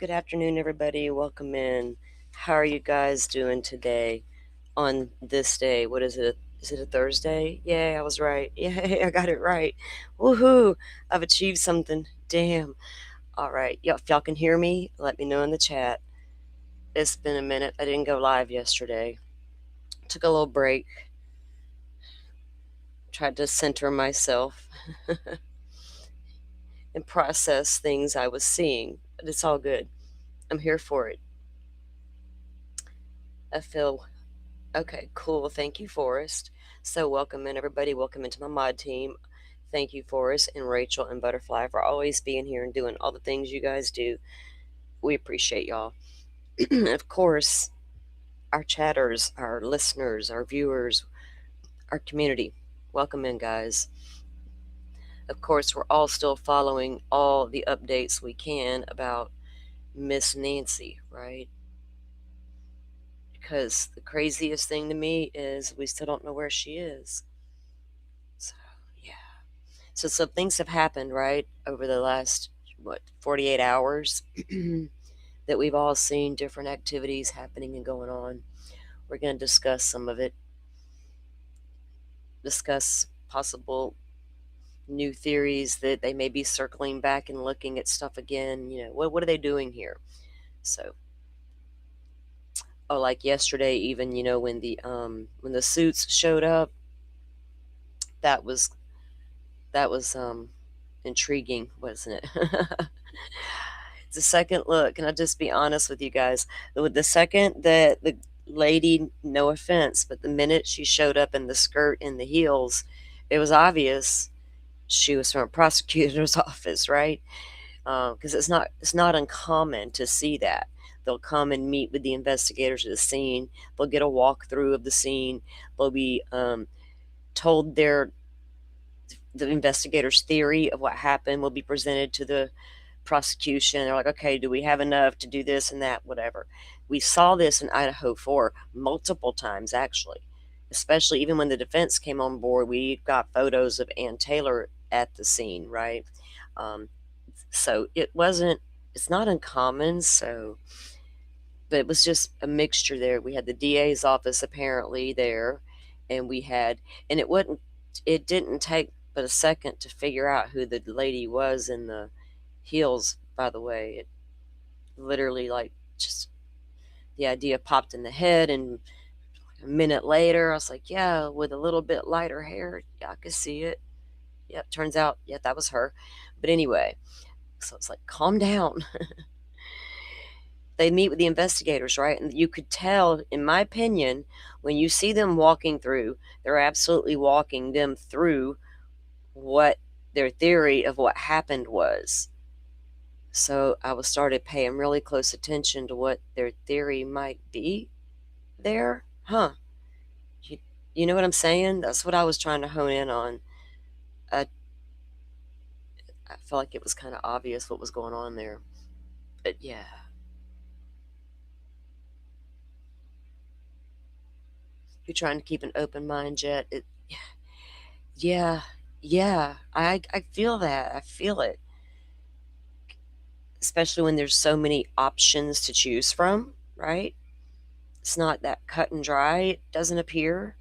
Good afternoon, everybody. Welcome in. How are you guys doing today on this day? What is it? Is it a Thursday? Yay, I was right. Yay, I got it right. Woohoo! I've achieved something. Damn. All right. If y'all can hear me, let me know in the chat. It's been a minute. I didn't go live yesterday. Took a little break. Tried to center myself and process things I was seeing. But it's all good. I'm here for it. I feel Okay, cool. Thank you, Forrest. So, welcome in, everybody. Welcome into my mod team. Thank you, Forrest and Rachel and Butterfly, for always being here and doing all the things you guys do. We appreciate y'all. Of course, our chatters, our listeners, our viewers, our community. Welcome in, guys. Of course, we're all still following all the updates we can about Miss Nancy, right? Because the craziest thing to me is we still don't know where she is. So, yeah. So some things have happened, right, over the last 48 hours that we've all seen different activities happening and going on. We're going to discuss some of it. Discuss possible new theories that they may be circling back and looking at stuff again. What are they doing here? So, like yesterday, even when the suits showed up, that was intriguing, wasn't it? The second look, can I just be honest with you guys? The second that the lady, no offense, but the minute she showed up in the skirt and the heels, it was obvious she was from a prosecutor's office, right? Because it's not uncommon to see that. They'll come and meet with the investigators at the scene. They'll get a walkthrough of the scene. They'll be told the investigator's theory of what happened will be presented to the prosecution. They're like, okay, do we have enough to do this and that, whatever. We saw this in Idaho 4 multiple times, actually, especially even when the defense came on board. We got photos of Ann Taylor at the scene, right? So it's not uncommon. But it was just a mixture there. We had the DA's office apparently there, and it didn't take but a second to figure out who the lady was in the heels, by the way. It literally, like, just the idea popped in the head, and a minute later I was like, yeah, with a little bit lighter hair, yeah, I could see it. Yep, turns out, yeah, that was her. But anyway, so it's like, calm down. They meet with the investigators, right? And you could tell, in my opinion, when you see them walking through, they're absolutely walking them through what their theory of what happened was. So I started paying really close attention to what their theory might be there. You know what I'm saying? That's what I was trying to hone in on. I felt like it was kind of obvious what was going on there. But yeah. You're trying to keep an open mind, Jet. Yeah, I feel that. I feel it. Especially when there's so many options to choose from, right? It's not that cut and dry. It doesn't appear.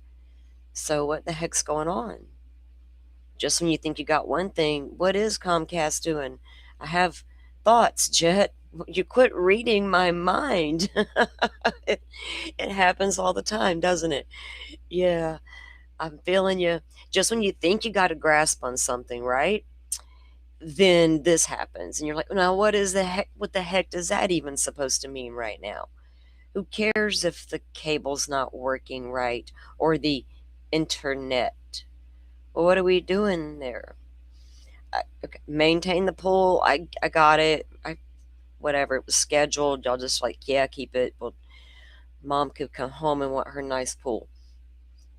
So what the heck's going on? Just when you think you got one thing, what is Comcast doing? I have thoughts, Jet. You quit reading my mind. It happens all the time, doesn't it? Yeah, I'm feeling you. Just when you think you got a grasp on something, right? Then this happens, and you're like, now what the heck does that even supposed to mean right now? Who cares if the cable's not working right, or the internet? Well, what are we doing there? Okay, maintain the pool. I got it. Whatever, it was scheduled. Y'all just like, yeah, keep it. Well, mom could come home and want her nice pool.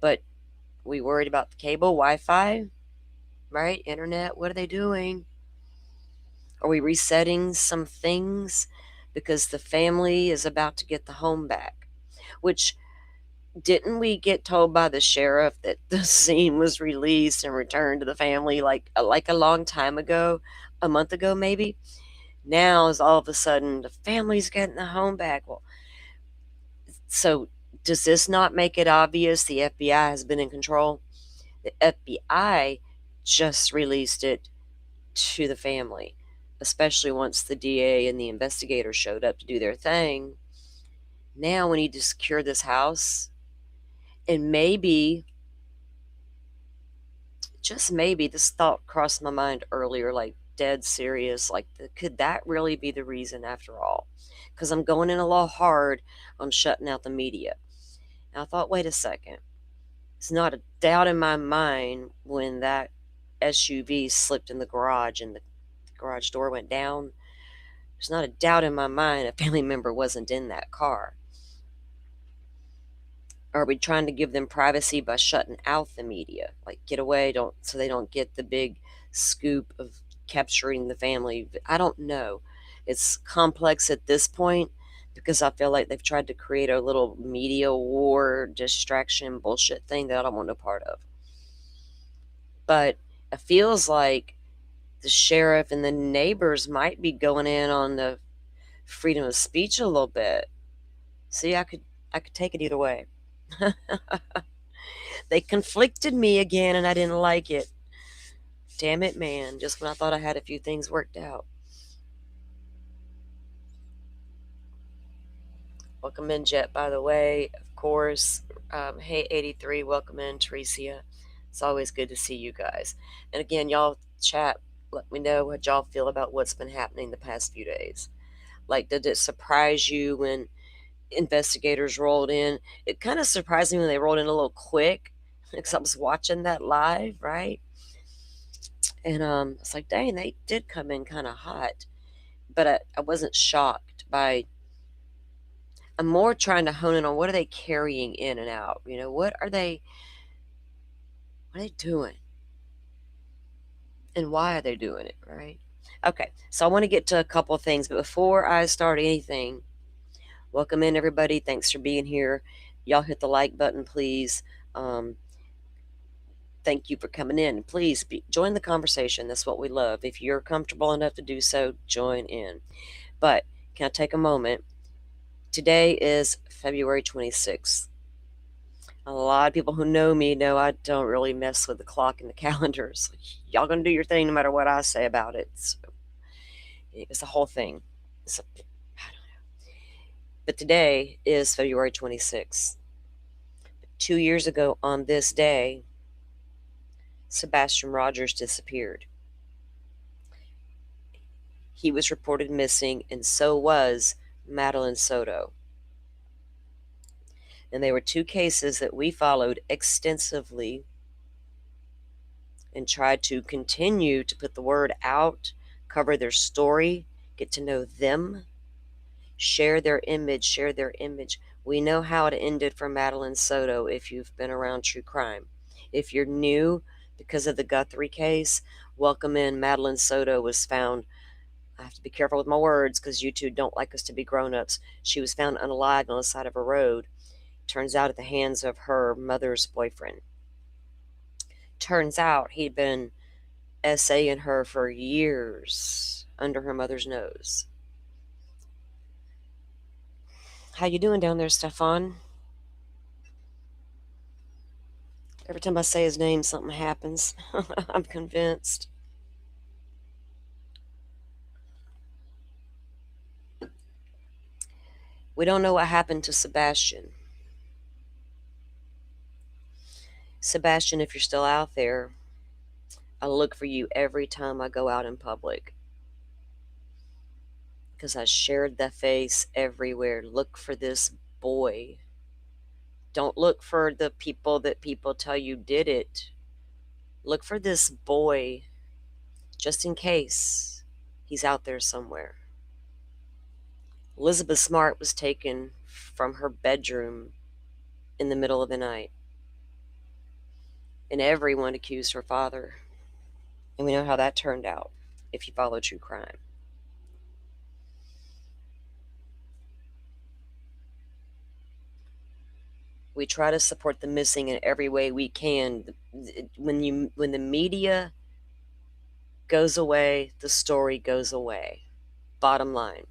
But we worried about the cable, Wi-Fi, right? Internet. What are they doing? Are we resetting some things because the family is about to get the home back? Which, didn't we get told by the sheriff that the scene was released and returned to the family like a long time ago, a month ago maybe? Now is all of a sudden the family's getting the home back. Well, so does this not make it obvious the FBI has been in control? The FBI just released it to the family, especially once the DA and the investigators showed up to do their thing. Now we need to secure this house. And maybe, just maybe, this thought crossed my mind earlier, like dead serious. Like, could that really be the reason after all? Because I'm going in a little hard on shutting out the media. And I thought, wait a second. It's not a doubt in my mind when that SUV slipped in the garage and the garage door went down. There's not a doubt in my mind a family member wasn't in that car. Are we trying to give them privacy by shutting out the media? Like, get away, don't, so they don't get the big scoop of capturing the family. I don't know. It's complex at this point because I feel like they've tried to create a little media war distraction bullshit thing that I don't want no part of. But it feels like the sheriff and the neighbors might be going in on the freedom of speech a little bit. See, I could take it either way. They conflicted me again and I didn't like it. Damn it, man. Just when I thought I had a few things worked out. Welcome in, Jet, by the way. Of course. Hey, 83. Welcome in, Teresia. It's always good to see you guys. And again, y'all chat. Let me know what y'all feel about what's been happening the past few days. Like, did it surprise you when investigators rolled in? It kind of surprised me when they rolled in a little quick because I was watching that live, right? And it's like, dang, they did come in kind of hot. But I wasn't shocked by. I'm more trying to hone in on what are they carrying in and out. What are they doing? And why are they doing it, right? Okay, so I want to get to a couple of things, but before I start anything, welcome in, everybody. Thanks for being here. Y'all hit the like button, please. Thank you for coming in. Please join the conversation. That's what we love. If you're comfortable enough to do so, join in. But can I take a moment? Today is February 26th. A lot of people who know me know I don't really mess with the clock and the calendars. Y'all gonna do your thing no matter what I say about it. So it's a whole thing. I don't know. But today is February 26th. 2 years ago on this day, Sebastian Rogers disappeared. He was reported missing, and so was Madeline Soto. And they were two cases that we followed extensively and tried to continue to put the word out, cover their story, get to know them, share their image. We know how it ended for Madeline Soto if you've been around true crime. If you're new because of the Guthrie case, welcome in. Madeline Soto was found, I have to be careful with my words because you two don't like us to be grown-ups. She was found unalived on the side of a road. Turns out at the hands of her mother's boyfriend. Turns out he'd been essaying her for years under her mother's nose. How you doing down there, Stefan? Every time I say his name, something happens. I'm convinced. We don't know what happened to Sebastian. Sebastian, if you're still out there, I look for you every time I go out in public. Because I shared the face everywhere. Look for this boy. Don't look for the people that people tell you did it. Look for this boy, just in case he's out there somewhere. Elizabeth Smart was taken from her bedroom in the middle of the night. And everyone accused her father. And we know how that turned out if you follow true crime. We try to support the missing in every way we can. When the media goes away, the story goes away. bottom line.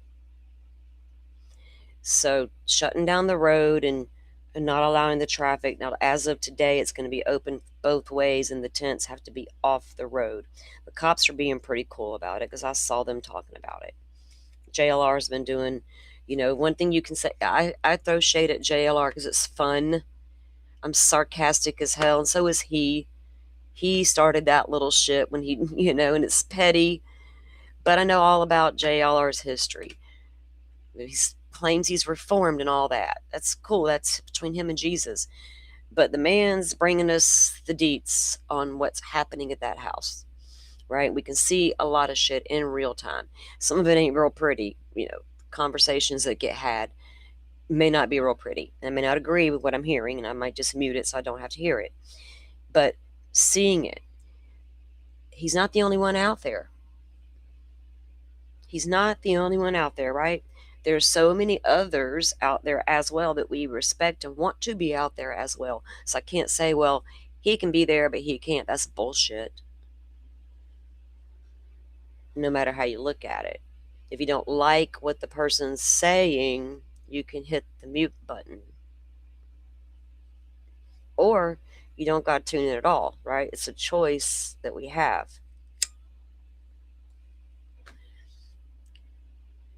So shutting down the road and not allowing the traffic. Now, as of today, it's going to be open both ways, and the tents have to be off the road. The cops are being pretty cool about it because I saw them talking about it. JLR's been doing, one thing you can say, I throw shade at JLR because it's fun. I'm sarcastic as hell, and so is he. He started that little shit when he, and it's petty. But I know all about JLR's history. He claims he's reformed and all that. That's cool. That's between him and Jesus. But the man's bringing us the deets on what's happening at that house, right? We can see a lot of shit in real time. Some of it ain't real pretty. Conversations that get had may not be real pretty. I may not agree with what I'm hearing, and I might just mute it so I don't have to hear it. But seeing it, he's not the only one out there. He's not the only one out there, right? There's so many others out there as well that we respect and want to be out there as well. So I can't say, well, he can be there, but he can't. That's bullshit. No matter how you look at it. If you don't like what the person's saying, you can hit the mute button. Or you don't got to tune in at all, right? It's a choice that we have.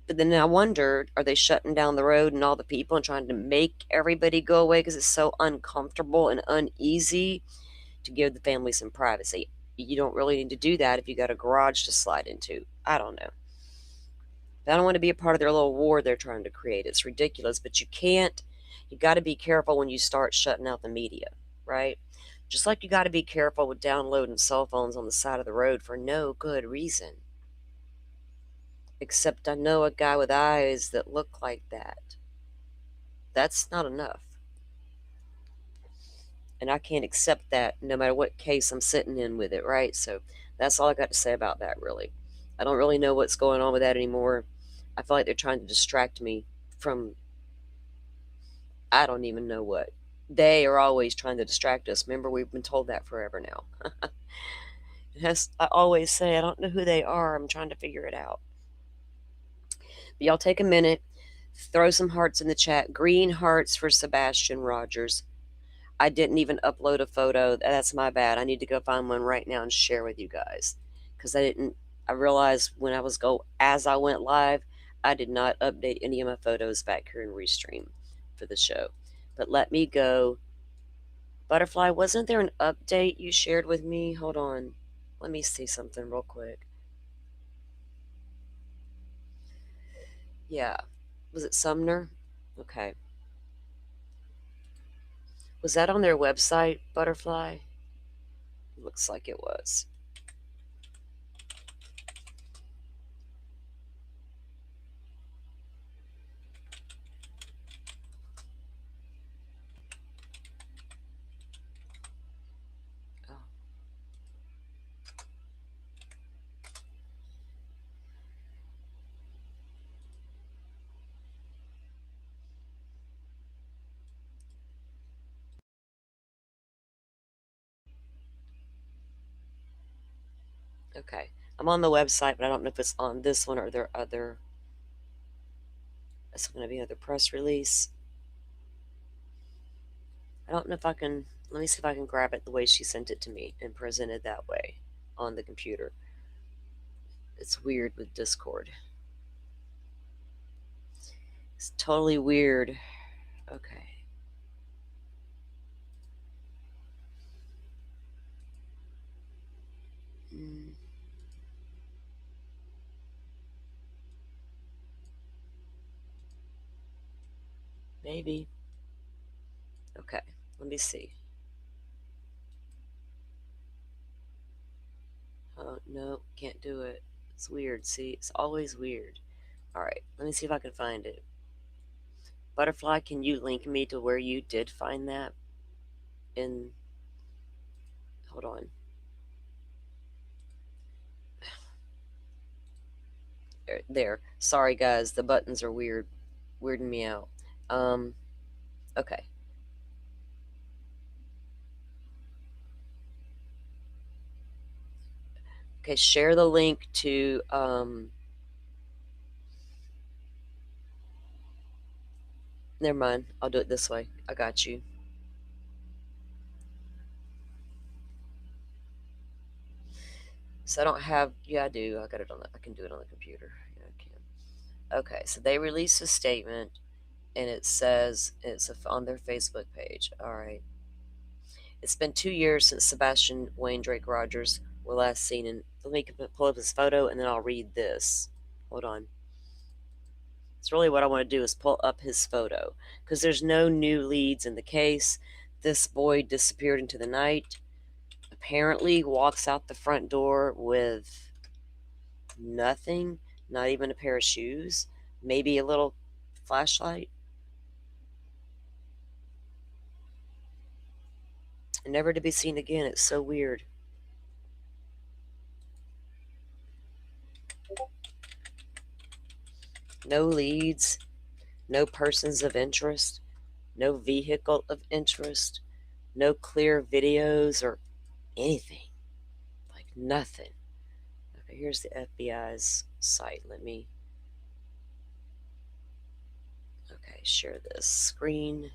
But then I wondered, are they shutting down the road and all the people and trying to make everybody go away because it's so uncomfortable and uneasy to give the family some privacy? You don't really need to do that if you got a garage to slide into. I don't know. But I don't want to be a part of their little war they're trying to create. It's ridiculous, but you got to be careful when you start shutting out the media, right? Just like you got to be careful with downloading cell phones on the side of the road for no good reason. Except I know a guy with eyes that look like that. That's not enough. And I can't accept that no matter what case I'm sitting in with it, right? So that's all I got to say about that, really. I don't really know what's going on with that anymore. I feel like they're trying to distract me from, I don't even know what. They are always trying to distract us. Remember, we've been told that forever now. I always say, I don't know who they are. I'm trying to figure it out. But y'all take a minute, throw some hearts in the chat. Green hearts for Sebastian Rogers. I didn't even upload a photo. That's my bad. I need to go find one right now and share with you guys. Because I realized when as I went live, I did not update any of my photos back here in Restream for the show. But let me go. Butterfly, wasn't there an update you shared with me? Hold on. Let me see something real quick. Yeah. Was it Sumner? Okay. Was that on their website, Butterfly? Looks like it was. Oh. Okay. I'm on the website, but I don't know if it's on this one or their other. It's going to be another press release. I don't know if I can. Let me see if I can grab it the way she sent it to me and present it that way on the computer. It's weird with Discord. It's totally weird. Okay. Mm, maybe. Okay. Let me see. Oh, no. Can't do it. It's weird. See, it's always weird. All right. Let me see if I can find it. Butterfly, can you link me to where you did find that? In. Hold on. There. Sorry, guys. The buttons are weird. Weirding me out. Okay. Okay, share the link to Never mind. I'll do it this way. I got you. So I don't have. Yeah, I do. I got it on. I can do it on the computer. Yeah, I can. Okay. So they released a statement, and it says on their Facebook page. All right. It's been 2 years since Sebastian Wayne Drake Rogers were last seen. And let me pull up his photo, and then I'll read this. Hold on. It's really what I want to do is pull up his photo because there's no new leads in the case. This boy disappeared into the night. Apparently, walks out the front door with nothing, not even a pair of shoes, maybe a little flashlight, and never to be seen again. It's so weird. No leads, no persons of interest, no vehicle of interest, no clear videos or anything. Like nothing. Okay, here's the FBI's site. Let me, okay, share this screen.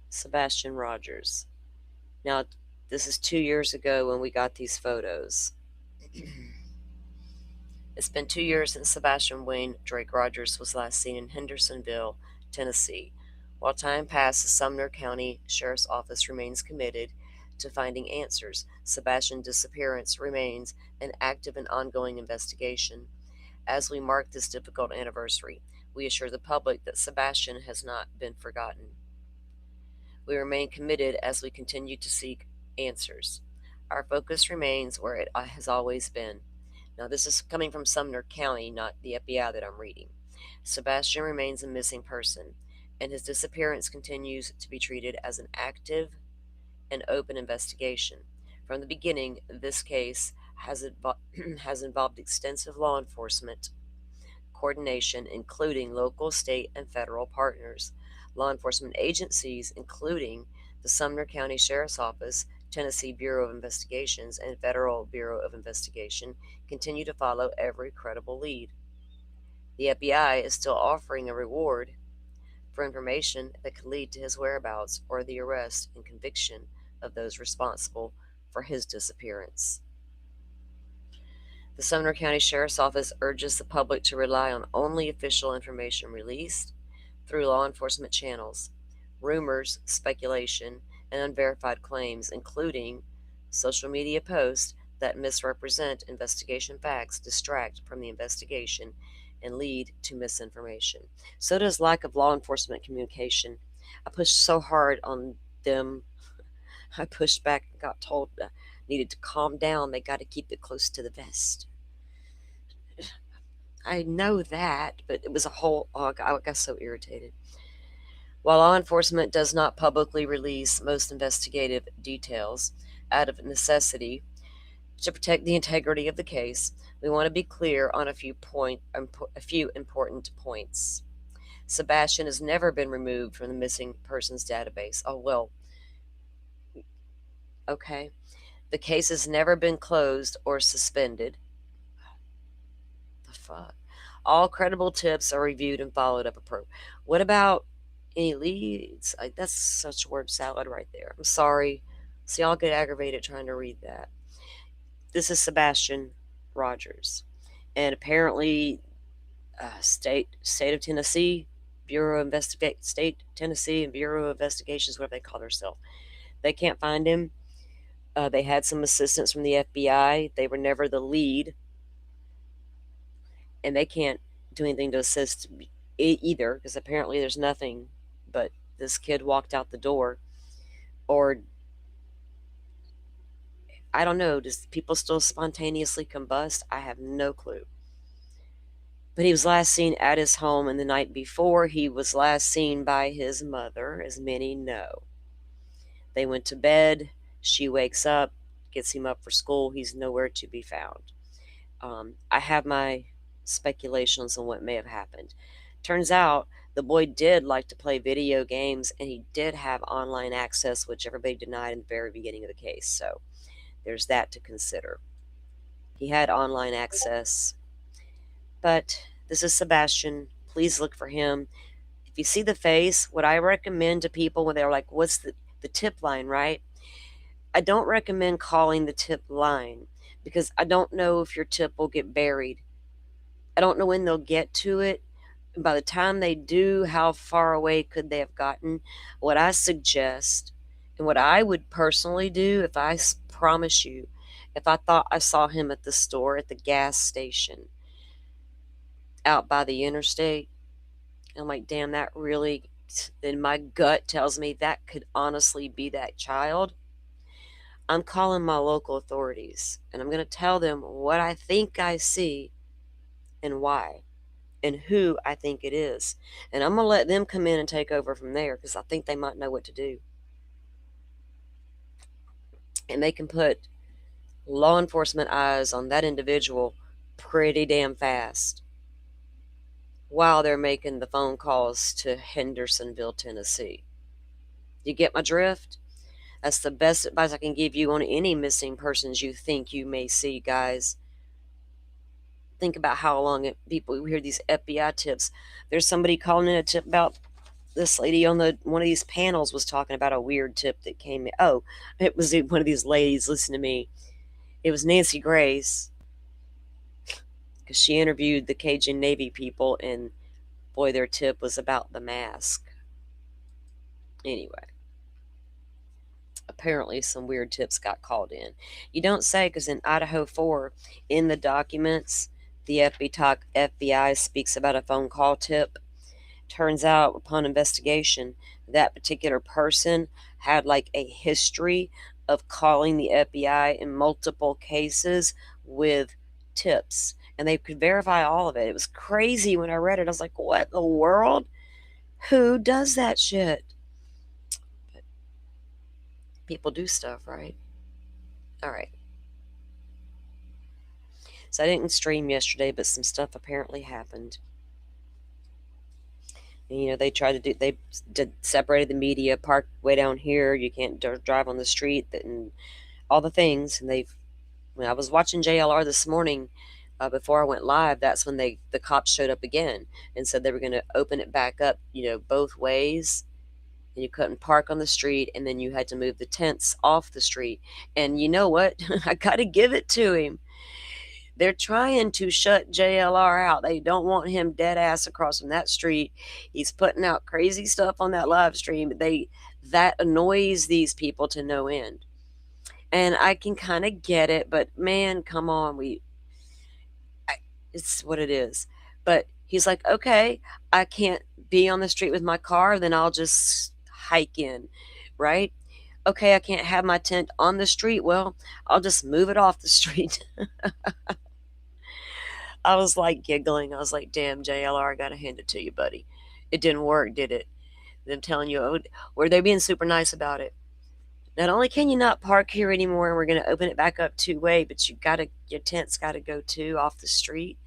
Sebastian Rogers. Now, this is 2 years ago when we got these photos. It's been 2 years since Sebastian Wayne Drake Rogers was last seen in Hendersonville, Tennessee. While time passed, the Sumner County Sheriff's Office remains committed to finding answers. Sebastian's disappearance remains an active and ongoing investigation. As we mark this difficult anniversary, we assure the public that Sebastian has not been forgotten. We remain committed as we continue to seek answers. Our focus remains where it has always been. Now, this is coming from Sumner County, not the FBI that I'm reading. Sebastian remains a missing person, and his disappearance continues to be treated as an active and open investigation. From the beginning, this case has involved extensive law enforcement coordination, including local, state, and federal partners. Law enforcement agencies, including the Sumner County Sheriff's Office, Tennessee Bureau of Investigations, and Federal Bureau of Investigation, continue to follow every credible lead. The FBI is still offering a reward for information that could lead to his whereabouts or the arrest and conviction of those responsible for his disappearance. The Sumner County Sheriff's Office urges the public to rely on only official information released through law enforcement channels. Rumors, speculation, and unverified claims, including social media posts that misrepresent investigation facts, distract from the investigation and lead to misinformation. So does lack of law enforcement communication. I pushed so hard on them. I pushed back and got told I needed to calm down. They got to keep it close to the vest. I know that, but it was a whole. Oh, I got so irritated. While law enforcement does not publicly release most investigative details out of necessity to protect the integrity of the case, we want to be clear on a few important points. Sebastian has never been removed from the missing persons database. Oh well, okay. The case has never been closed or suspended. The fuck. All credible tips are reviewed and followed up appropriately. What about any leads? That's such word salad right there. I'm sorry. See, I'll get aggravated trying to read that. This is Sebastian Rogers, and apparently, state of Tennessee Bureau of Investigate State Tennessee and Bureau of Investigations, whatever they call themselves. They can't find him. They had some assistance from the FBI. They were never the lead, and they can't do anything to assist either because apparently there's nothing but this kid walked out the door. Or I don't know, does people still spontaneously combust? I have no clue. But he was last seen at his home, and the night before he was last seen by his mother, as many know. They went to bed. She wakes up, gets him up for school. He's nowhere to be found. I have my speculations on what may have happened. Turns out the boy did like to play video games, and he did have online access, which everybody denied in the very beginning of the case. So there's that to consider. He had online access. But this is Sebastian. Please look for him. If you see the face, what I recommend to people when they're like, what's the tip line, right? I don't recommend calling the tip line because I don't know if your tip will get buried. I don't know when they'll get to it. By the time they do, how far away could they have gotten? What I suggest and what I would personally do if promise you, if I thought I saw him at the store, at the gas station, out by the interstate, I'm like, damn, that really, then my gut tells me that could honestly be that child. I'm calling my local authorities and I'm going to tell them what I think I see and why and who I think it is. And I'm going to let them come in and take over from there because I think they might know what to do. And they can put law enforcement eyes on that individual pretty damn fast while they're making the phone calls to Hendersonville, Tennessee. You get my drift? That's the best advice I can give you on any missing persons you think you may see, guys. Think about how long people hear these FBI tips. There's somebody calling in a tip about this lady on one of these panels was talking about a weird tip that came in. Oh, it was one of these ladies. Listen to me. It was Nancy Grace because she interviewed the Cajun Navy people, and boy, their tip was about the mask. Anyway, apparently some weird tips got called in. You don't say, because in Idaho 4, in the documents, the FBI speaks about a phone call tip. Turns out, upon investigation, that particular person had like a history of calling the FBI in multiple cases with tips. And they could verify all of it. It was crazy when I read it. I was like, what in the world? Who does that shit? But people do stuff, right? All right. So I didn't stream yesterday, but some stuff apparently happened. And, they tried to they did separated the media, park way down here. You can't drive on the street, and all the things. And when I was watching JLR this morning, before I went live, that's when the cops showed up again and said they were going to open it back up, both ways. And you couldn't park on the street, and then you had to move the tents off the street. And you know what? I got to give it to him. They're trying to shut JLR out. They don't want him dead ass across from that street. He's putting out crazy stuff on that live stream. That annoys these people to no end. And I can kind of get it, but man, come on, it's what it is. But he's like, okay, I can't be on the street with my car, then I'll just hike in, right? Okay, I can't have my tent on the street. Well, I'll just move it off the street. I was like giggling. I was like, damn, JLR, I got to hand it to you, buddy. It didn't work, did it? Them telling you, were they being super nice about it? Not only can you not park here anymore, and we're going to open it back up two-way, but your tent's got to go too off the street.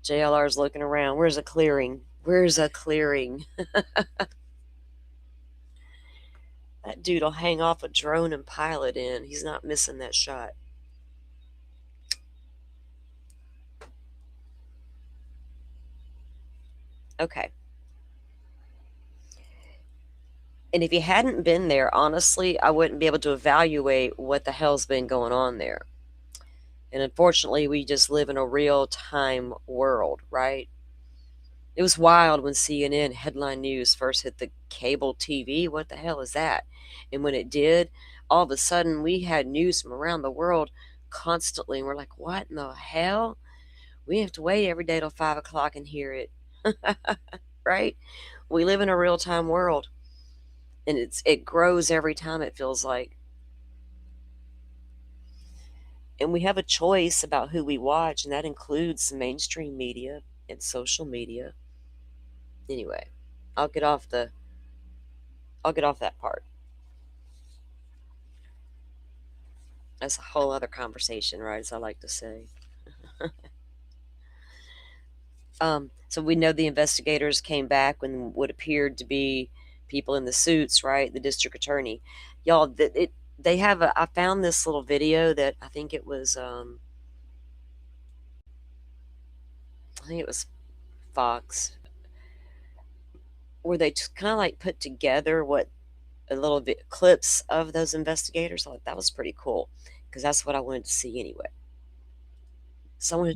JLR's looking around. Where's a clearing? Where's a clearing? That dude'll hang off a drone and pilot in. He's not missing that shot. Okay. And if you hadn't been there, honestly, I wouldn't be able to evaluate what the hell's been going on there. And unfortunately, we just live in a real-time world, right? It was wild when CNN headline news first hit the cable TV. What the hell is that? And when it did, all of a sudden we had news from around the world constantly. And we're like, what in the hell? We have to wait every day till 5 o'clock and hear it. Right? We live in a real-time world. And it grows every time, it feels like. And we have a choice about who we watch, and that includes mainstream media and social media. Anyway, I'll get off that part. That's a whole other conversation, right? As I like to say. So we know the investigators came back when what appeared to be people in the suits, right? The district attorney. Y'all, they have I found this little video that I think it was I think it was Fox, where they kind of like put together what a little bit clips of those investigators. I thought that was pretty cool because that's what I wanted to see anyway. Someone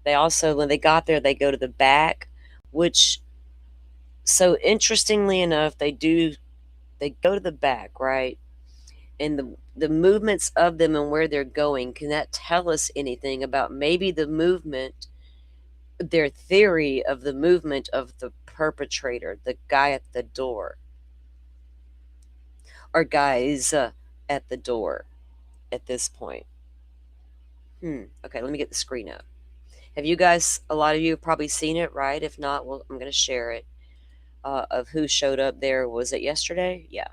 they also when they got there they go to the back, which so interestingly enough they go to the back, right? And the movements of them and where they're going, can that tell us anything about maybe the movement, their theory of the movement of the perpetrator, the guy at the door, or guys at the door at this point? Okay, let me get the screen up. Have you guys, a lot of you have probably seen it, right? If not, well, I'm going to share it of who showed up there. Was it yesterday? Yeah.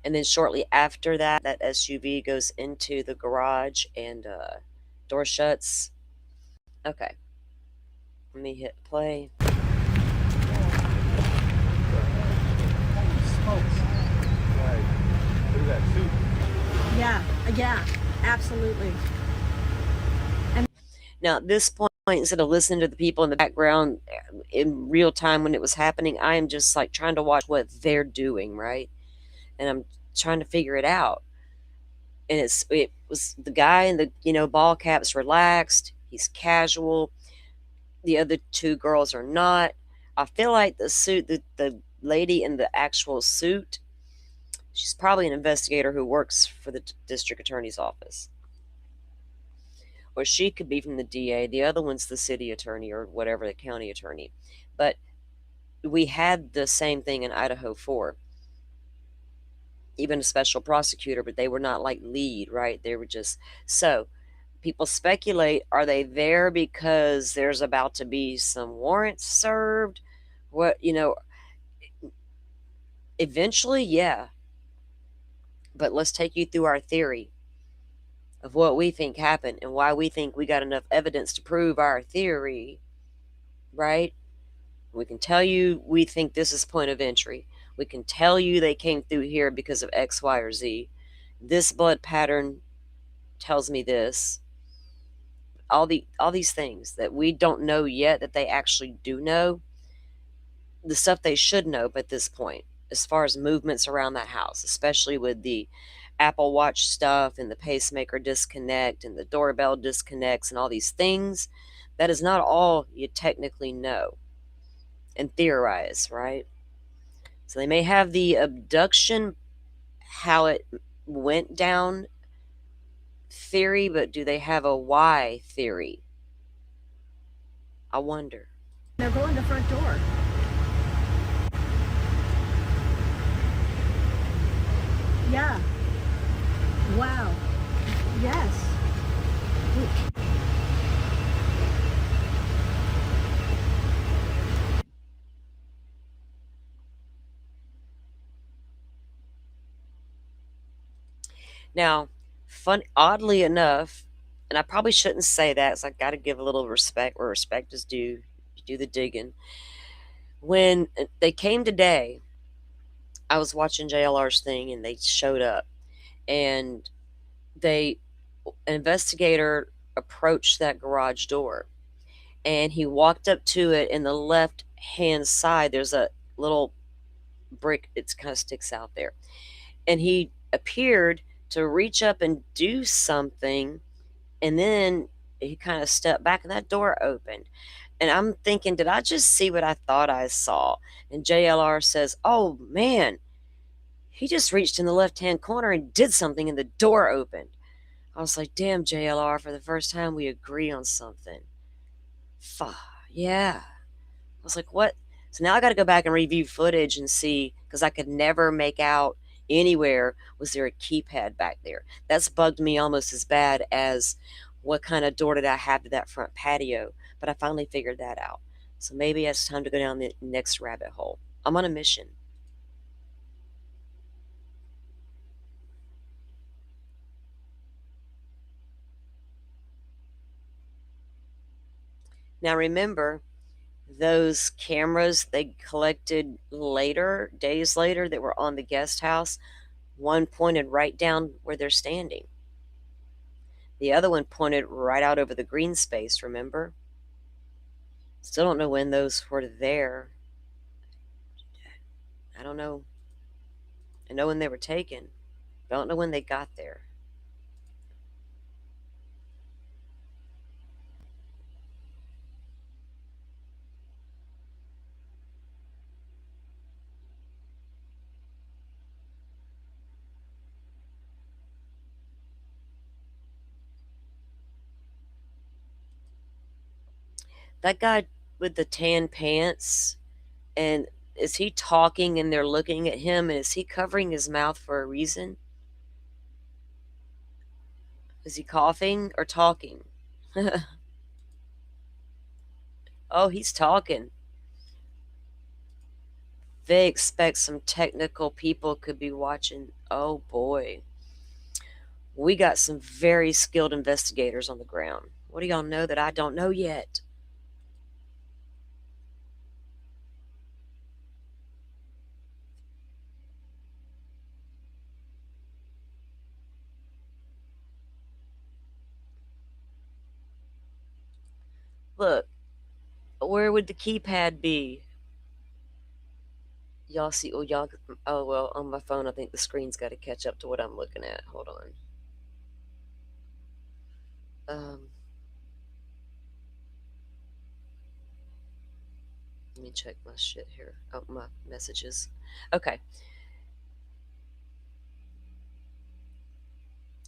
And then shortly after that, that SUV goes into the garage and door shuts. Okay, let me hit play. Smokes. Right. Look at that suit. Yeah, absolutely. Now, at this point, instead of listening to the people in the background in real time when it was happening, I am just like trying to watch what they're doing, right? And I'm trying to figure it out. And it was the guy in the ball caps relaxed. He's casual. The other two girls are not. I feel like the lady in the actual suit, she's probably an investigator who works for the district attorney's office. Or she could be from the DA. The other one's the city attorney or whatever, the county attorney. But we had the same thing in Idaho 4. Even a special prosecutor, but they were not like lead, right? They were just so people speculate, are they there because there's about to be some warrants served? What, eventually, yeah. But let's take you through our theory of what we think happened and why we think we got enough evidence to prove our theory, right? We can tell you we think this is point of entry. We can tell you they came through here because of X, Y, or Z. This blood pattern tells me this. All these things that we don't know yet that they actually do know. The stuff they should know at this point, as far as movements around that house, especially with the Apple Watch stuff and the pacemaker disconnect and the doorbell disconnects and all these things. That is not all you technically know and theorize, right? So they may have the abduction, how it went down theory, but do they have a why theory? I wonder. They're going to the front door. Yeah. Wow. Yes. Now, oddly enough, and I probably shouldn't say that, so I got to give a little respect where respect is due. You do the digging. When they came today, I was watching JLR's thing, and they showed up, and an investigator approached that garage door, and he walked up to it. In the left hand side, there's a little brick. It kind of sticks out there, and he appeared to reach up and do something, and then he kind of stepped back and that door opened. And I'm thinking, did I just see what I thought I saw? And JLR says, oh man, he just reached in the left hand corner and did something and the door opened. I was like, damn, JLR, for the first time we agree on something. Fuck, yeah. I was like, what? So now I got to go back and review footage and see, because I could never make out anywhere was there a keypad back there. That's bugged me almost as bad as what kind of door did I have to that front patio. But I finally figured that out. So maybe it's time to go down the next rabbit hole. I'm on a mission. Now remember, those cameras they collected later, days later, that were on the guest house, one pointed right down where they're standing. The other one pointed right out over the green space, remember? Still don't know when those were there. I don't know. I know when they were taken. I don't know when they got there. That guy with the tan pants, and is he talking and they're looking at him, and is he covering his mouth for a reason? Is he coughing or talking? Oh, he's talking. They expect some technical people could be watching. Oh boy. We got some very skilled investigators on the ground. What do y'all know that I don't know yet? Look, where would the keypad be? Y'all see? Oh, y'all. Oh well, on my phone, I think the screen's got to catch up to what I'm looking at. Hold on. Um, Let me check my shit here. Oh, my messages. Okay.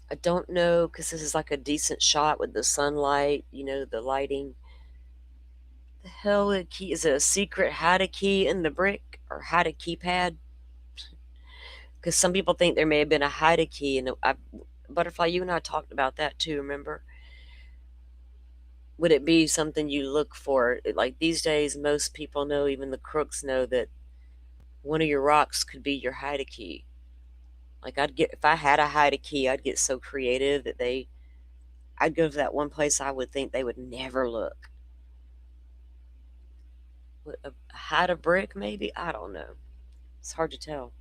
I don't know because this is like a decent shot with the sunlight. The lighting. The hell key is it? A secret hide a key in the brick or hide a keypad? Because some people think there may have been a hide a key, and Butterfly, you and I talked about that too. Remember? Would it be something you look for? Like these days, most people know, even the crooks know that one of your rocks could be your hide a key. Like if I had a hide a key, I'd get so creative that I'd go to that one place I would think they would never look. Hide a brick, maybe? I don't know. It's hard to tell.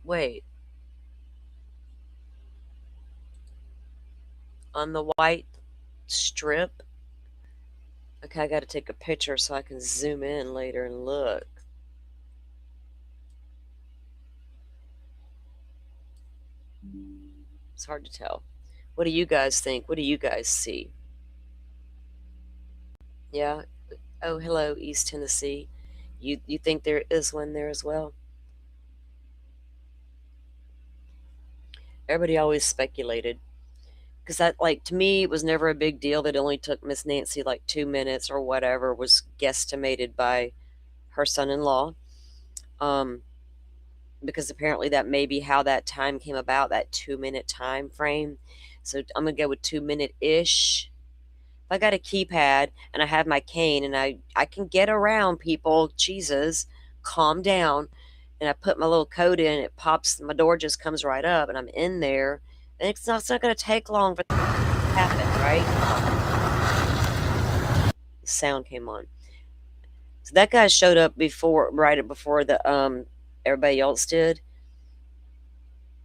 Wait, on the white strip? Okay, I got to take a picture so I can zoom in later and look. It's hard to tell. What do you guys think? What do you guys see? Yeah. Oh, hello, East Tennessee. You think there is one there as well? Everybody always speculated because that, like, to me, it was never a big deal that it only took Miss Nancy like 2 minutes or whatever was guesstimated by her son-in-law. Um, because apparently that may be how that time came about, that 2 minute time frame. So I'm gonna go with 2 minute ish. If I got a keypad and I have my cane and I can get around people, Jesus, calm down. And I put my little code in, it pops, my door just comes right up, and I'm in there. And it's not going to take long for it to happen, right? The sound came on. So that guy showed up right before the everybody else did,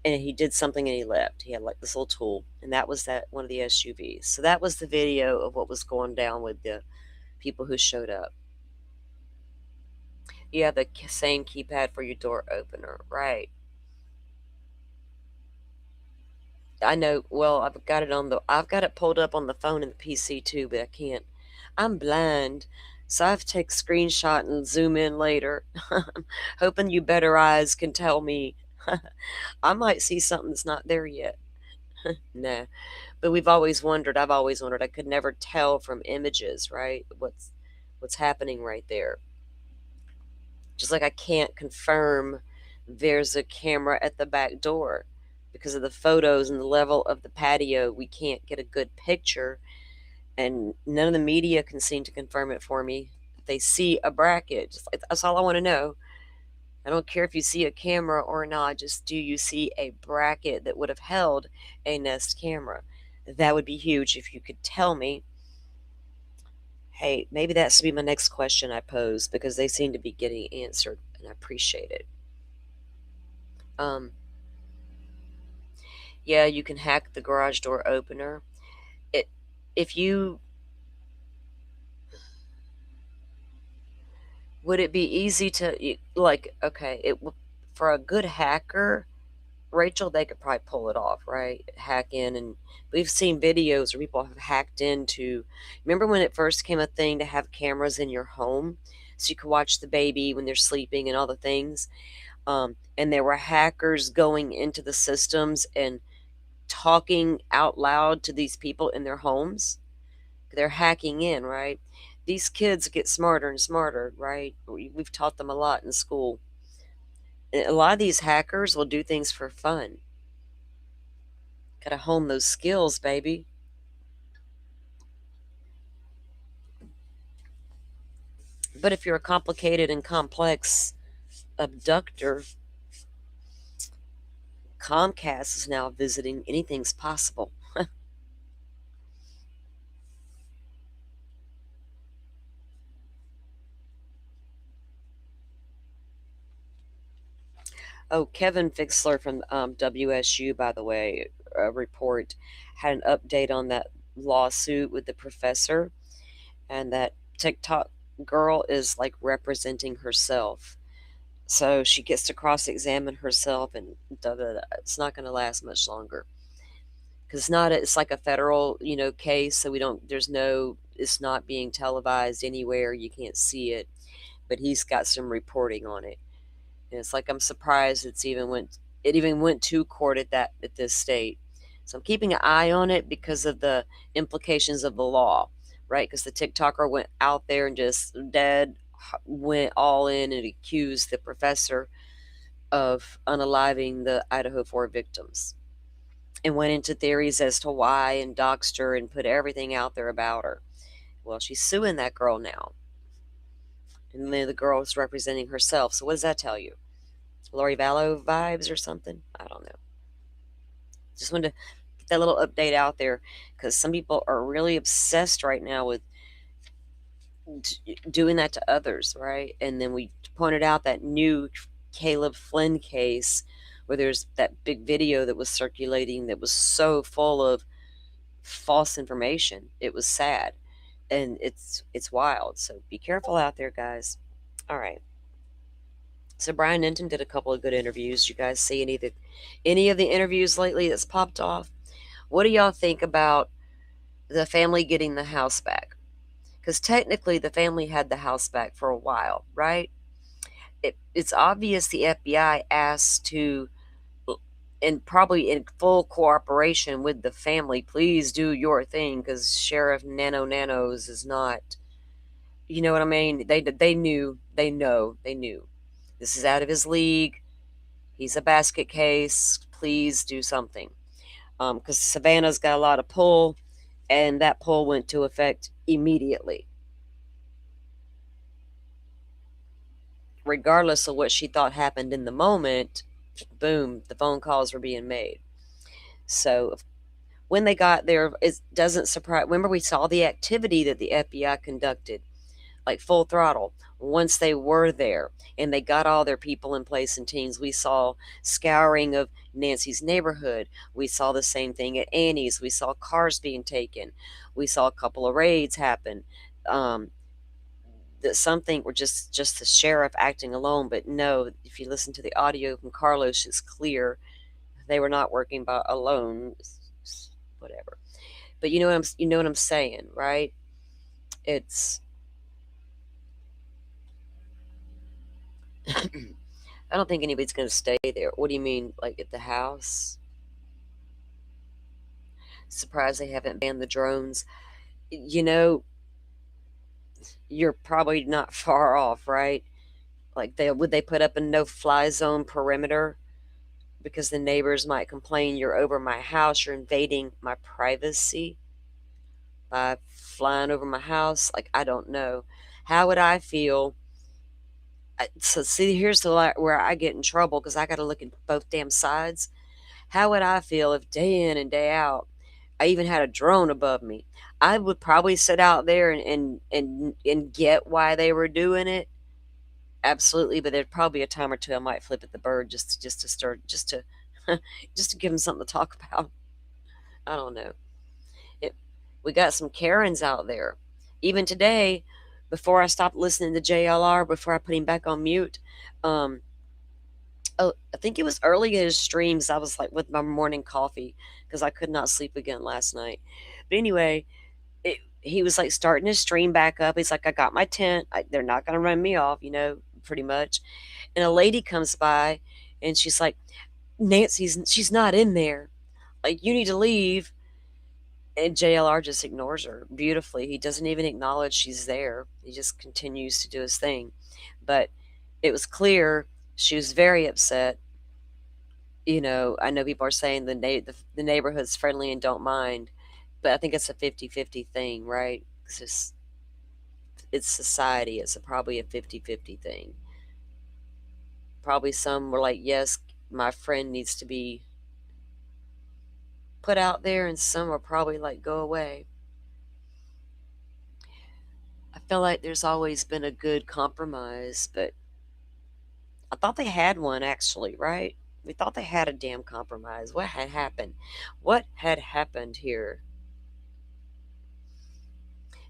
and he did something and he left. He had like this little tool, and that was that one of the SUVs. So that was the video of what was going down with the people who showed up. You have the same keypad for your door opener, right? I know. Well, I've got it pulled up on the phone and the PC too, but I can't. I'm blind, so I have to take a screenshot and zoom in later. Hoping you better eyes can tell me. I might see something that's not there yet. Nah, but I've always wondered. I could never tell from images, right? What's happening right there. Just like I can't confirm there's a camera at the back door because of the photos and the level of the patio. We can't get a good picture, and none of the media can seem to confirm it for me. If they see a bracket, just like, that's all I want to know. I don't care if you see a camera or not, just do you see a bracket that would have held a Nest camera? That would be huge if you could tell me. Hey, maybe that should be my next question I pose because they seem to be getting answered, and I appreciate it. Um, Yeah, you can hack the garage door opener. It if you would it be easy to like okay, for a good hacker, Rachel, they could probably pull it off, right? Hack in, and we've seen videos where people have hacked into. Remember when it first came a thing to have cameras in your home, so you could watch the baby when they're sleeping and all the things. And there were hackers going into the systems and talking out loud to these people in their homes. They're hacking in, right? These kids get smarter and smarter, right? We've taught them a lot in school. And a lot of these hackers will do things for fun. Gotta hone those skills, baby. But if you're a complicated and complex abductor, Comcast is now visiting anything's possible. Oh, Kevin Fixler from WSU, by the way, report had an update on that lawsuit with the professor, and that TikTok girl is like representing herself. So she gets to cross examine herself, and da, da, da. It's not going to last much longer. Because it's like a federal case, so we don't there's no it's not being televised anywhere, you can't see it, but he's got some reporting on it, and it's like I'm surprised it even went to court at this state. So I'm keeping an eye on it because of the implications of the law, right? Because the TikToker went out there and just went all in and accused the professor of unaliving the Idaho 4 victims, and went into theories as to why and doxed her and put everything out there about her. Well, she's suing that girl now. And then the girl is representing herself. So what does that tell you? Lori Vallow vibes or something? I don't know. Just wanted to get that little update out there because some people are really obsessed right now with doing that to others, right? And then we pointed out that new Caleb Flynn case where there's that big video that was circulating that was so full of false information. It was sad, and it's wild. So be careful out there, guys. All right. So Brian Denton did a couple of good interviews. You guys see any of the interviews lately that's popped off? What do y'all think about the family getting the house back? Because technically, the family had the house back for a while, right? It's obvious the FBI asked to, and probably in full cooperation with the family, please do your thing because Sheriff Nanos is not, you know what I mean? They knew this is out of his league. He's a basket case. Please do something, because Savannah's got a lot of pull, and that pull went to effect immediately, regardless of what she thought happened in the moment. Boom, the phone calls were being made. So when they got there, it doesn't surprise. Remember, we saw the activity that the FBI conducted, like full throttle. Once they were there and they got all their people in place and teams, we saw scouring of Nancy's neighborhood. We saw the same thing at Annie's. We saw cars being taken. We saw a couple of raids happen. That something were just the sheriff acting alone, but no, if you listen to the audio from Carlos, it's clear they were not working by alone. Whatever. But you know what I'm saying, right? It's I don't think anybody's going to stay there. What do you mean, like at the house? Surprised they haven't banned the drones. You know, you're probably not far off, right? Like they put up a no-fly zone perimeter because the neighbors might complain you're over my house, you're invading my privacy by flying over my house. Like I don't know, how would I feel? So see, here's where I get in trouble because I got to look at both damn sides. How would I feel if day in and day out I even had a drone above me? I would probably sit out there and get why they were doing it. Absolutely, but there'd probably be a time or two I might flip at the bird just to start just to just to give them something to talk about. I don't know. It, we got some Karens out there. Even today, before I stopped listening to JLR, before I put him back on mute, um, oh, I think it was early in his streams. I was like with my morning coffee because I could not sleep again last night. But anyway, he was like starting his stream back up. He's like, I got my tent. They're not going to run me off, pretty much. And a lady comes by and she's like, she's not in there. Like, you need to leave. And JLR just ignores her beautifully. He doesn't even acknowledge she's there. He just continues to do his thing. But it was clear she was very upset. I know people are saying the neighborhood's friendly and don't mind, but I think it's a 50-50 thing, right? It's society. It's probably a 50-50 thing. Probably some were like, yes, my friend needs to be put out there, and some are probably like, go away. I feel like there's always been a good compromise, but I thought they had one actually, right? We thought they had a damn compromise. What had happened? What had happened here?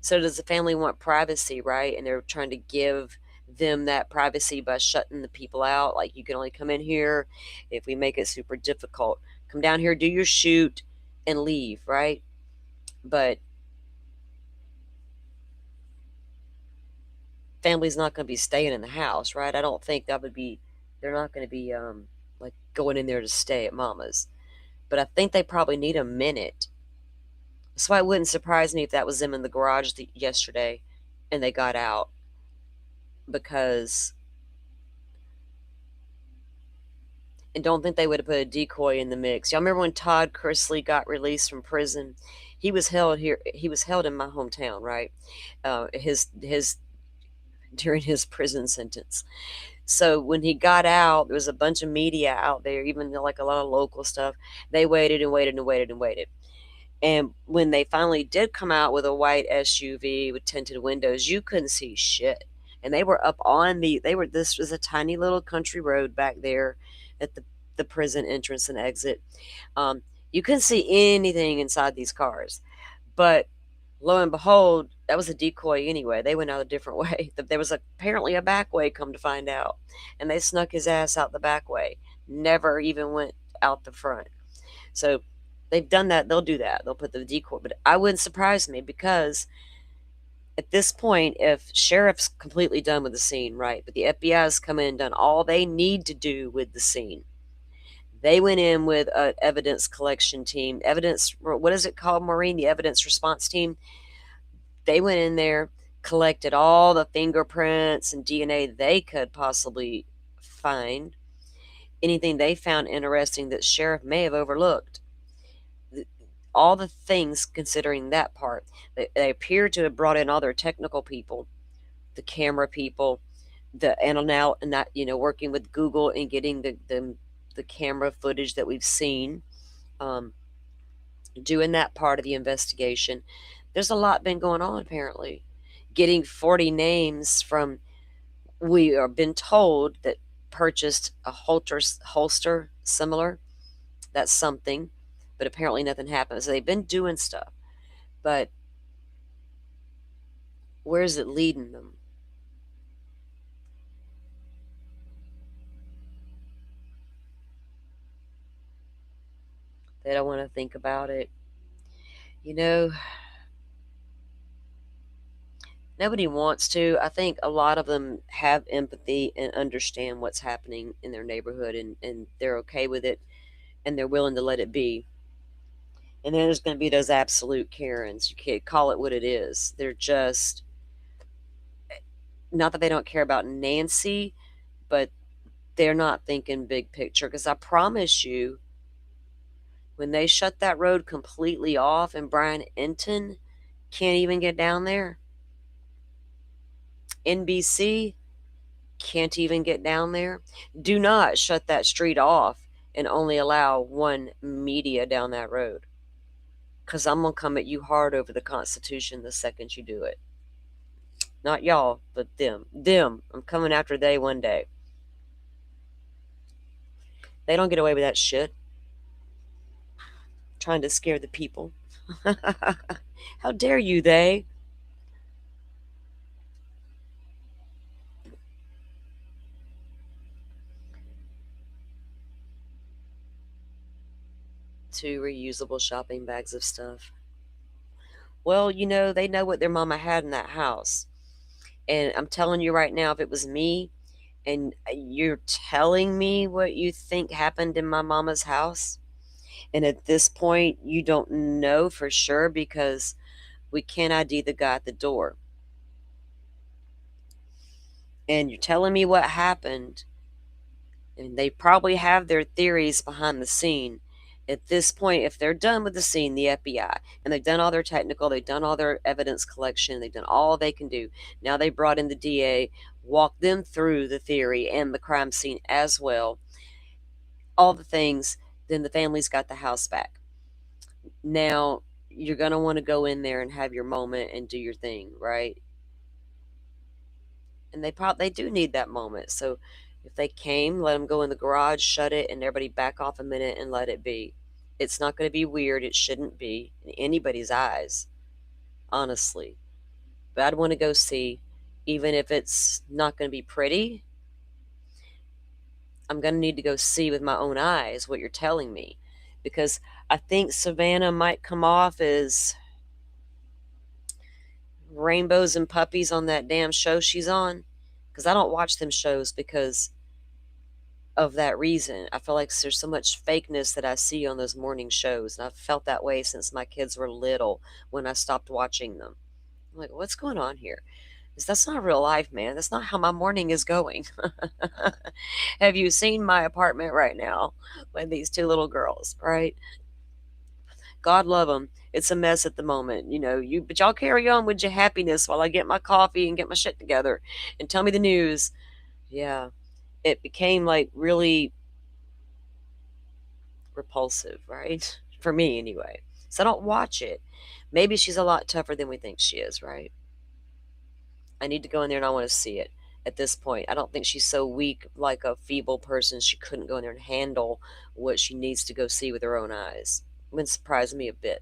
So does the family want privacy, right? And they're trying to give them that privacy by shutting the people out. Like, you can only come in here if we make it super difficult. Come down here, do your shoot, and leave, right? But family's not going to be staying in the house, right? I don't think that would be. They're not going to be like going in there to stay at mama's. But I think they probably need a minute. So it wouldn't surprise me if that was them in the garage yesterday, and they got out because. And don't think they would have put a decoy in the mix. Y'all remember when Todd Chrisley got released from prison? He was held here. He was held in my hometown, right? His during his prison sentence. So when he got out, there was a bunch of media out there, even like a lot of local stuff. They waited and waited and waited and waited. And when they finally did come out with a white SUV with tinted windows, you couldn't see shit. And they were up on this was a tiny little country road back there at the prison entrance and exit. Um, you couldn't see anything inside these cars. But lo and behold, that was a decoy anyway. They went out a different way. There was apparently a back way, come to find out. And they snuck his ass out the back way. Never even went out the front. So they've done that. They'll do that. They'll put the decoy. But I wouldn't surprise me because at this point, if sheriff's completely done with the scene, right, but the FBI's come in and done all they need to do with the scene. They went in with an evidence collection team. What is it called, Maureen? The evidence response team. They went in there, collected all the fingerprints and DNA they could possibly find. Anything they found interesting that sheriff may have overlooked. All the things considering that part. They appear to have brought in all their technical people, the camera people, working with Google and getting the camera footage that we've seen, doing that part of the investigation. There's a lot been going on apparently. Getting 40 names from, we are been told, that purchased a holster similar. That's something, but apparently nothing happened. So they've been doing stuff, but where's it leading them? They don't want to think about it. You know, nobody wants to. I think a lot of them have empathy and understand what's happening in their neighborhood, and they're okay with it, and they're willing to let it be. And then there's going to be those absolute Karens. You can't call it what it is. They're just, not that they don't care about Nancy, but they're not thinking big picture. Because I promise you, when they shut that road completely off and Brian Enton can't even get down there, NBC can't even get down there, do not shut that street off and only allow one media down that road. Because I'm going to come at you hard over the Constitution the second you do it. Not y'all, but them. Them. I'm coming after they one day. They don't get away with that shit. trying to scare the people. How dare you, they? Two reusable shopping bags of stuff. Well, they know what their mama had in that house. And I'm telling you right now, if it was me and you're telling me what you think happened in my mama's house, and at this point you don't know for sure because we can't ID the guy at the door, and you're telling me what happened, and they probably have their theories behind the scene. At this point, if they're done with the scene, the FBI, and they've done all their technical, they've done all their evidence collection, they've done all they can do. Now they brought in the DA, walked them through the theory and the crime scene as well, all the things. Then the family's got the house back. Now you're gonna want to go in there and have your moment and do your thing, right? And they do need that moment. So if they came, let them go in the garage, shut it, and everybody back off a minute and let it be. It's not going to be weird. It shouldn't be in anybody's eyes, honestly. But I'd want to go see, even if it's not going to be pretty. I'm going to need to go see with my own eyes what you're telling me, because I think Savannah might come off as rainbows and puppies on that damn show she's on. Because I don't watch them shows because of that reason. I feel like there's so much fakeness that I see on those morning shows, and I've felt that way since my kids were little when I stopped watching them. I'm like, what's going on here? That's not real life, man. That's not how my morning is going. Have you seen my apartment right now with these two little girls, right? God love them. It's a mess at the moment, but y'all carry on with your happiness while I get my coffee and get my shit together and tell me the news. Yeah, it became like really repulsive, right? For me, anyway. So I don't watch it. Maybe she's a lot tougher than we think she is, right? I need to go in there and I want to see it at this point. I don't think she's so weak, like a feeble person. She couldn't go in there and handle what she needs to go see with her own eyes. It would surprise me a bit.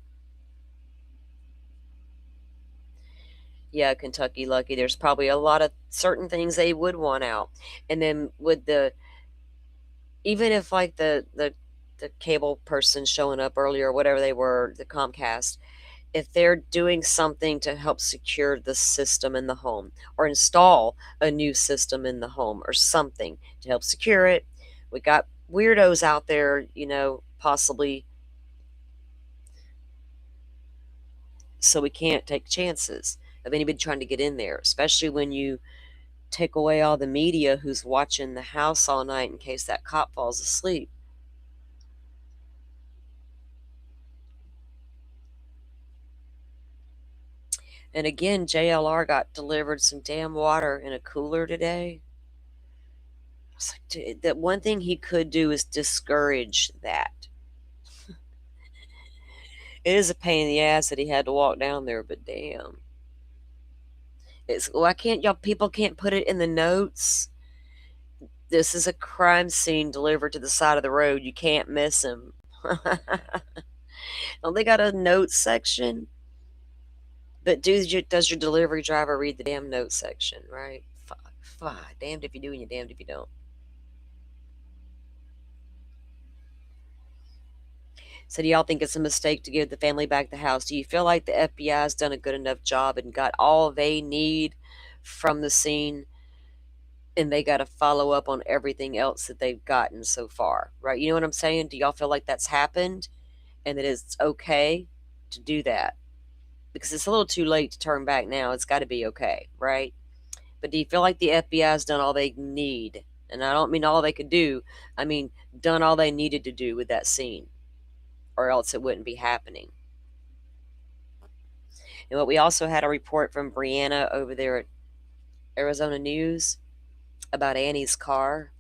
Yeah, Kentucky Lucky, there's probably a lot of certain things they would want out. And then with even if like the cable person showing up earlier, whatever they were, the Comcast, if they're doing something to help secure the system in the home or install a new system in the home or something to help secure it, we got weirdos out there, possibly, so we can't take chances of anybody trying to get in there, especially when you take away all the media who's watching the house all night in case that cop falls asleep. And again, JLR got delivered some damn water in a cooler today. I was like, dude, that one thing he could do is discourage that. It is a pain in the ass that he had to walk down there, but damn. Why can't y'all people can't put it in the notes? This is a crime scene delivered to the side of the road. You can't miss him. Don't they got a notes section? But does your delivery driver read the damn notes section, right? Fuck. Damned if you do and you're damned if you don't. So do y'all think it's a mistake to give the family back the house? Do you feel like the FBI's done a good enough job and got all they need from the scene, and they got to follow up on everything else that they've gotten so far, right? You know what I'm saying? Do y'all feel like that's happened and that it's okay to do that? Because it's a little too late to turn back now. It's got to be okay, right? But do you feel like the FBI's done all they need? And I don't mean all they could do. I mean done all they needed to do with that scene, or else it wouldn't be happening. And what we also had a report from Brianna over there at Arizona News about Annie's car.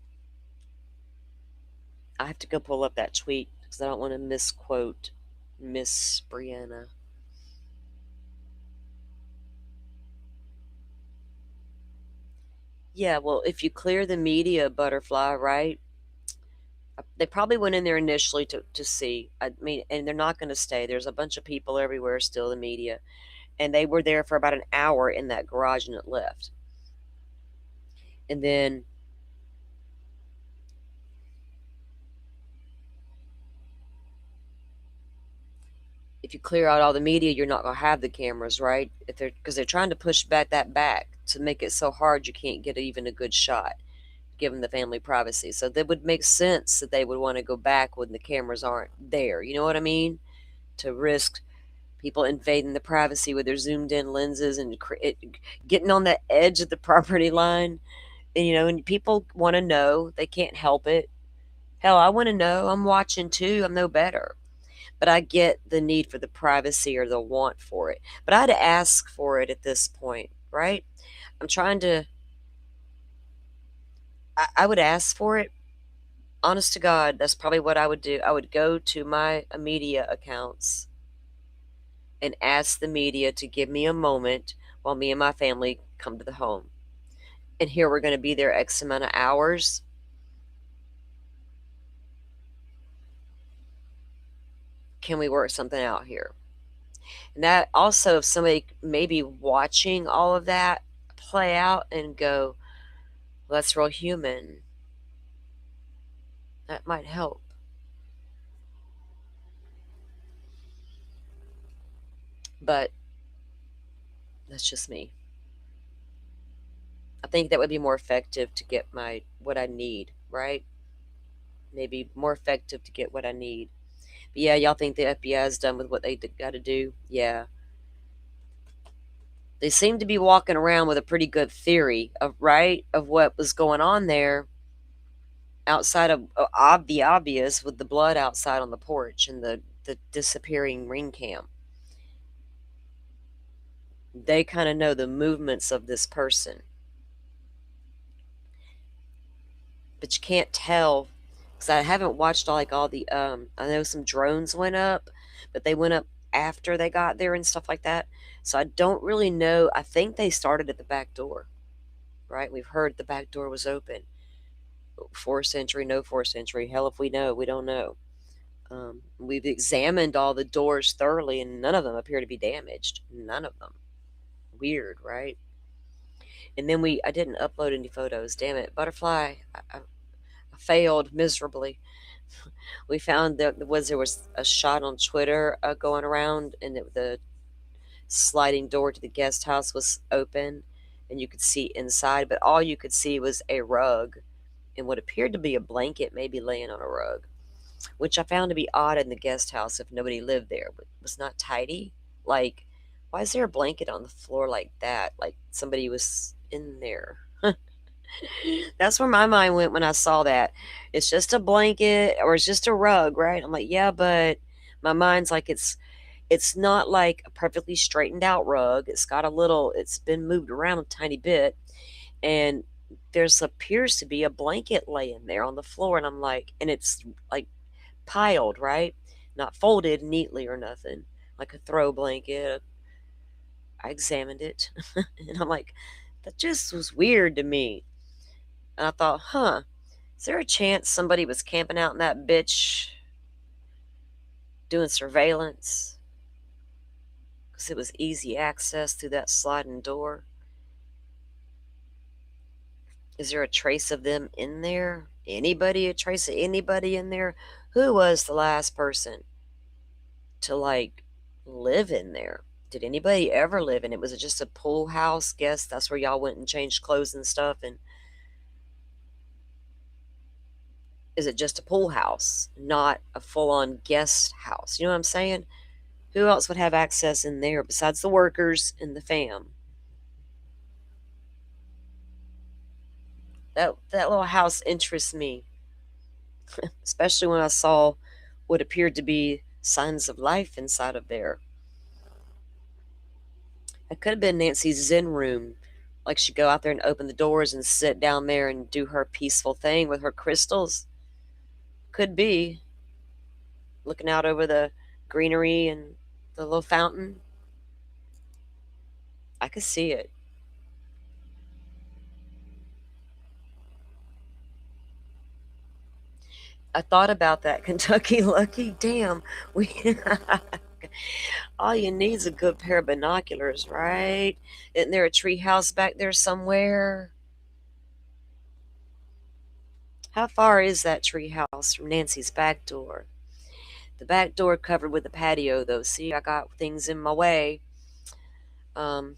I have to go pull up that tweet because I don't want to misquote Miss Brianna. Yeah, well, if you clear the media, Butterfly, right? They probably went in there initially to see. I mean, and they're not going to stay. There's a bunch of people everywhere still, the media, and they were there for about an hour in that garage and it left. And then if you clear out all the media, you're not going to have the cameras, right? If they're because they're trying to push back to make it so hard you can't get even a good shot, given the family privacy. So that would make sense that they would want to go back when the cameras aren't there. You know what I mean? To risk people invading the privacy with their zoomed in lenses and getting on the edge of the property line. And, and people want to know. They can't help it. Hell, I want to know. I'm watching too. I'm no better. But I get the need for the privacy or the want for it. But I'd ask for it at this point, right? I'm trying to, I would ask for it. Honest to God, that's probably what I would do. I would go to my media accounts and ask the media to give me a moment while me and my family come to the home. And here we're going to be there X amount of hours. Can we work something out here? And that also, if somebody maybe watching all of that play out and go, well, that's real human, that might help. But that's just me. I think that would be more effective to get my what I need, right? Maybe more effective to get what I need. But yeah, y'all think the FBI is done with what they got to do? Yeah. They seem to be walking around with a pretty good theory of right of what was going on there outside of the obvious with the blood outside on the porch and the disappearing ring cam. They kind of know the movements of this person, but you can't tell because I haven't watched all the I know some drones went up, but they went up after they got there and stuff like that. So I don't really know. I think they started at the back door, right? We've heard the back door was open. Forced entry, no forced entry. Hell, if we know, we don't know. We've examined all the doors thoroughly, and none of them appear to be damaged. None of them. Weird, right? And then I didn't upload any photos. Damn it, butterfly. I failed miserably. We found that there was a shot on Twitter going around, and the sliding door to the guest house was open, and you could see inside, but all you could see was a rug and what appeared to be a blanket, maybe laying on a rug, which I found to be odd in the guest house if nobody lived there. But it was not tidy. Like, why is there a blanket on the floor like that? Like somebody was in there. That's where my mind went when I saw that. It's just a blanket or it's just a rug, right? I'm like, yeah, but my mind's like it's not like a perfectly straightened out rug. It's been moved around a tiny bit and there's appears to be a blanket laying there on the floor and I'm like and it's like piled, right? Not folded neatly or nothing. Like a throw blanket. I examined it and I'm like, that just was weird to me. And I thought, huh, is there a chance somebody was camping out in that bitch doing surveillance? Because it was easy access through that sliding door. Is there a trace of them in there? Anybody, a trace of anybody in there? Who was the last person to like live in there? Did anybody ever live in it? Was it just a pool house? Guess that's where y'all went and changed clothes and stuff. And is it just a pool house, not a full on guest house? You know what I'm saying? Who else would have access in there besides the workers and the fam? That little house interests me, especially when I saw what appeared to be signs of life inside of there. It could have been Nancy's Zen room. Like she'd go out there and open the doors and sit down there and do her peaceful thing with her crystals. Could be. Looking out over the greenery and the little fountain. I could see it. I thought about that Kentucky Lucky. Damn, we all you need is a good pair of binoculars, right? Isn't there a tree house back there somewhere? How far is that tree house from Nancy's back door? The back door covered with a patio, though. See, I got things in my way. Um,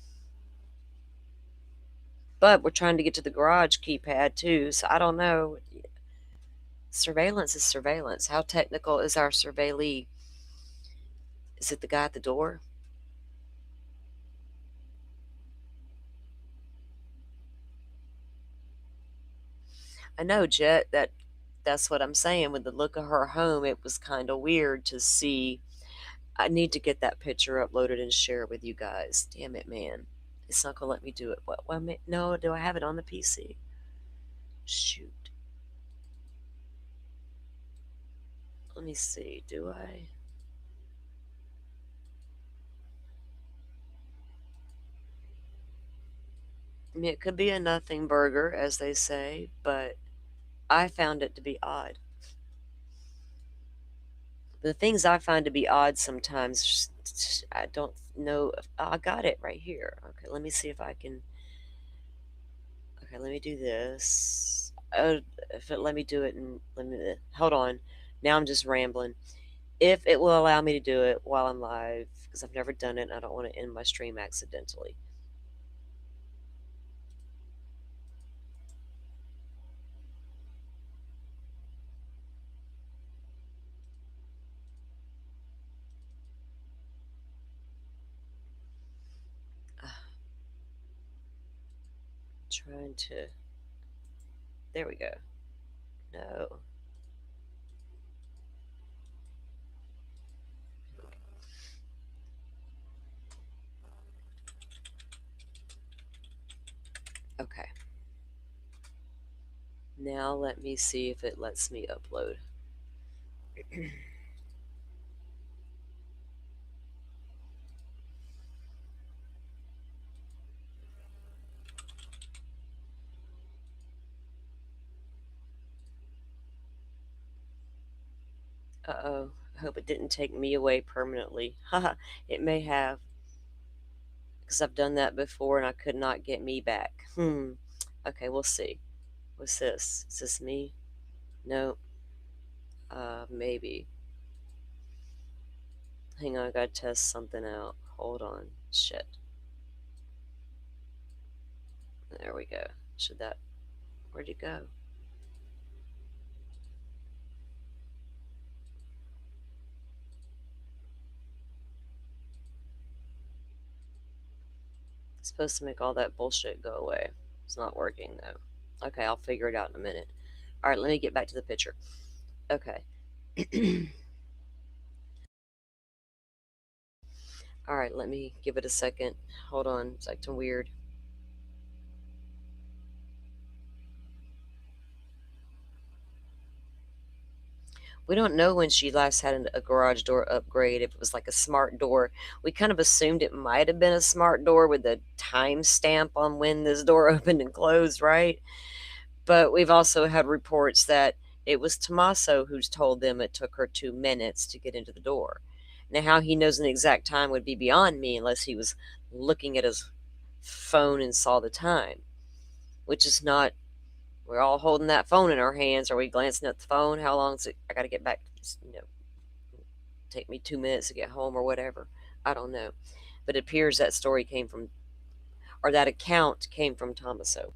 but we're trying to get to the garage keypad too, so I don't know. Surveillance is surveillance. How technical is our surveillee? Is it the guy at the door? I know, Jet. That's what I'm saying. With the look of her home, it was kind of weird to see. I need to get that picture uploaded and share it with you guys. Damn it, man! It's not gonna let me do it. What? No, do I have it on the PC? Shoot. Let me see. Do I? I mean, it could be a nothing burger, as they say, but I found it to be odd. The things I find to be odd sometimes, I don't know. I got it right here. Okay, let me see if I can. Okay, let me do this. If it let me do it, and let me hold on. Now I'm just rambling. If it will allow me to do it while I'm live, because I've never done it, and I don't want to end my stream accidentally. Trying to. There we go. No. Okay. Now let me see if it lets me upload. Uh-oh. I hope it didn't take me away permanently. Haha, it may have, because I've done that before and I could not get me back. Okay, we'll see. What's this? Is this me? No. Maybe. Hang on, I gotta test something out. Hold on. Shit. There we go. Should that... Where'd it go? It's supposed to make all that bullshit go away. It's not working, though. Okay, I'll figure it out in a minute. Alright, let me get back to the picture. Okay. Alright, let me give it a second. Hold on, it's acting weird. We don't know when she last had a garage door upgrade, if it was like a smart door. We kind of assumed it might have been a smart door with a time stamp on when this door opened and closed, right? But we've also had reports that it was Tommaso who's told them it took her 2 minutes to get into the door. Now, how he knows an exact time would be beyond me unless he was looking at his phone and saw the time, which is not. We're all holding that phone in our hands. Are we glancing at the phone? How long is it? I got to get back. Take me 2 minutes to get home or whatever. I don't know. But it appears that story came from, or that account came from Tommaso,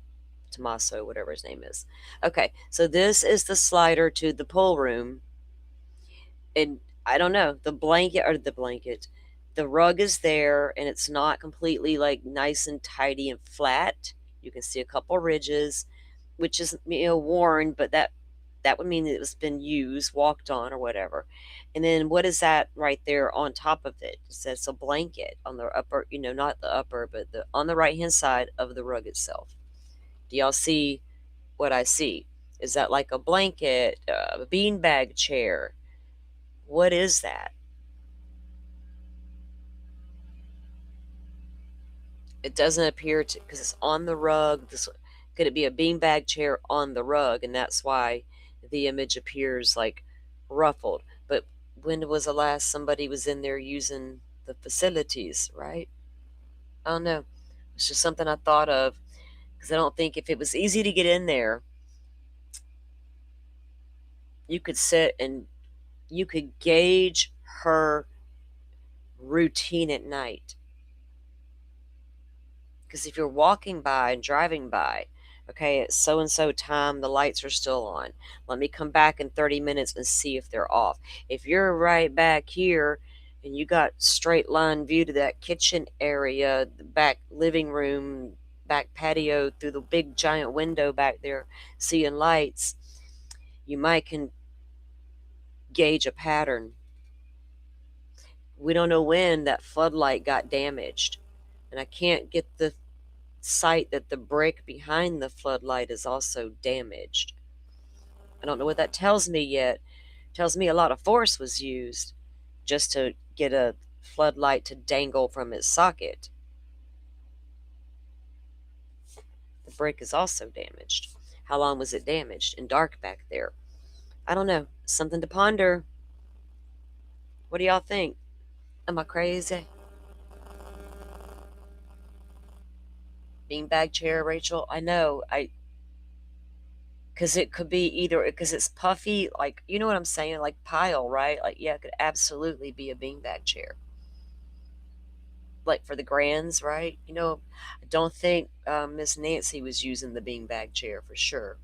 whatever his name is. Okay, so this is the slider to the pool room. And I don't know, the rug is there and it's not completely like nice and tidy and flat. You can see a couple ridges, which is worn, but that would mean that it's been used, walked on, or whatever. And then what is that right there on top of it? It says a blanket on the upper, not the upper, but the on the right hand side of the rug itself. Do y'all see what I see? Is that like a blanket, a beanbag chair? What is that? It doesn't appear to, because it's on the rug. Could it be a beanbag chair on the rug, and that's why the image appears like ruffled. But when was the last somebody was in there using the facilities, right? I don't know. It's just something I thought of because I don't think if it was easy to get in there, you could sit and you could gauge her routine at night. Because if you're walking by and driving by, okay, at so and so time, the lights are still on. Let me come back in 30 minutes and see if they're off. If you're right back here and you got straight line view to that kitchen area, the back living room, back patio through the big giant window back there, seeing lights, you might can gauge a pattern. We don't know when that floodlight got damaged. And I can't get the sight that the brick behind the floodlight is also damaged. I don't know what that tells me yet. It tells me a lot of force was used just to get a floodlight to dangle from its socket. The brick is also damaged. How long was it damaged and dark back there? I don't know. Something to ponder. What do y'all think? Am I crazy? Beanbag chair, Rachel? I know. Because it could be either because it's puffy, like, you know what I'm saying, like pile, right? Like, yeah, it could absolutely be a beanbag chair, like for the grands, right? I don't think Miss Nancy was using the beanbag chair for sure.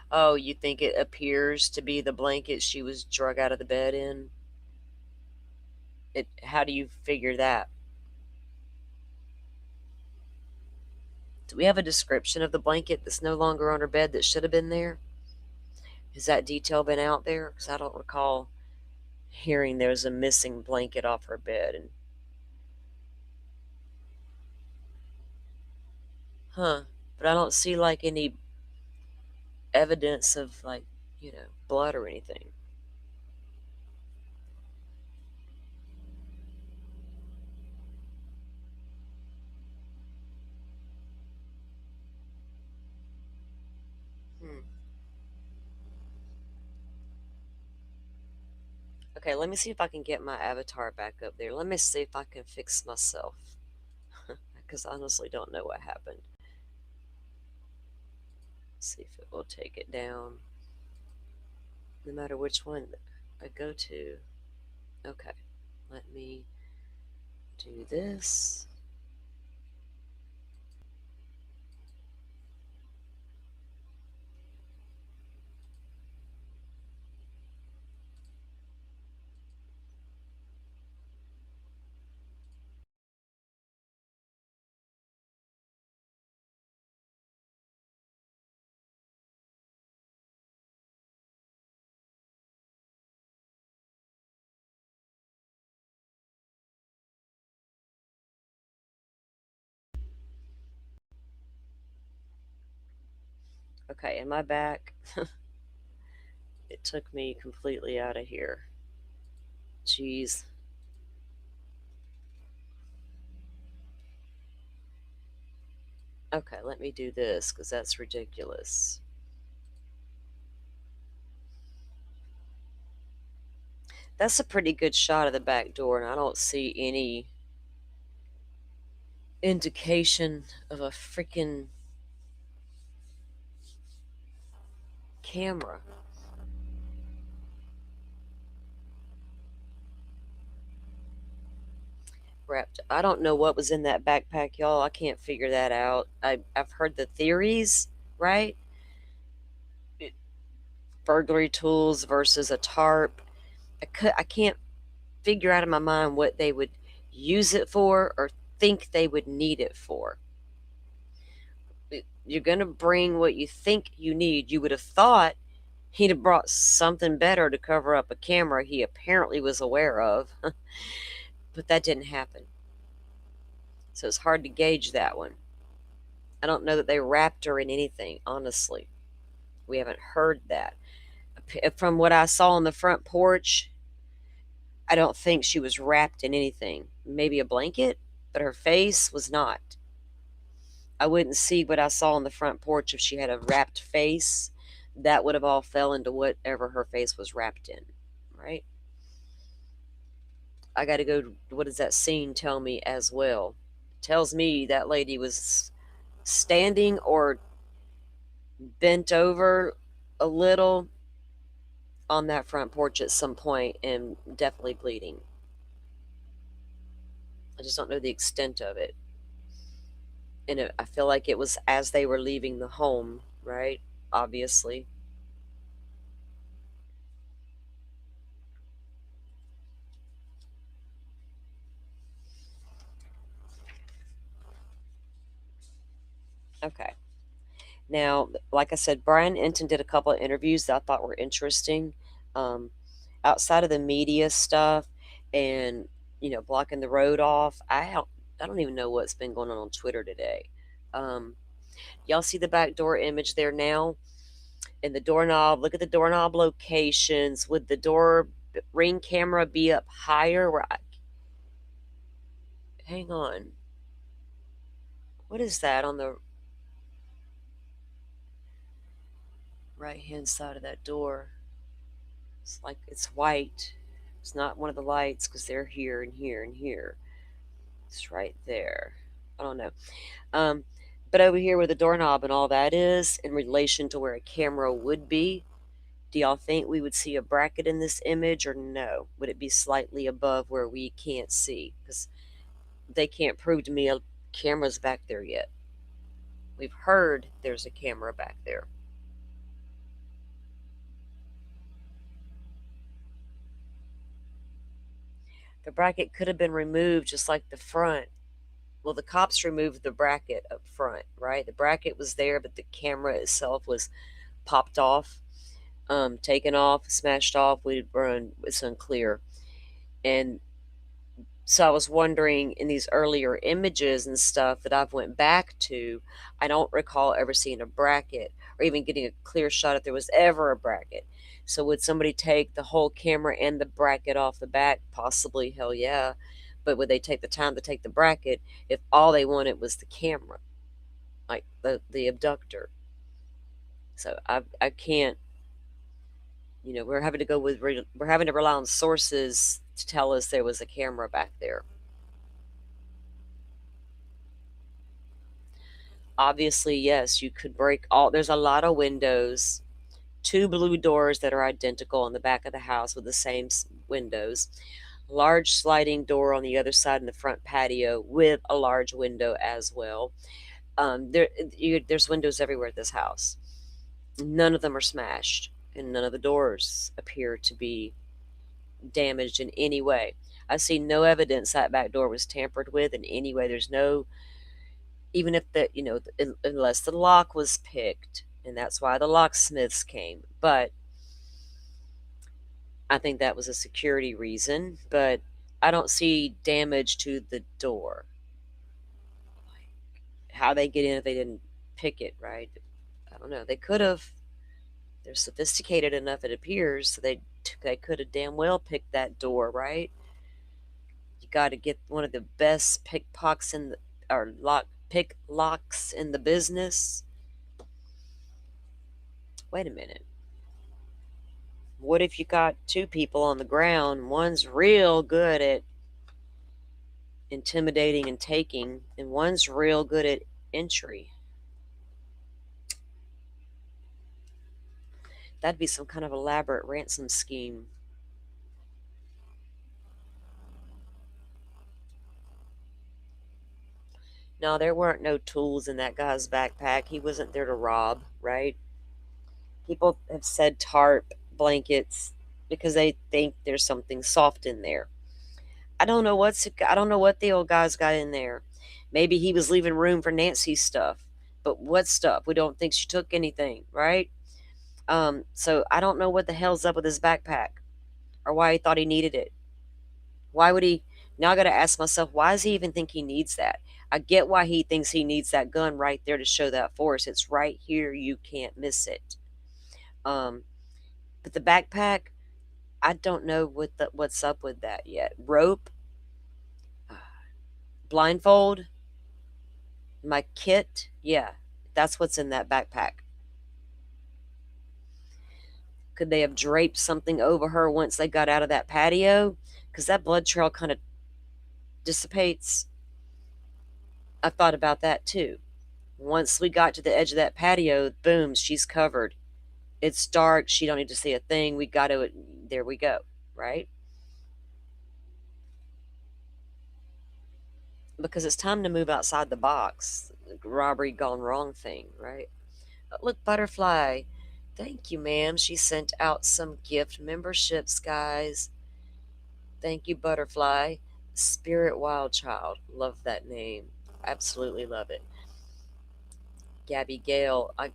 Oh, you think it appears to be the blanket she was drug out of the bed in? It. How do you figure that? Do we have a description of the blanket that's no longer on her bed that should have been there? Has that detail been out there? Because I don't recall hearing there's a missing blanket off her bed. And huh, but I don't see like any evidence of like, blood or anything. Hmm. Okay, let me see if I can get my avatar back up there. Let me see if I can fix myself. Because I honestly don't know what happened. See if it will take it down. No matter which one I go to. Okay, let me do this. Okay, am I back? It took me completely out of here. Jeez. Okay, let me do this because that's ridiculous. That's a pretty good shot of the back door, and I don't see any indication of a freaking camera. Wrapped. I don't know what was in that backpack, y'all. I can't figure that out. I've heard the theories, right? Burglary tools versus a tarp. I can't figure out in my mind what they would use it for or think they would need it for. You're going to bring what you think you need. You would have thought he'd have brought something better to cover up a camera he apparently was aware of, but that didn't happen. So it's hard to gauge that one. I don't know that they wrapped her in anything, honestly. We haven't heard that. From what I saw on the front porch, I don't think she was wrapped in anything. Maybe a blanket, but her face was not. I wouldn't see what I saw on the front porch if she had a wrapped face. That would have all fell into whatever her face was wrapped in, right? I got to go. What does that scene tell me as well? It tells me that lady was standing or bent over a little on that front porch at some point and definitely bleeding. I just don't know the extent of it. And I feel like it was as they were leaving the home, right? Obviously. Okay. Now, like I said, Brian Enton did a couple of interviews that I thought were interesting. Um, Outside of the media stuff and blocking the road off, I don't even know what's been going on Twitter today. Um, y'all see the back door image there now, and the doorknob. Look at the doorknob locations. Would the door ring camera be up higher? Hang on. What is that on the right hand side of that door? It's like it's white. It's not one of the lights because they're here and here and here. It's right there. I don't know. Um, but over here where the doorknob and all that is in relation to where a camera would be, do y'all think we would see a bracket in this image or no? Would it be slightly above where we can't see? Because they can't prove to me a camera's back there yet. We've heard there's a camera back there. The bracket could have been removed just like the front. Well, the cops removed the bracket up front, right? The bracket was there, but the camera itself was popped off, taken off, smashed off. It's unclear. And so I was wondering in these earlier images and stuff that I've went back to, I don't recall ever seeing a bracket or even getting a clear shot if there was ever a bracket. So would somebody take the whole camera and the bracket off the back? Possibly, hell yeah. But would they take the time to take the bracket if all they wanted was the camera, like the abductor? So I can't. We're having to go with we're having to rely on sources to tell us there was a camera back there. Obviously, yes, you could break all. There's a lot of windows, two blue doors that are identical on the back of the house with the same windows, large sliding door on the other side in the front patio with a large window as well. There's windows everywhere at this house. None of them are smashed, and none of the doors appear to be damaged in any way. I see no evidence that back door was tampered with in any way. There's no, even if unless the lock was picked, and that's why the locksmiths came. But I think that was a security reason. But I don't see damage to the door. How they get in if they didn't pick it, right? I don't know. They could have. They're sophisticated enough, it appears, so they could have damn well picked that door, right? You got to get one of the best pickpockets in the or pick locks in the business. Wait a minute. What if you got two people on the ground? One's real good at intimidating and taking, and one's real good at entry. That'd be some kind of elaborate ransom scheme. No, there weren't no tools in that guy's backpack. He wasn't there to rob, right? People have said tarp blankets because they think there's something soft in there. I don't know what the old guy's got in there. Maybe he was leaving room for Nancy's stuff. But what stuff? We don't think she took anything, right? So I don't know what the hell's up with his backpack or why he thought he needed it. Why would he? Now I got to ask myself, why does he even think he needs that? I get why he thinks he needs that gun right there to show that force. It's right here. You can't miss it. Um, but the backpack, I don't know what's up with that yet. Rope, blindfold, My kit, yeah, that's what's in that backpack. Could they have draped something over her once they got out of that patio? Because that blood trail kind of dissipates. I thought about that too. Once we got to the edge of that patio, boom, she's covered. It's dark. She don't need to see a thing. We got to, there we go, right? Because it's time to move outside the box. Robbery gone wrong thing, right? Look, Butterfly. Thank you, ma'am. She sent out some gift memberships, guys. Thank you, Butterfly. Spirit Wild Child. Love that name. Absolutely love it. Gabby Gale. I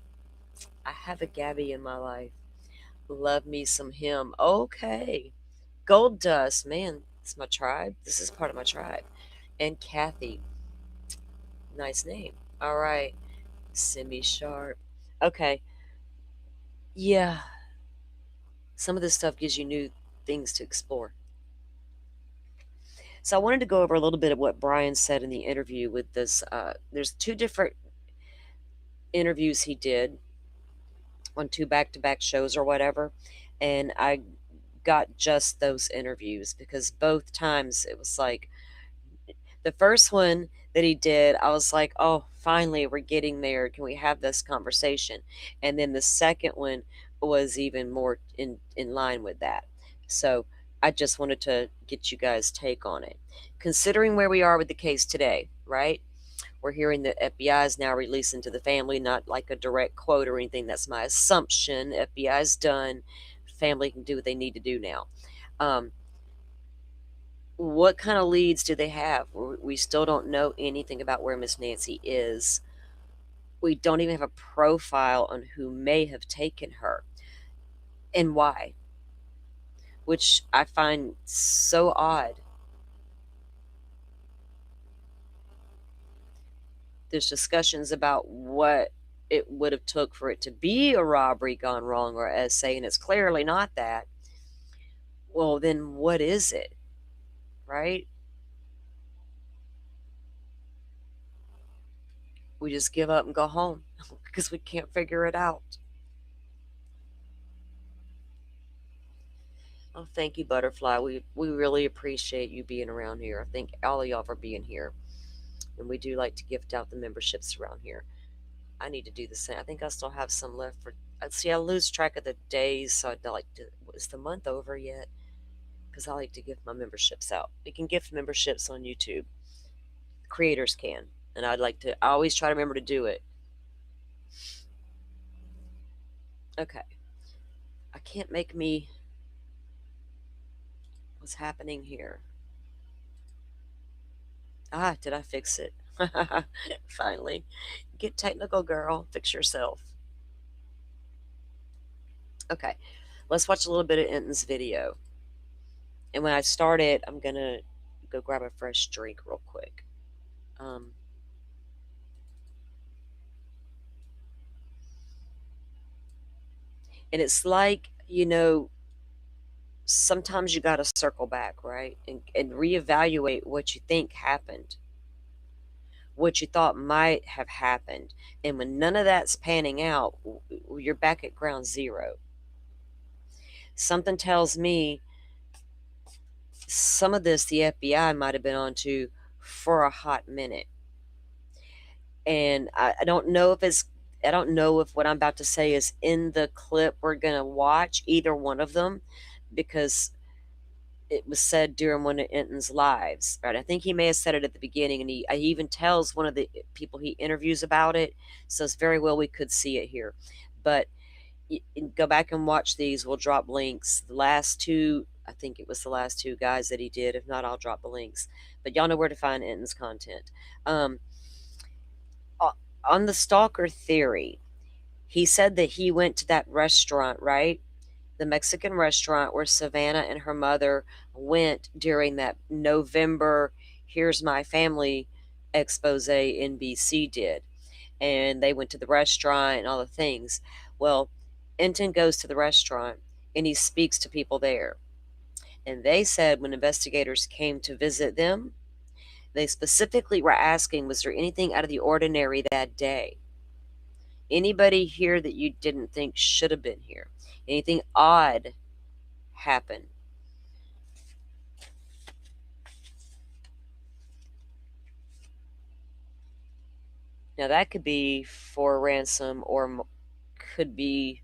have a Gabby in my life. Love me some him. Okay. Gold Dust. Man, it's my tribe. This is part of my tribe. And Kathy. Nice name. All right. Semi Sharp. Okay. Yeah. Some of this stuff gives you new things to explore. So I wanted to go over a little bit of what Brian said in the interview with this. There's two different interviews he did on two back-to-back shows or whatever, and I got just those interviews because both times it was like the first one that he did, I was like, oh, finally we're getting there. Can we have this conversation? And then the second one was even more in line with that. So I just wanted to get you guys' take on it. Considering where we are with the case today, right? We're hearing that FBI is now releasing to the family, not like a direct quote or anything. That's my assumption. FBI's done. Family can do what they need to do now. Um, what kind of leads do they have? We still don't know anything about where Miss Nancy is. We don't even have a profile on who may have taken her and why, which I find so odd. There's discussions about what it would have took for it to be a robbery gone wrong or as saying it's clearly not that. Well, then what is it, right? We just give up and go home because we can't figure it out. Oh, thank you, Butterfly. We really appreciate you being around here. I thank all of y'all for being here. And we do like to gift out the memberships around here. I need to do the same. I think I still have some left for. See, I lose track of the days, so I'd like to. Is the month over yet? Because I like to gift my memberships out. We can gift memberships on YouTube. Creators can, and I'd like to. I always try to remember to do it. Okay. I can't make me. What's happening here? Ah, did I fix it? Finally. Get technical, girl. Fix yourself. Okay. Let's watch a little bit of Enton's video. And when I start it, I'm going to go grab a fresh drink real quick. Um, and it's like, sometimes you got to circle back, right? And reevaluate what you think happened, what you thought might have happened. And when none of that's panning out, you're back at ground zero. Something tells me some of this the FBI might have been onto for a hot minute. And I don't know if it's, I don't know if what I'm about to say is in the clip we're going to watch, either one of them, because it was said during one of Enton's lives, right? I think he may have said it at the beginning, and he even tells one of the people he interviews about it. So it's very well we could see it here. But go back and watch these. We'll drop links. The last two, I think it was the last two guys that he did. If not, I'll drop the links. But y'all know where to find Enton's content. On the stalker theory, he said that he went to that restaurant, right? The Mexican restaurant where Savannah and her mother went during that November Here's My Family expose NBC did. And they went to the restaurant and all the things. Well, Enton goes to the restaurant and he speaks to people there. And they said when investigators came to visit them, They specifically were asking, was there anything out of the ordinary that day? Anybody here that you didn't think should have been here? Anything odd happen? Now, that could be for ransom or could be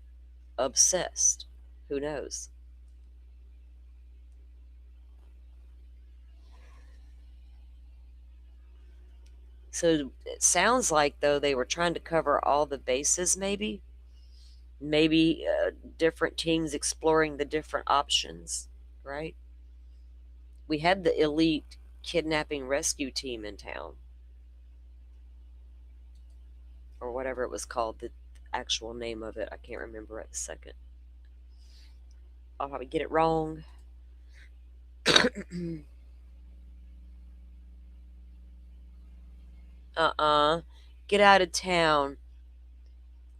obsessed. Who knows? So it sounds like, though, they were trying to cover all the bases, maybe. Maybe different teams exploring the different options, right? We had the elite kidnapping rescue team in town, or whatever it was called, the actual name of it. I can't remember at the second. I'll probably get it wrong. uh-uh. Get out of town.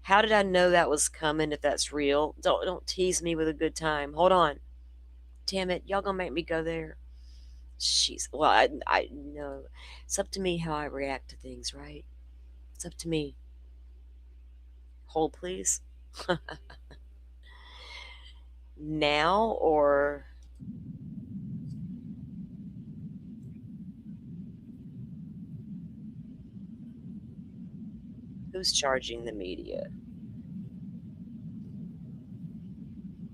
How did I know that was coming if that's real? Don't tease me with a good time. Hold on. Damn it, y'all gonna make me go there. Jeez. Well, I know. It's up to me how I react to things, right? It's up to me. Hold, please. Now or who's charging the media?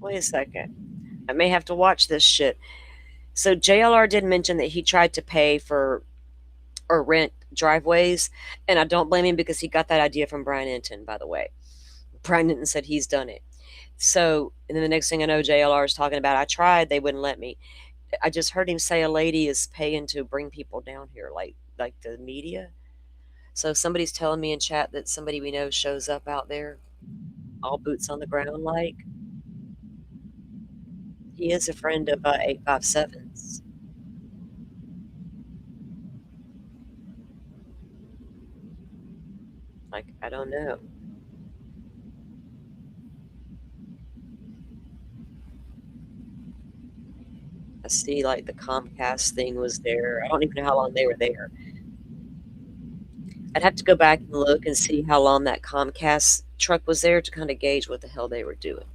Wait a second. I may have to watch this shit. So JLR did mention that he tried to pay for or rent driveways, and I don't blame him because he got that idea from Brian Enton, by the way. Brian Enton said he's done it. So, and then the next thing I know, JLR is talking about, I tried, they wouldn't let me. I just heard him say a lady is paying to bring people down here, like the media. So somebody's telling me in chat that somebody we know shows up out there, all boots on the ground, like he is a friend of 857's. Like, I don't know. I see like the Comcast thing was there. I don't even know how long they were there. I'd have to go back and look and see how long that Comcast truck was there to kind of gauge what the hell they were doing.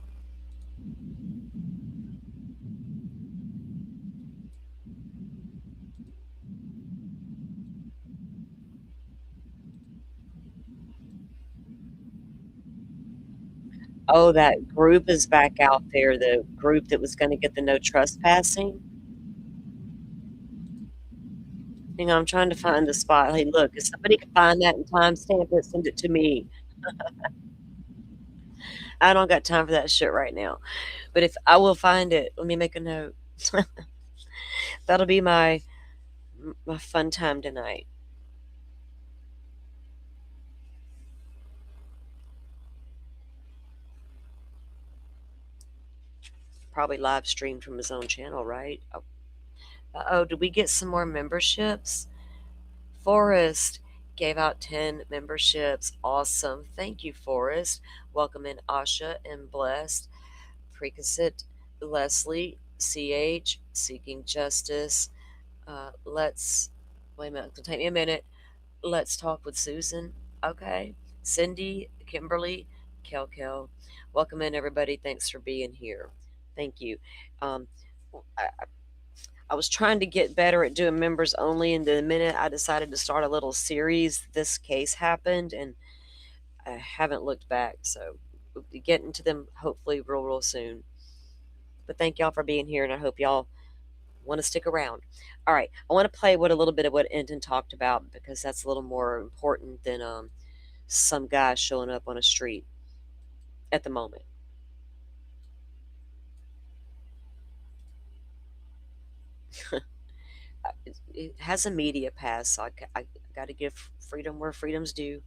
Oh, that group is back out there, the group that was going to get the no trespassing. Hang on, I'm trying to find the spot. Hey, look, if somebody can find that and timestamp it, send it to me. I don't got time for that shit right now. But if I will find it, let me make a note. That'll be my fun time tonight. Probably live streamed from his own channel, right? Oh, uh-oh, did we get some more memberships? Forrest gave out 10 memberships. Awesome. Thank you, Forrest. Welcome in Asha and Blessed, Precasit, Leslie, CH, Seeking Justice. Let's, wait a minute, it's going to take me a minute. Let's talk with Susan. Okay. Cindy, Kimberly, Kel. Welcome in, everybody. Thanks for being here. Thank you. Um, I, I was trying to get better at doing members only, and the minute I decided to start a little series, this case happened, and I haven't looked back. So we'll be getting to them hopefully real soon. But thank y'all for being here, and I hope y'all want to stick around. All right, I want to play what a little bit of what Enton talked about because that's a little more important than some guy showing up on a street at the moment. It has a media pass, so I got to give freedom where freedom's due.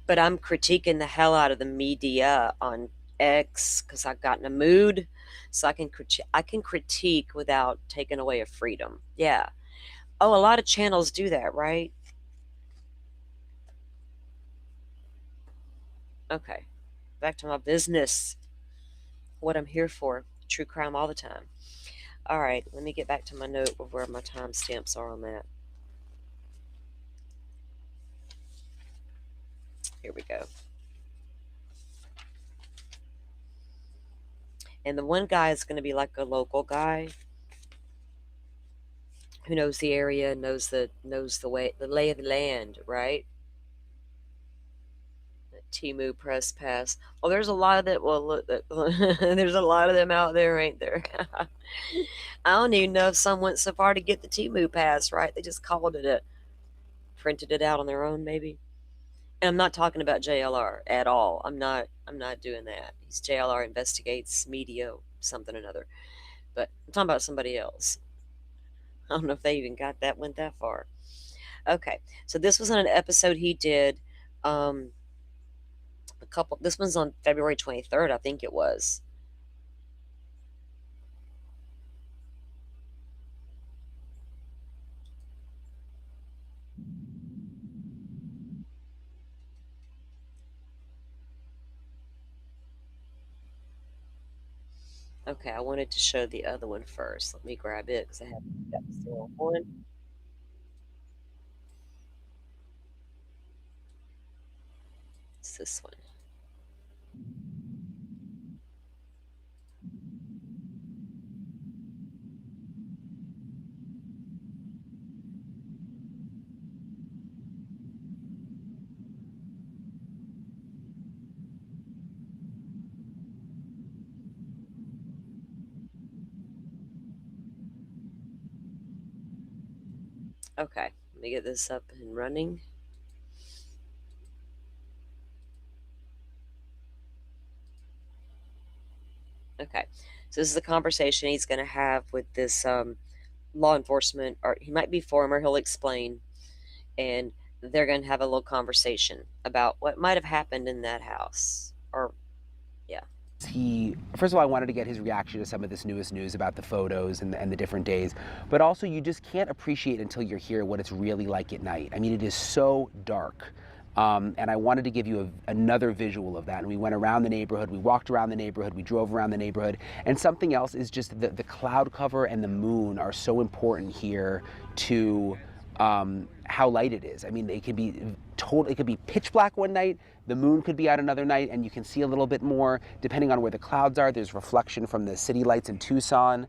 But I'm critiquing the hell out of the media on X because I got in a mood, so I can critique without taking away a freedom. Yeah. Oh, a lot of channels do that, right? Okay. Back to my business. what I'm here for. True crime all the time. All right, let me get back to my note of where my timestamps are on that. Here we go. And the one guy is going to be like a local guy who knows the area, knows the way, the lay of the land, right? Timu Press Pass. Well, there's a lot of that. Well, look, there's a lot of them out there, ain't there? I don't even know if some went so far to get the Timu Pass, right? They just called it a, printed it out on their own, maybe. And I'm not talking about JLR at all. I'm not. I'm not doing that. He's JLR investigates media something or another. But I'm talking about somebody else. I don't know if they even got that went that far. Okay, so this was on an episode he did. Um, a couple. This one's on February 23rd, I think it was. Okay, I wanted to show the other one first. Let me grab it because I haven't got the wrong one. It's this one. Okay, let me get this up and running. Okay, so this is the conversation he's going to have with this law enforcement, or he might be former, he'll explain. And they're going to have a little conversation about what might have happened in that house. Or, yeah. He, first of all, I wanted to get his reaction to some of this newest news about the photos and the different days, but also you just can't appreciate until you're here what it's really like at night. I mean, it is so dark. And I wanted to give you another visual of that. And we went around the neighborhood, we walked around the neighborhood, we drove around the neighborhood. And something else is just the cloud cover and the moon are so important here to how light it is. I mean, it could be pitch black one night, the moon could be out another night, and you can see a little bit more depending on where the clouds are. There's reflection from the city lights in Tucson.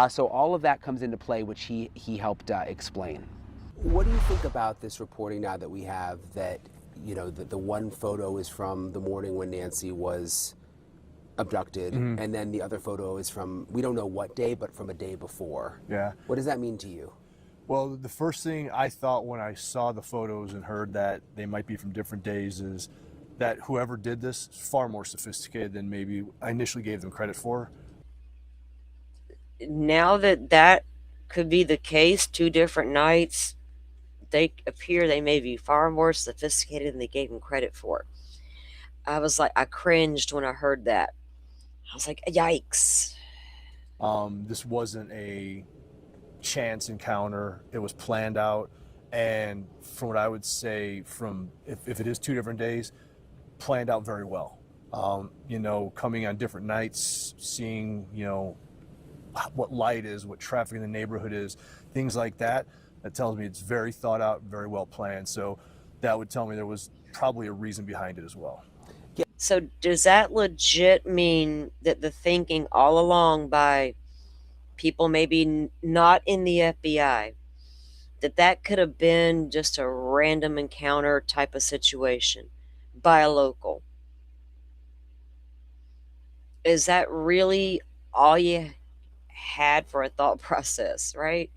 So all of that comes into play, which he helped explain. What do you think about this reporting now that we have that, you know, the one photo is from the morning when Nancy was abducted, and then the other photo is from, we don't know what day, but from a day before. Yeah. What does that mean to you? Well, the first thing I thought when I saw the photos and heard that they might be from different days is that whoever did this is far more sophisticated than maybe I initially gave them credit for. Now that that could be the case, two different nights, they appear they may be far more sophisticated than they gave them credit for. I was like, I cringed when I heard that. I was like, yikes. This wasn't a chance encounter. It was planned out. And from what I would say, from if it is 2 different days, planned out very well. You know, coming on different nights, seeing, you know, what light is, what traffic in the neighborhood is, things like that. That tells me it's very thought out, very well planned. So that would tell me there was probably a reason behind it as well. So does that legit mean that the thinking all along by people maybe not in the FBI, that could have been just a random encounter type of situation by a local? Is that really all you had for a thought process, right?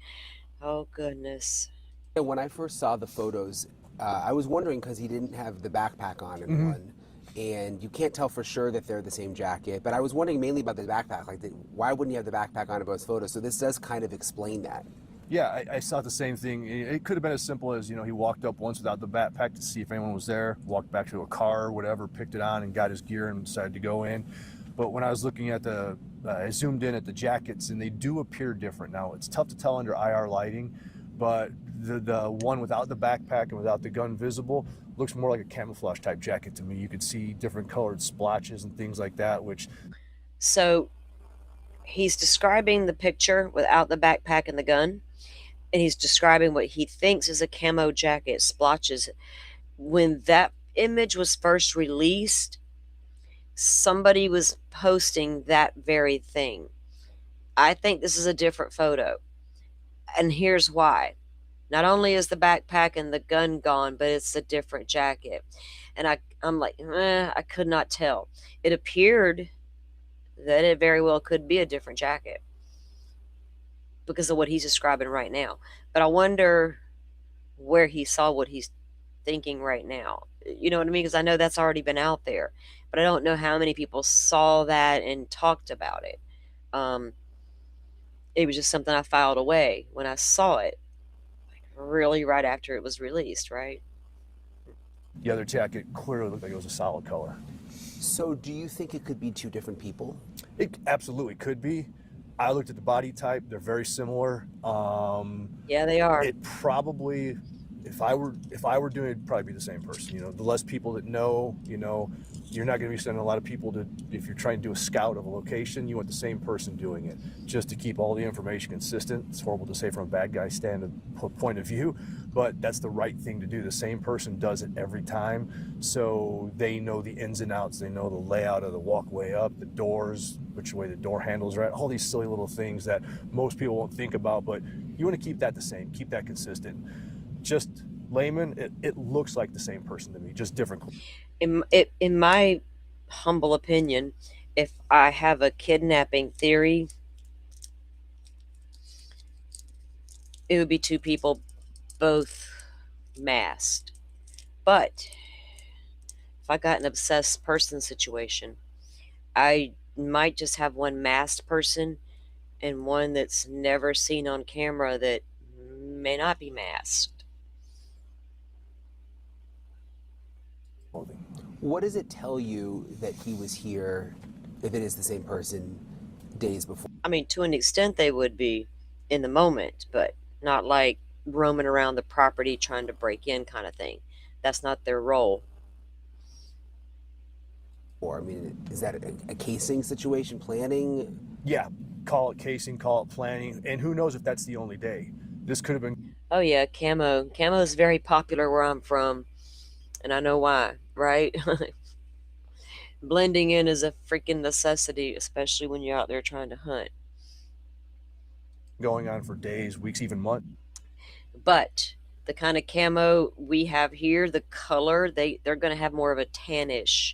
Oh, goodness. When I first saw the photos, I was wondering because he didn't have the backpack on in one, and you can't tell for sure that they're the same jacket. But I was wondering mainly about the backpack. Like, why wouldn't you have the backpack on in both photos? So this does kind of explain that. Yeah, I saw the same thing. It could have been as simple as, you know, he walked up once without the backpack to see if anyone was there, walked back to a car or whatever, picked it on and got his gear and decided to go in. But when I was looking at I zoomed in at the jackets and they do appear different. Now, it's tough to tell under IR lighting, but the one without the backpack and without the gun visible looks more like a camouflage type jacket to me. You could see different colored splotches and things like that, which... So he's describing the picture without the backpack and the gun, and he's describing what he thinks is a camo jacket, splotches. When that image was first released, somebody was posting that very thing. I think this is a different photo. And here's why. Not only is the backpack and the gun gone, but it's a different jacket. And I'm like, I could not tell. It appeared that it very well could be a different jacket because of what he's describing right now. But I wonder where he saw what he's thinking right now. You know what I mean? Because I know that's already been out there, but I don't know how many people saw that and talked about it. Um, it was just something I filed away when I saw it, like really right after it was released, right? The other jacket clearly looked like it was a solid color. So do you think it could be two different people? It absolutely could be. I looked at the body type; they're very similar. Yeah, they are. It probably, if I were doing it, it'd probably be the same person. You know, the less people that know, you know, you're not going to be sending a lot of people to. If you're trying to do a scout of a location, you want the same person doing it, just to keep all the information consistent. It's horrible to say from a bad guy point of view, but that's the right thing to do. The same person does it every time, so they know the ins and outs. They know the layout of the walkway up, the doors, which way the door handles are at, all these silly little things that most people won't think about, but you want to keep that the same, keep that consistent. Just layman, it looks like the same person to me, just different. In my humble opinion, if I have a kidnapping theory, it would be two people, both masked. But if I got an obsessed person situation, I might just have one masked person and one that's never seen on camera that may not be masked. What does it tell you that he was here, if it is the same person, days before? I mean, to an extent, they would be in the moment, but not like roaming around the property trying to break in kind of thing. That's not their role. Or, I mean, is that a casing situation, planning? Yeah, call it casing, call it planning, and who knows if that's the only day. This could have been. Oh yeah, camo. Camo is very popular where I'm from, and I know why, right? Blending in is a freaking necessity, especially when you're out there trying to hunt. Going on for days, weeks, even months. But the kind of camo we have here, the color, they're going to have more of a tannish.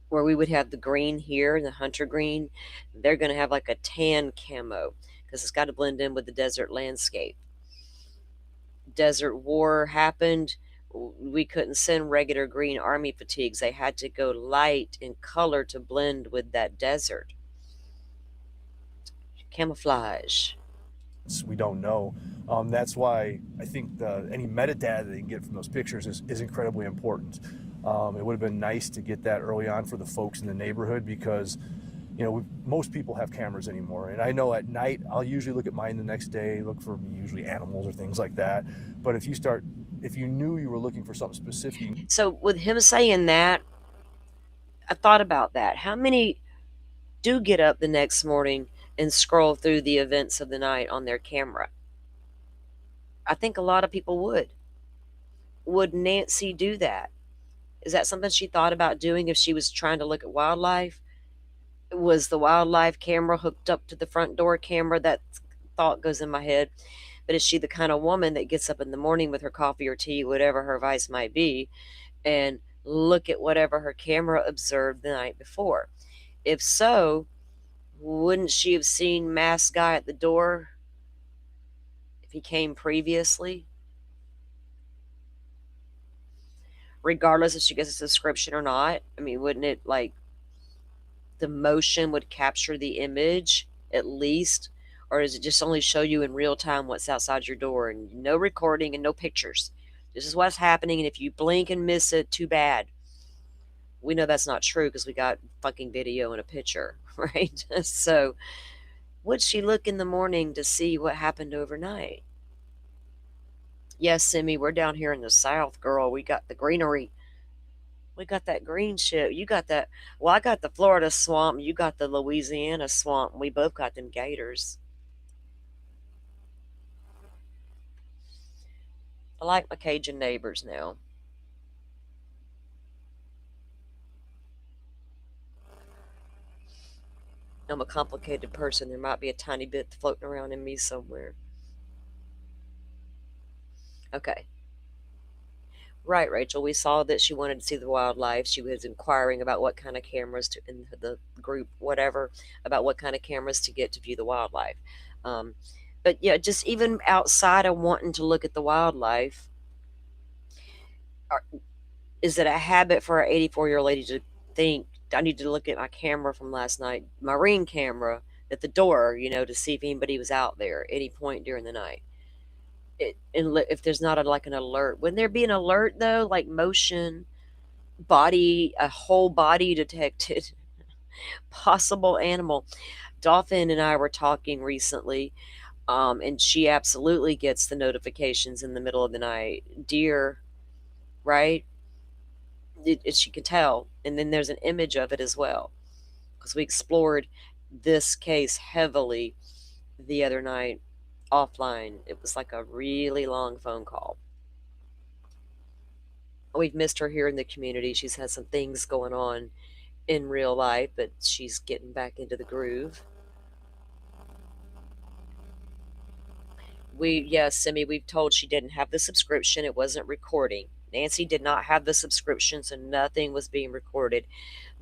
Where we would have the green here, the hunter green, they're going to have like a tan camo because it's got to blend in with the desert landscape. Desert war happened. We couldn't send regular green army fatigues. They had to go light in color to blend with that desert. Camouflage. We don't know. That's why I think any metadata they can get from those pictures is incredibly important. It would have been nice to get that early on for the folks in the neighborhood because, you know, most people have cameras anymore. And I know at night, I'll usually look at mine the next day, look for usually animals or things like that. But if you knew you were looking for something specific. So with him saying that, I thought about that. How many do get up the next morning and scroll through the events of the night on their camera? I think a lot of people would. Would Nancy do that? Is that something she thought about doing if she was trying to look at wildlife? Was the wildlife camera hooked up to the front door camera? That thought goes in my head. But is she the kind of woman that gets up in the morning with her coffee or tea, whatever her vice might be, and look at whatever her camera observed the night before? If so, wouldn't she have seen masked guy at the door if he came previously? Regardless if she gets a subscription or not. I mean, wouldn't it like the motion would capture the image at least? Or does it just only show you in real time what's outside your door and no recording and no pictures? This is what's happening, and if you blink and miss it, too bad. We know that's not true because we got fucking video and a picture, right? So, would she look in the morning to see what happened overnight? Yes, Simi, we're down here in the South, girl. We got the greenery. We got that green shit. You got that. Well, I got the Florida swamp. You got the Louisiana swamp. We both got them gators. I like my Cajun neighbors now. I'm a complicated person. There might be a tiny bit floating around in me somewhere. Okay. Right, Rachel. We saw that she wanted to see the wildlife. She was inquiring about what kind of cameras to, in the group, whatever, about what kind of cameras to get to view the wildlife. Um, but yeah, just even outside of wanting to look at the wildlife, are, is it a habit for an 84-year-old lady to think, I need to look at my camera from last night, my Ring camera at the door, to see if anybody was out there at any point during the night? If there's not like an alert, wouldn't there be an alert though, like motion, body, a whole body detected, possible animal? Dolphin and I were talking recently, and she absolutely gets the notifications in the middle of the night. Deer, right? She can tell, and then there's an image of it as well, because we explored this case heavily the other night offline. It was like a really long phone call. We've missed her here in the community. She's had some things going on in real life, but she's getting back into the groove. Simi, we've told she didn't have the subscription. It wasn't recording. Nancy did not have the subscription, so nothing was being recorded.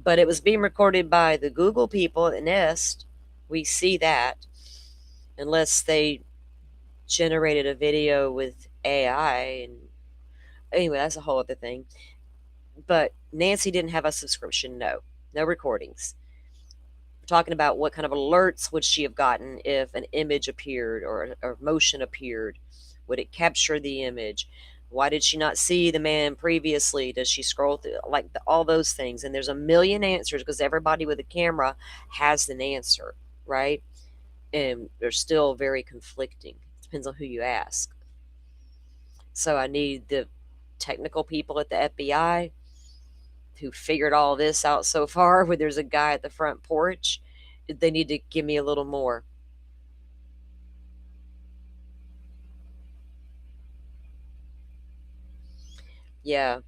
But it was being recorded by the Google people at Nest. We see that, unless they generated a video with AI. And anyway, that's a whole other thing. But Nancy didn't have a subscription. No recordings. We're talking about what kind of alerts would she have gotten if an image appeared or motion appeared. Would it capture the image? Why did she not see the man previously? Does she scroll through all those things? And there's a million answers, because everybody with a camera has an answer, right? And they're still very conflicting. Depends on who you ask. So I need the technical people at the FBI who figured all this out so far, where there's a guy at the front porch. They need to give me a little more. Yeah,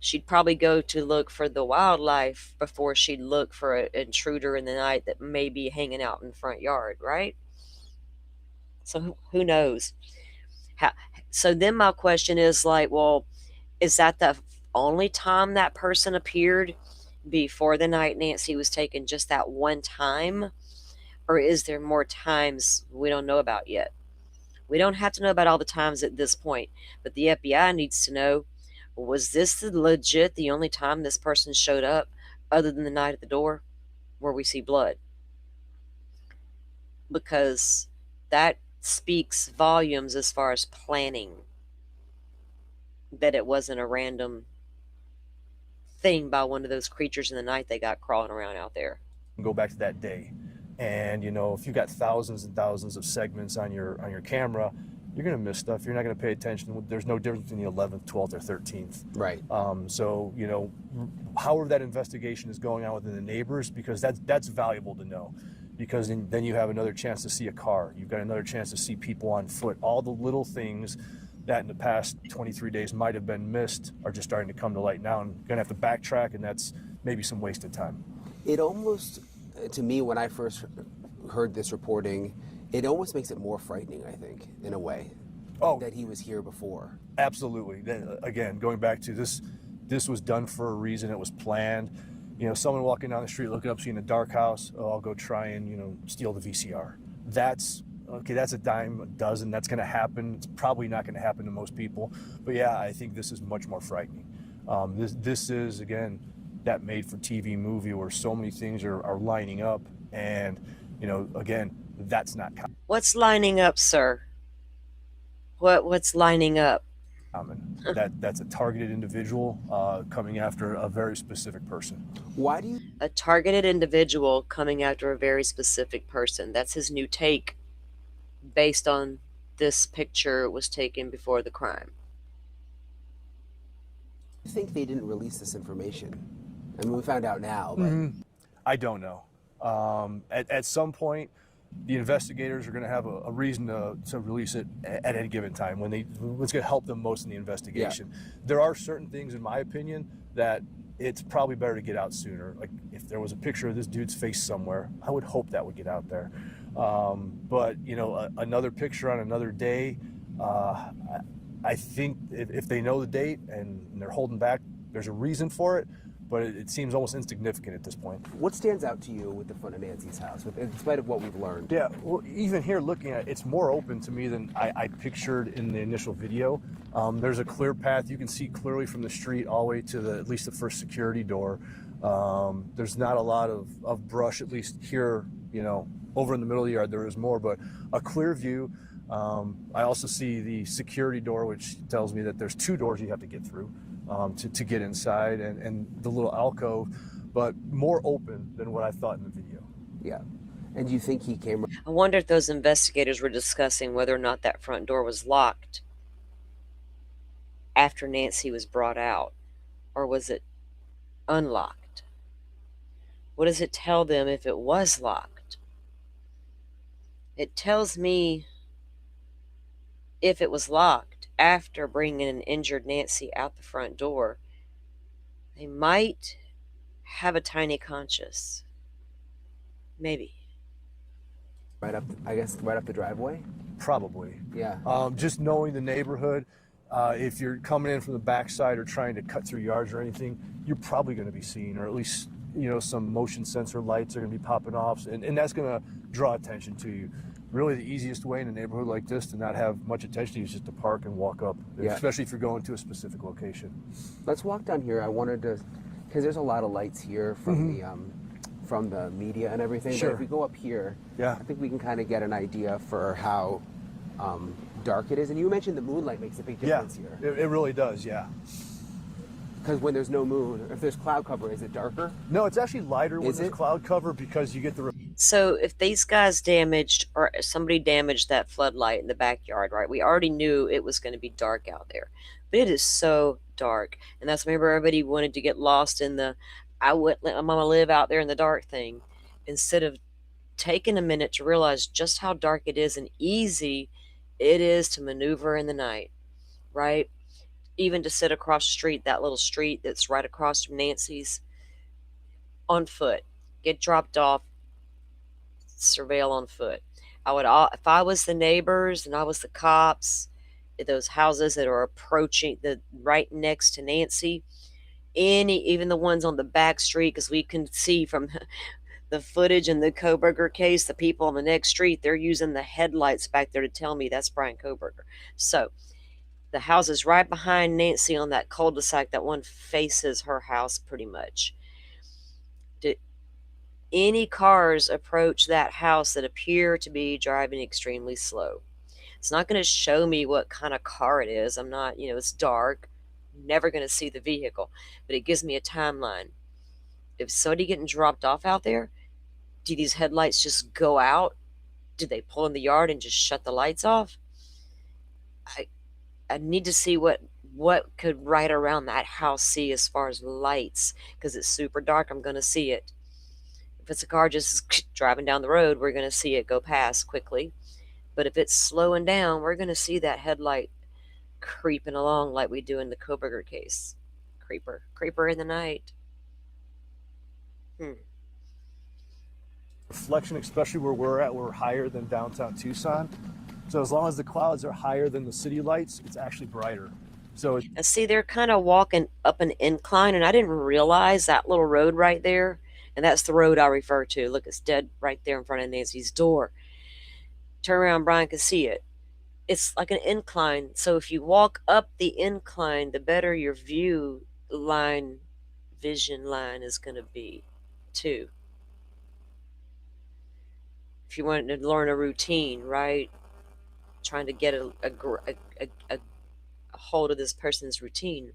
she'd probably go to look for the wildlife before she'd look for an intruder in the night that may be hanging out in the front yard, right? So who knows? How, so then my question is like, well, is that the only time that person appeared before the night Nancy was taken, just that one time? Or is there more times we don't know about yet? We don't have to know about all the times at this point, but the FBI needs to know, was this legit the only time this person showed up, other than the night at the door where we see blood? Because that speaks volumes as far as planning, that it wasn't a random thing by one of those creatures in the night they got crawling around out there. Go back to that day, and if you've got thousands and thousands of segments on your camera, you're going to miss stuff. You're not going to pay attention. There's no difference between the 11th, 12th, or 13th. Right. So however that investigation is going on within the neighbors, because that's valuable to know, because then you have another chance to see a car. You've got another chance to see people on foot. All the little things that in the past 23 days might have been missed are just starting to come to light now, and going to have to backtrack, and that's maybe some wasted time. It almost, to me, when I first heard this reporting, it almost makes it more frightening, I think, in a way, that he was here before. Absolutely. Again, going back to this was done for a reason. It was planned. Someone walking down the street, looking up, seeing a dark house, I'll go try and, steal the VCR. That's a dime a dozen. That's going to happen. It's probably not going to happen to most people. But yeah, I think this is much more frightening. This is, again, that made-for-TV movie where so many things are lining up, and again, that's not What's lining up, sir? What's lining up? common. That's a targeted individual coming after a very specific person. Why do you? A targeted individual coming after a very specific person. That's his new take, based on this picture was taken before the crime. I think they didn't release this information. I mean, we found out now, but I don't know. At some point, the investigators are going to have a reason to release it at any given time when what's going to help them most in the investigation. Yeah. There are certain things, in my opinion, that it's probably better to get out sooner. Like if there was a picture of this dude's face somewhere, I would hope that would get out there. But you know, another picture on another day, I think if they know the date and they're holding back, there's a reason for it. But it seems almost insignificant at this point. What stands out to you with the front of Nancy's house, in spite of what we've learned? Yeah, well, even here looking at it, it's more open to me than I pictured in the initial video. There's a clear path. You can see clearly from the street all the way to at least the first security door. There's not a lot of brush, at least here, you know, over in the middle of the yard there is more, but a clear view. I also see the security door, which tells me that there's 2 doors you have to get through. To get inside and the little alcove, but more open than what I thought in the video. Yeah. And do you think he came? I wonder if those investigators were discussing whether or not that front door was locked after Nancy was brought out, or was it unlocked? What does it tell them if it was locked? It tells me if it was locked after bringing an injured Nancy out the front door, they might have a tiny conscience. Maybe. Right up, I guess, right up the driveway? Probably. Yeah. Just knowing the neighborhood, if you're coming in from the backside or trying to cut through yards or anything, you're probably going to be seen, or at least, you know, some motion sensor lights are going to be popping off, and that's going to draw attention to you. Really, the easiest way in a neighborhood like this to not have much attention to you is just to park and walk up, especially if you're going to a specific location. Let's walk down here. I wanted to, because there's a lot of lights here from the media and everything. Sure. But if we go up here, yeah, I think we can kind of get an idea for how dark it is. And you mentioned the moonlight makes a big difference here. It really does, yeah. Because when there's no moon, if there's cloud cover, is it darker? No, it's actually lighter when there's cloud cover because you get the... So if these guys damaged, or somebody damaged that floodlight in the backyard, right, we already knew it was going to be dark out there. But it is so dark. And that's, remember, everybody wanted to get lost in the, I wouldn't let my mama live out there in the dark thing, instead of taking a minute to realize just how dark it is and easy it is to maneuver in the night, right? Even to sit across the street, that little street that's right across from Nancy's, on foot, get dropped off, surveil on foot. I would, if I was the neighbors and I was the cops, those houses that are approaching the right next to Nancy, even the ones on the back street, because we can see from the footage in the Koberger case, the people on the next street, they're using the headlights back there to tell me that's Brian Koberger. So the houses right behind Nancy on that cul-de-sac, that one faces her house pretty much. Did any cars approach that house that appear to be driving extremely slow? It's not going to show me what kind of car it is. I'm not, it's dark. I'm never going to see the vehicle, but it gives me a timeline. If somebody getting dropped off out there, do these headlights just go out? Did they pull in the yard and just shut the lights off? I need to see what could right around that house see as far as lights, because it's super dark. I'm going to see it. If it's a car just driving down the road, we're going to see it go past quickly. But if it's slowing down, we're going to see that headlight creeping along like we do in the Koberger case. Creeper in the night. Reflection, especially where we're at, we're higher than downtown Tucson. So as long as the clouds are higher than the city lights, it's actually brighter. So and see, they're kind of walking up an incline, and I didn't realize that little road right there. And that's the road I refer to. Look, it's dead right there in front of Nancy's door. Turn around, Brian can see it. It's like an incline. So if you walk up the incline, the better your vision line is going to be, too. If you want to learn a routine, right? Trying to get a hold of this person's routine.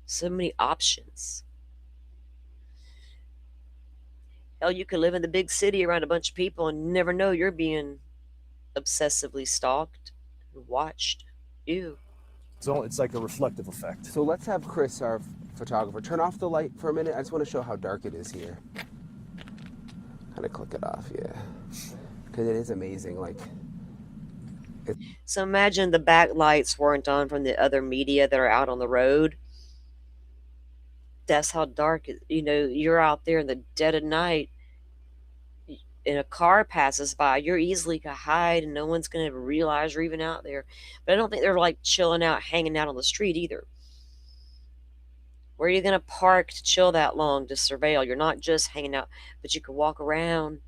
So many options. Hell, you could live in the big city around a bunch of people and never know you're being obsessively stalked and watched. Ew. So it's like a reflective effect. So let's have Chris, our photographer, turn off the light for a minute. I just want to show how dark it is here. Kind of click it off, yeah. Because it is amazing. Like, So imagine the backlights weren't on from the other media that are out on the road. That's how dark it, you're out there in the dead of night and a car passes by, you're easily to hide and no one's going to realize you're even out there. But I don't think they're like chilling out, hanging out on the street either. Where are you going to park to chill that long to surveil? You're not just hanging out, but you can walk around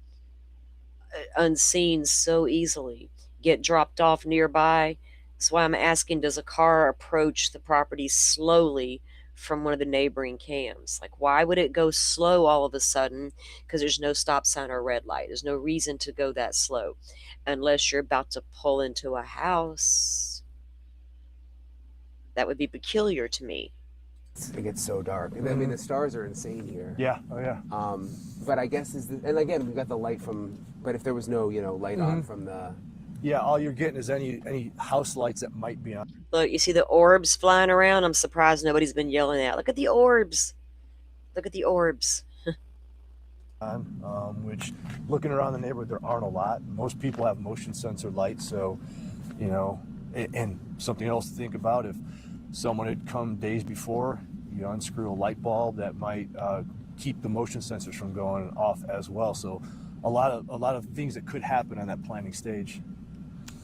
unseen so easily, get dropped off nearby. That's why I'm asking, does a car approach the property slowly from one of the neighboring cams? Like, why would it go slow all of a sudden? Because there's no stop sign or red light. There's no reason to go that slow unless you're about to pull into a house. That would be peculiar to me. it gets so dark. I mean, the stars are insane here. Yeah, oh yeah. But I guess and again, we've got the light from. But if there was no, light on from the. Yeah, all you're getting is any house lights that might be on. Look, you see the orbs flying around? I'm surprised nobody's been yelling at. Look at the orbs. Look at the orbs. Which, looking around the neighborhood, there aren't a lot. Most people have motion sensor lights, so, and something else to think about, if someone had come days before, you unscrew a light bulb, that might keep the motion sensors from going off as well. So a lot of things that could happen on that planning stage.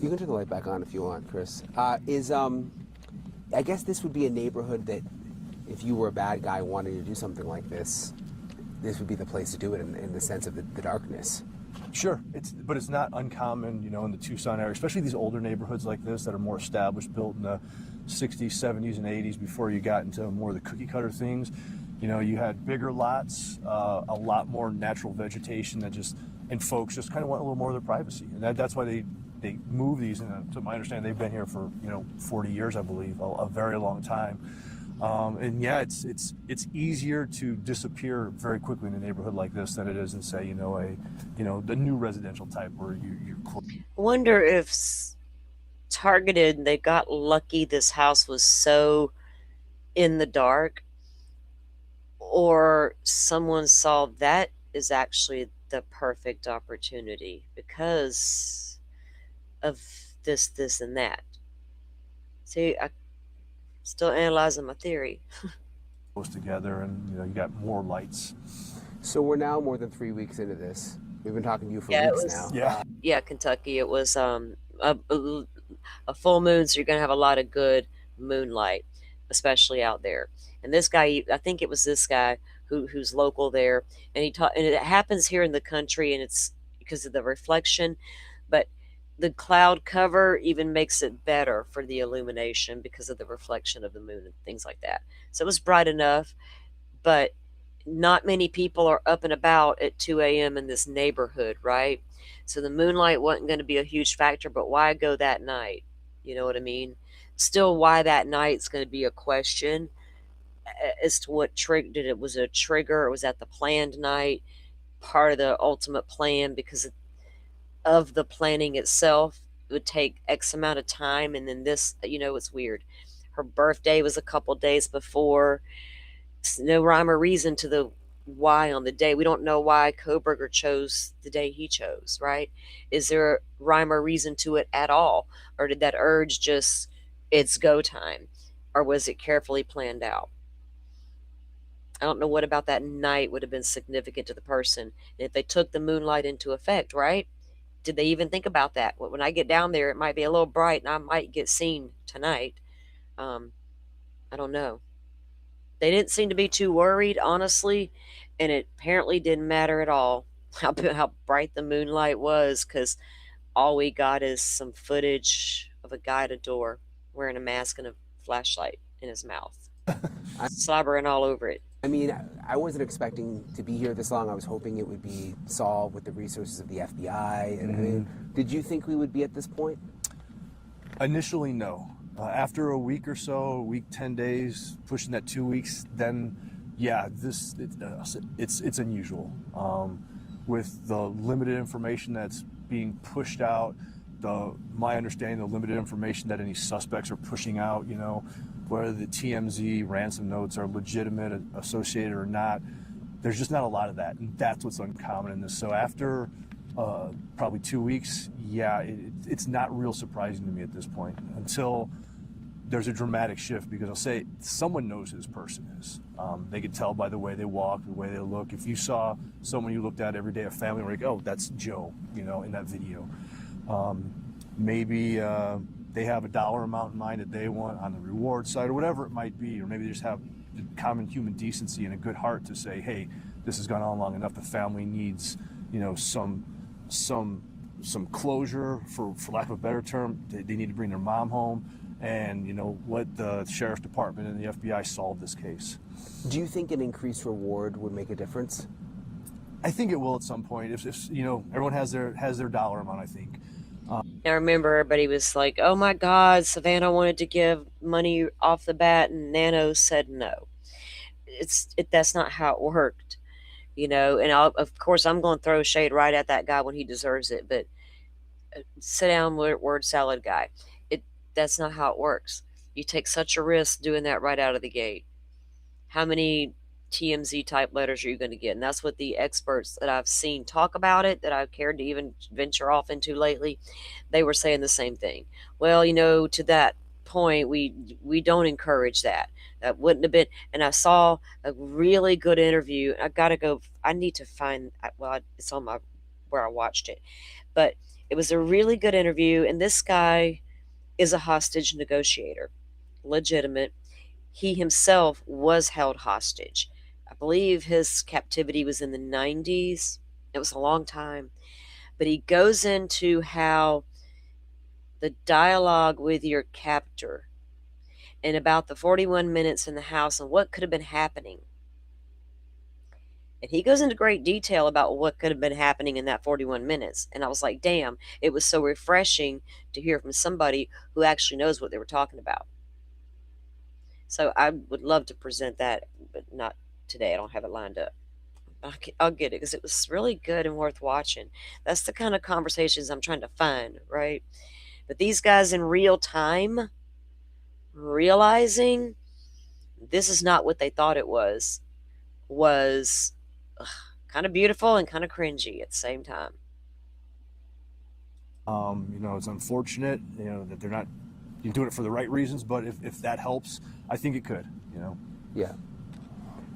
You can turn the light back on if you want, Chris. I guess this would be a neighborhood that, if you were a bad guy wanting to do something like this would be the place to do it in the sense of the darkness. Sure, but it's not uncommon, in the Tucson area, especially these older neighborhoods like this that are more established, built in the 60s, 70s, and 80s before you got into more of the cookie cutter things. You had bigger lots, a lot more natural vegetation and folks just kind of want a little more of their privacy. And that's why they move these, and to my understanding, they've been here for 40 years, I believe, a very long time. And yeah, it's easier to disappear very quickly in a neighborhood like this than it is in, say, the new residential type where you're. I wonder if targeted, they got lucky this house was so in the dark, or someone saw that is actually the perfect opportunity because of this, and that. See, I still analyzing my theory. Close together, and you got more lights. So we're now more than 3 weeks into this. We've been talking to you for weeks now. Yeah, Kentucky. It was a full moon, so you're gonna have a lot of good moonlight, especially out there. And this guy, I think it was this guy who's local there, and and it happens here in the country, and it's because of the reflection, but the cloud cover even makes it better for the illumination because of the reflection of the moon and things like that. So it was bright enough, but not many people are up and about at 2 a.m. in this neighborhood, right? So the moonlight wasn't going to be a huge factor, but why go that night? You know what I mean? Still, why that night's going to be a question as to what triggered it. Was a trigger, or was that the planned night, part of the ultimate plan? Because of the planning itself, it would take X amount of time, and then this, it's weird. Her birthday was a couple days before. No rhyme or reason to the why on the day. We don't know why Koberger chose the day he chose, right? Is there a rhyme or reason to it at all? Or did that urge just, it's go time? Or was it carefully planned out? I don't know what about that night would have been significant to the person. And if they took the moonlight into effect, right? Did they even think about that? When I get down there, it might be a little bright and I might get seen tonight. I don't know. They didn't seem to be too worried, honestly, and it apparently didn't matter at all how bright the moonlight was, because all we got is some footage of a guy at a door wearing a mask and a flashlight in his mouth, slobbering all over it. I mean, I wasn't expecting to be here this long. I was hoping it would be solved with the resources of the FBI. And I mean, did you think we would be at this point? Initially, no. After a week or so, a week, 10 days, pushing that 2 weeks, then yeah, it's unusual. With the limited information that's being pushed out, my understanding, the limited information that any suspects are pushing out, whether the TMZ ransom notes are legitimate, associated or not, there's just not a lot of that, and that's what's uncommon in this. So after probably 2 weeks, yeah, it's not real surprising to me at this point until there's a dramatic shift, because I'll say someone knows who this person is. They could tell by the way they walk, the way they look. If you saw someone you looked at every day, a family, like, oh, that's Joe, in that video. Maybe they have a dollar amount in mind that they want on the reward side, or whatever it might be, or maybe they just have common human decency and a good heart to say, hey, this has gone on long enough. The family needs, some closure, for lack of a better term. They need to bring their mom home, and let the sheriff's department and the FBI solve this case. Do you think an increased reward would make a difference? I think it will at some point. If everyone has their dollar amount, I think. I remember everybody was like, "Oh my God, Savannah wanted to give money off the bat, and Nano said no." That's not how it worked, And of course, I'm going to throw shade right at that guy when he deserves it. But sit down, word salad guy. That's not how it works. You take such a risk doing that right out of the gate. How many TMZ type letters are you going to get? And that's what the experts that I've seen talk about it, that I've cared to even venture off into lately, they were saying the same thing. Well, to that point, we don't encourage that. That wouldn't have been. And I saw a really good interview. I got to go. I need to find. Well, it's on my where I watched it, but it was a really good interview. And this guy is a hostage negotiator, legitimate. He himself was held hostage. I believe his captivity was in the 90s. It was a long time. But he goes into how the dialogue with your captor and about the 41 minutes in the house and what could have been happening. And he goes into great detail about what could have been happening in that 41 minutes. And I was like, damn, it was so refreshing to hear from somebody who actually knows what they were talking about. So I would love to present that, but not today. I don't have it lined up. I'll get it because it was really good and worth watching. That's the kind of conversations I'm trying to find, right? But these guys in real time realizing this is not what they thought it was kind of beautiful and kind of cringy at the same time. It's unfortunate, that they're not doing it for the right reasons, but if that helps, I think it could, Yeah.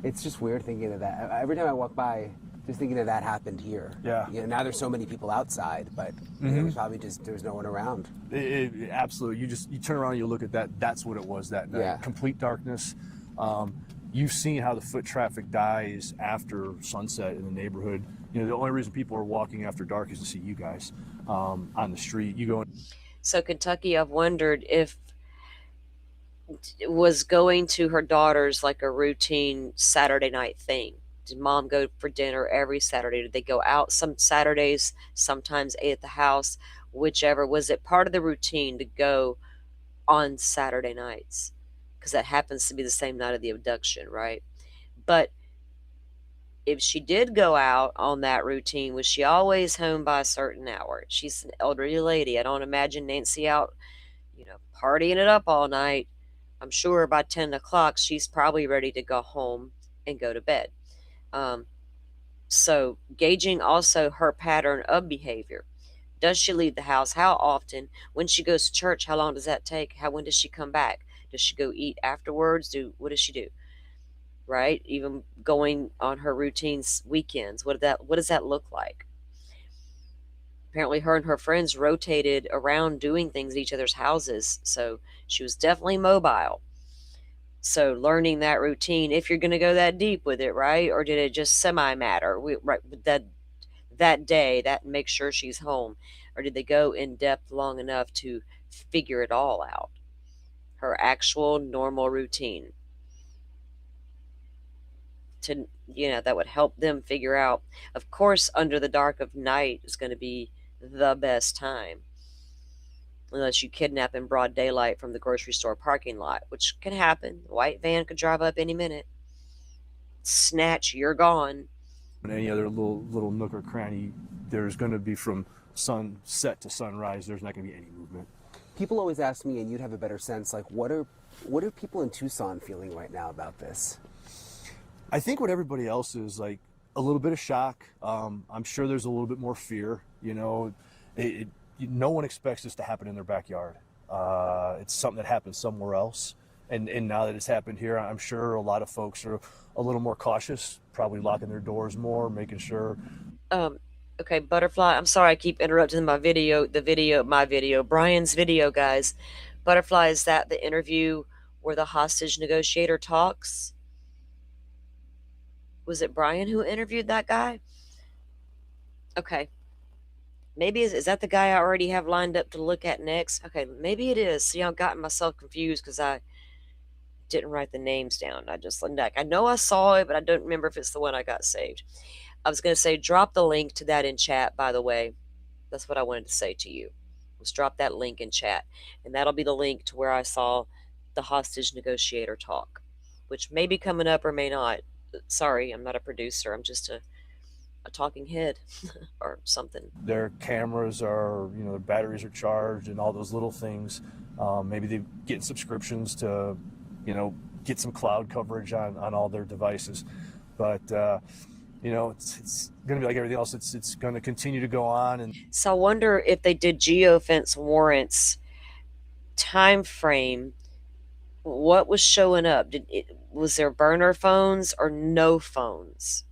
It's just weird thinking of that. Every time I walk by, just thinking that happened here. Yeah. Now there's so many people outside, but it was probably just there's no one around. Absolutely. You turn around and you look at that. That's what it was that night. Yeah. Complete darkness. You've seen how the foot traffic dies after sunset in the neighborhood. The only reason people are walking after dark is to see you guys on the street. You go. So Kentucky, I've wondered if it was going to her daughters like a routine Saturday night thing. Did mom go for dinner every Saturday? Did they go out some Saturdays, sometimes ate at the house? Whichever. Was it part of the routine to go on Saturday nights? Because that happens to be the same night of the abduction, right? But if she did go out on that routine, was she always home by a certain hour? She's an elderly lady. I don't imagine Nancy out, partying it up all night. I'm sure by 10 o'clock, she's probably ready to go home and go to bed. So gauging also her pattern of behavior. Does she leave the house? How often? When she goes to church, how long does that take? When does she come back? Does she go eat afterwards? What does she do? Right? Even going on her routines weekends. What does that look like? Apparently her and her friends rotated around doing things at each other's houses. So she was definitely mobile. So learning that routine, if you're going to go that deep with it, right? Or did it just semi-matter? Right, that day, that make sure she's home? Or did they go in depth long enough to figure it all out? Her actual normal routine. That would help them figure out. Of course, under the dark of night is going to be the best time. Unless you kidnap in broad daylight from the grocery store parking lot, which can happen. The white van could drive up any minute. Snatch, you're gone. And any other little nook or cranny, there's going to be from sunset to sunrise. There's not going to be any movement. People always ask me, and you'd have a better sense, like what are people in Tucson feeling right now about this? I think what everybody else is like a little bit of shock. I'm sure there's a little bit more fear. You know, no one expects this to happen in their backyard. It's something that happens somewhere else. And now that it's happened here, I'm sure a lot of folks are a little more cautious, probably locking their doors more, making sure. Um, okay, Butterfly, I'm sorry I keep interrupting my video, Brian's video, guys. Butterfly, is that the interview where the hostage negotiator talks? Was it Brian who interviewed that guy? Okay. Maybe is that the guy I already have lined up to look at next? Okay, maybe it is. See, I've gotten myself confused because I didn't write the names down. I know I saw it, but I don't remember if it's the one I got saved. I was going to say, drop the link to that in chat, by the way. That's what I wanted to say to you. Let's drop that link in chat. And that'll be the link to where I saw the hostage negotiator talk, which may be coming up or may not. Sorry, I'm not a producer. I'm just a talking head or something. Their cameras are, their batteries are charged and all those little things. Maybe they get subscriptions to, get some cloud coverage on all their devices. But, it's going to be like everything else. It's going to continue to go on. And so I wonder if they did geofence warrants time frame. What was showing up? Was there burner phones or no phones?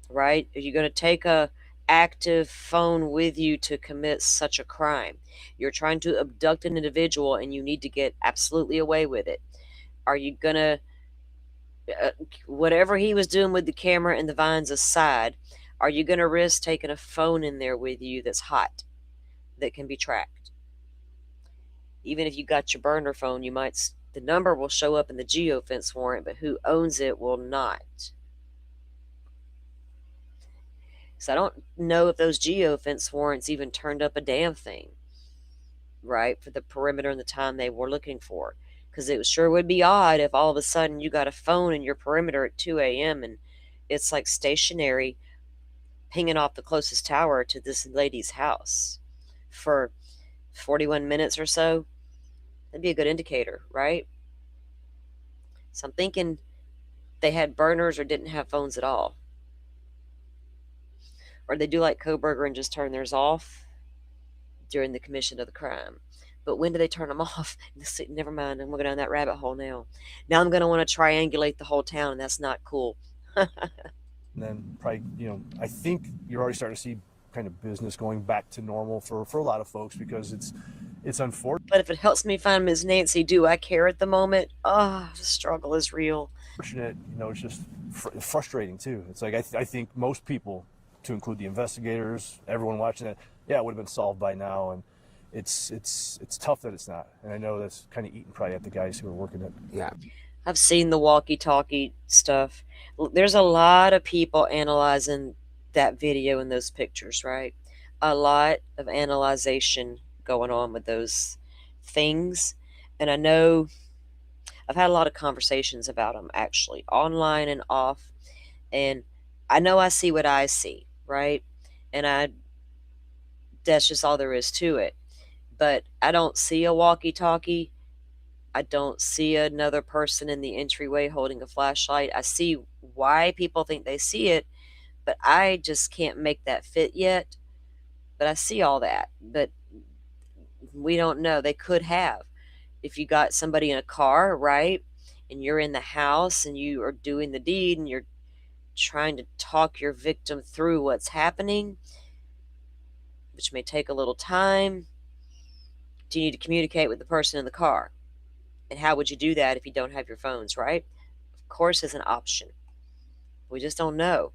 Right? Are you going to take a active phone with you to commit such a crime? You're trying to abduct an individual and you need to get absolutely away with it. Are you going to whatever he was doing with the camera and the vines aside, are you going to risk taking a phone in there with you that's hot, that can be tracked? Even if you got your burner phone, the number will show up in the geofence warrant, but who owns it will not. So I don't know if those geofence warrants even turned up a damn thing, right, for the perimeter and the time they were looking for. Because it sure would be odd if all of a sudden you got a phone in your perimeter at 2 a.m. and it's like stationary, pinging off the closest tower to this lady's house for 41 minutes or so. That'd be a good indicator, right? So I'm thinking they had burners or didn't have phones at all. Or they do like Koberger and just turn theirs off during the commission of the crime. But when do they turn them off? Never mind, I'm going to go down that rabbit hole now. Now I'm going to want to triangulate the whole town, and that's not cool. And then probably, I think you're already starting to see kind of business going back to normal for a lot of folks because it's unfortunate. But if it helps me find Ms. Nancy, do I care at the moment? Oh, the struggle is real. It's just frustrating too. It's like I think most people, to include the investigators, everyone watching it, yeah, it would have been solved by now. And it's tough that it's not. And I know that's kind of eating probably at the guys who are working it. Yeah. I've seen the walkie-talkie stuff. There's a lot of people analyzing that video and those pictures, right? A lot of analyzation going on with those things. And I know I've had a lot of conversations about them, actually, online and off. And I know I see what I see, right? And that's just all there is to it. But I don't see a walkie-talkie. I don't see another person in the entryway holding a flashlight. I see why people think they see it, but I just can't make that fit yet. But I see all that. But we don't know. They could have. If you got somebody in a car, right, and you're in the house and you are doing the deed and you're trying to talk your victim through what's happening, which may take a little time, do you need to communicate with the person in the car? And how would you do that if you don't have your phones, right? Of course, it's an option. We just don't know.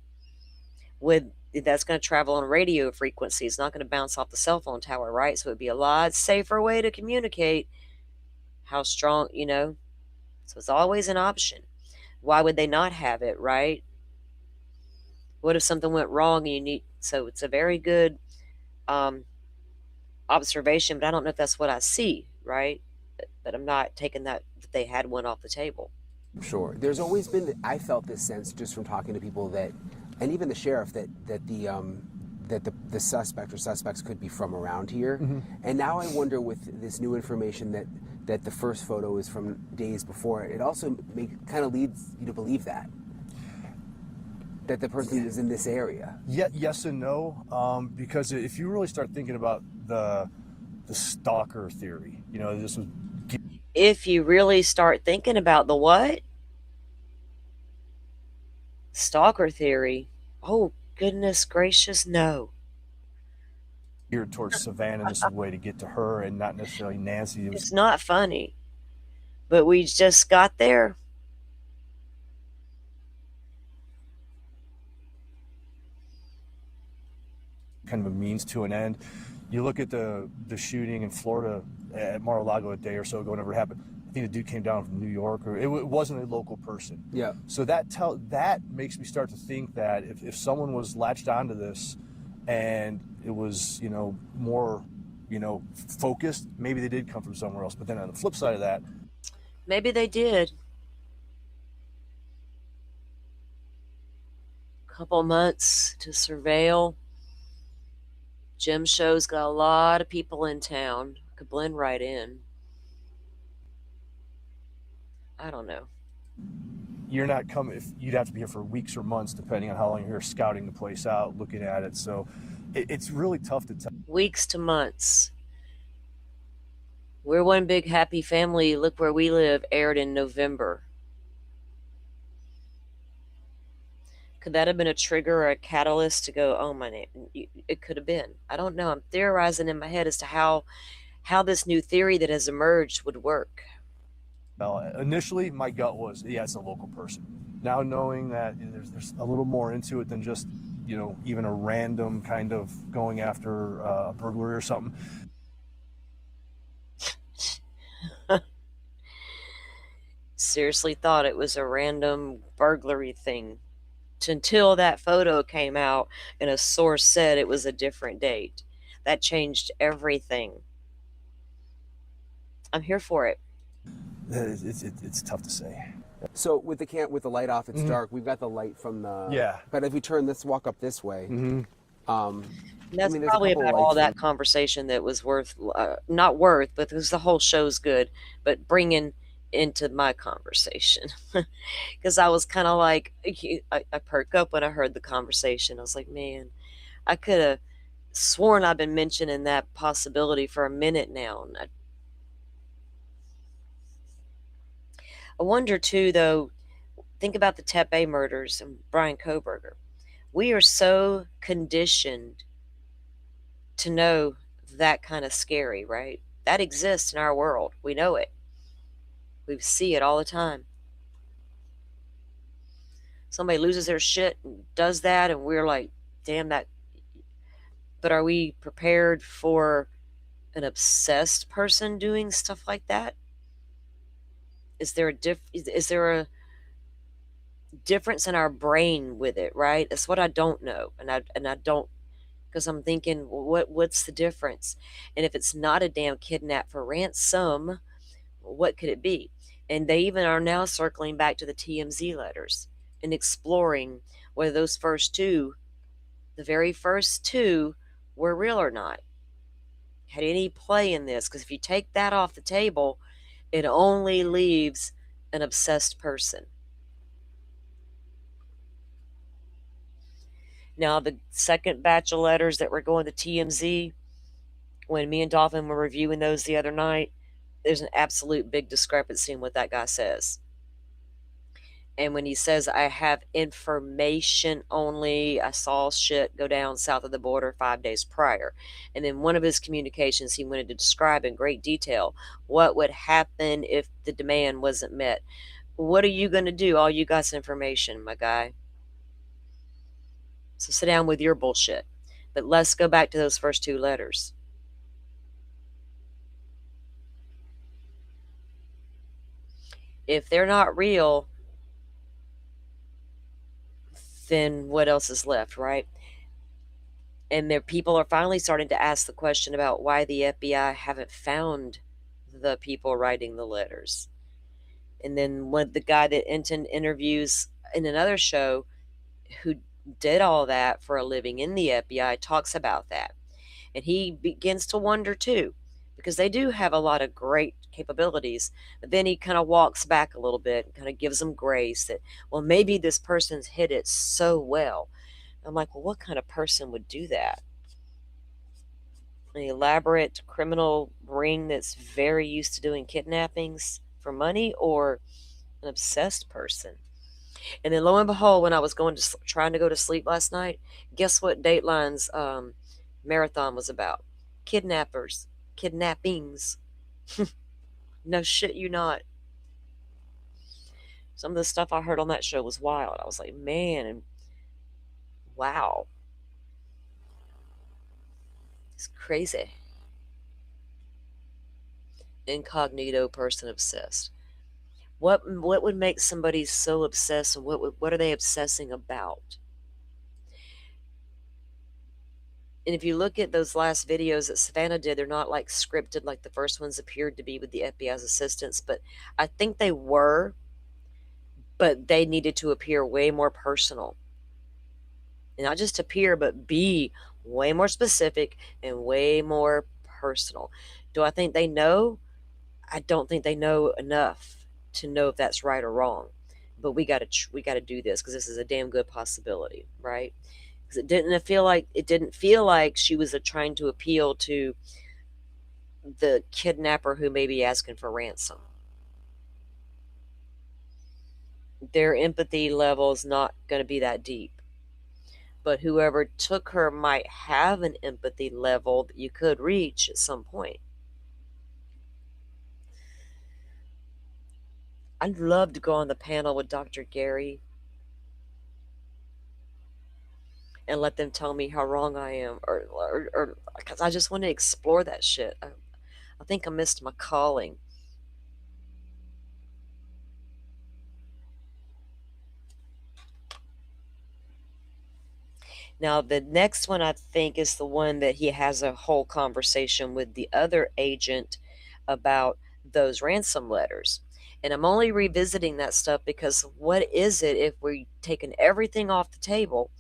That's going to travel on radio frequency. It's not going to bounce off the cell phone tower, right? So it'd be a lot safer way to communicate how strong, So it's always an option. Why would they not have it, right? What if something went wrong and so it's a very good observation, but I don't know if that's what I see, right? But I'm not taking that they had one off the table. Sure. There's always been, I felt this sense just from talking to people that, and even the sheriff, that the suspect or suspects could be from around here. Mm-hmm. And now I wonder, with this new information that the first photo is from days before, it also kind of leads you to believe that the person is in this area. Yes and no, because if you really start thinking about the stalker theory, this was. If you really start thinking about the what? Stalker theory. Oh, goodness gracious, no. Geared towards Savannah, and this is a way to get to her and not necessarily Nancy. It's not funny, but we just got there. Kind of a means to an end. You look at the shooting in Florida at Mar-a-Lago a day or so ago, whenever it happened. I think the dude came down from New York, or it wasn't a local person. Yeah. So that makes me start to think that if someone was latched onto this, and it was more focused, maybe they did come from somewhere else. But then on the flip side of that, maybe they did. Couple months to surveil. Jim Show's got a lot of people in town. Could blend right in. I don't know. You're not coming. If you'd have to be here for weeks or months, depending on how long you're here, scouting the place out, looking at it. So it's really tough to tell. Weeks to months. We're One Big Happy Family, Look Where We Live aired in November. Could that have been a trigger or a catalyst to go, oh, my name? It could have been. I don't know. I'm theorizing in my head as to how this new theory that has emerged would work. Initially, my gut was, yeah, it's a local person. Now knowing that there's a little more into it than just, even a random kind of going after a burglary or something. Seriously thought it was a random burglary thing. Until that photo came out and a source said it was a different date. That changed everything. I'm here for it. It's tough to say. So with the light off, it's dark. We've got the light from the. Yeah. But if we turn this walk up this way. That's probably about all that conversation that was worth, not worth, but because the whole show's good, but bringing into my conversation. Because I was kind of like, I perk up when I heard the conversation. I was like, man, I could have sworn I've been mentioning that possibility for a minute now. And I wonder too, though, think about the Tepe murders and Brian Koberger. We are so conditioned to know that kind of scary, right? That exists in our world. We know it. We see it all the time. Somebody loses their shit and does that, and we're like, damn that. But are we prepared for an obsessed person doing stuff like that? Is there a difference in our brain with it, right? That's what I don't know. And I don't, because I'm thinking, what's the difference? And if it's not a damn kidnap for ransom, what could it be? And they even are now circling back to the TMZ letters and exploring whether those first two, the very first two, were real or not. Had any play in this? Because if you take that off the table, it only leaves an obsessed person. Now, the second batch of letters that were going to TMZ, when me and Dolphin were reviewing those the other night, there's an absolute big discrepancy in what that guy says. And when he says, I have information only, I saw shit go down south of the border 5 days prior. And then one of his communications, he wanted to describe in great detail what would happen if the demand wasn't met. What are you going to do? All you got's information, my guy. So sit down with your bullshit. But let's go back to those first two letters. If they're not real, then what else is left, right? And there, people are finally starting to ask the question about why the FBI haven't found the people writing the letters. And then when the guy that Enton interviews in another show, who did all that for a living in the FBI, talks about that. And he begins to wonder too, because they do have a lot of great capabilities. But then he kind of walks back a little bit and kind of gives them grace that, well, maybe this person's hit it so well. I'm like, well, what kind of person would do that? An elaborate criminal ring that's very used to doing kidnappings for money, or an obsessed person? And then lo and behold, when I was trying to go to sleep last night, guess what Dateline's marathon was about? Kidnappers, kidnappings. No shit, you not. Some of the stuff I heard on that show was wild. I was like, man, and wow, it's crazy. Incognito person obsessed. What would make somebody so obsessed, and what are they obsessing about? And if you look at those last videos that Savannah did, they're not like scripted like the first ones appeared to be with the FBI's assistance, but I think they were, but they needed to appear way more personal. And not just appear, but be way more specific and way more personal. Do I think they know? I don't think they know enough to know if that's right or wrong. But we got to do this because this is a damn good possibility, right? Because it didn't feel like she was trying to appeal to the kidnapper who may be asking for ransom. Their empathy level is not going to be that deep. But whoever took her might have an empathy level that you could reach at some point. I'd love to go on the panel with Dr. Gary and let them tell me how wrong I am, or because I just want to explore that shit. I think I missed my calling. Now, the next one I think is the one that he has a whole conversation with the other agent about those ransom letters. And I'm only revisiting that stuff because what is it if we're taking everything off the table?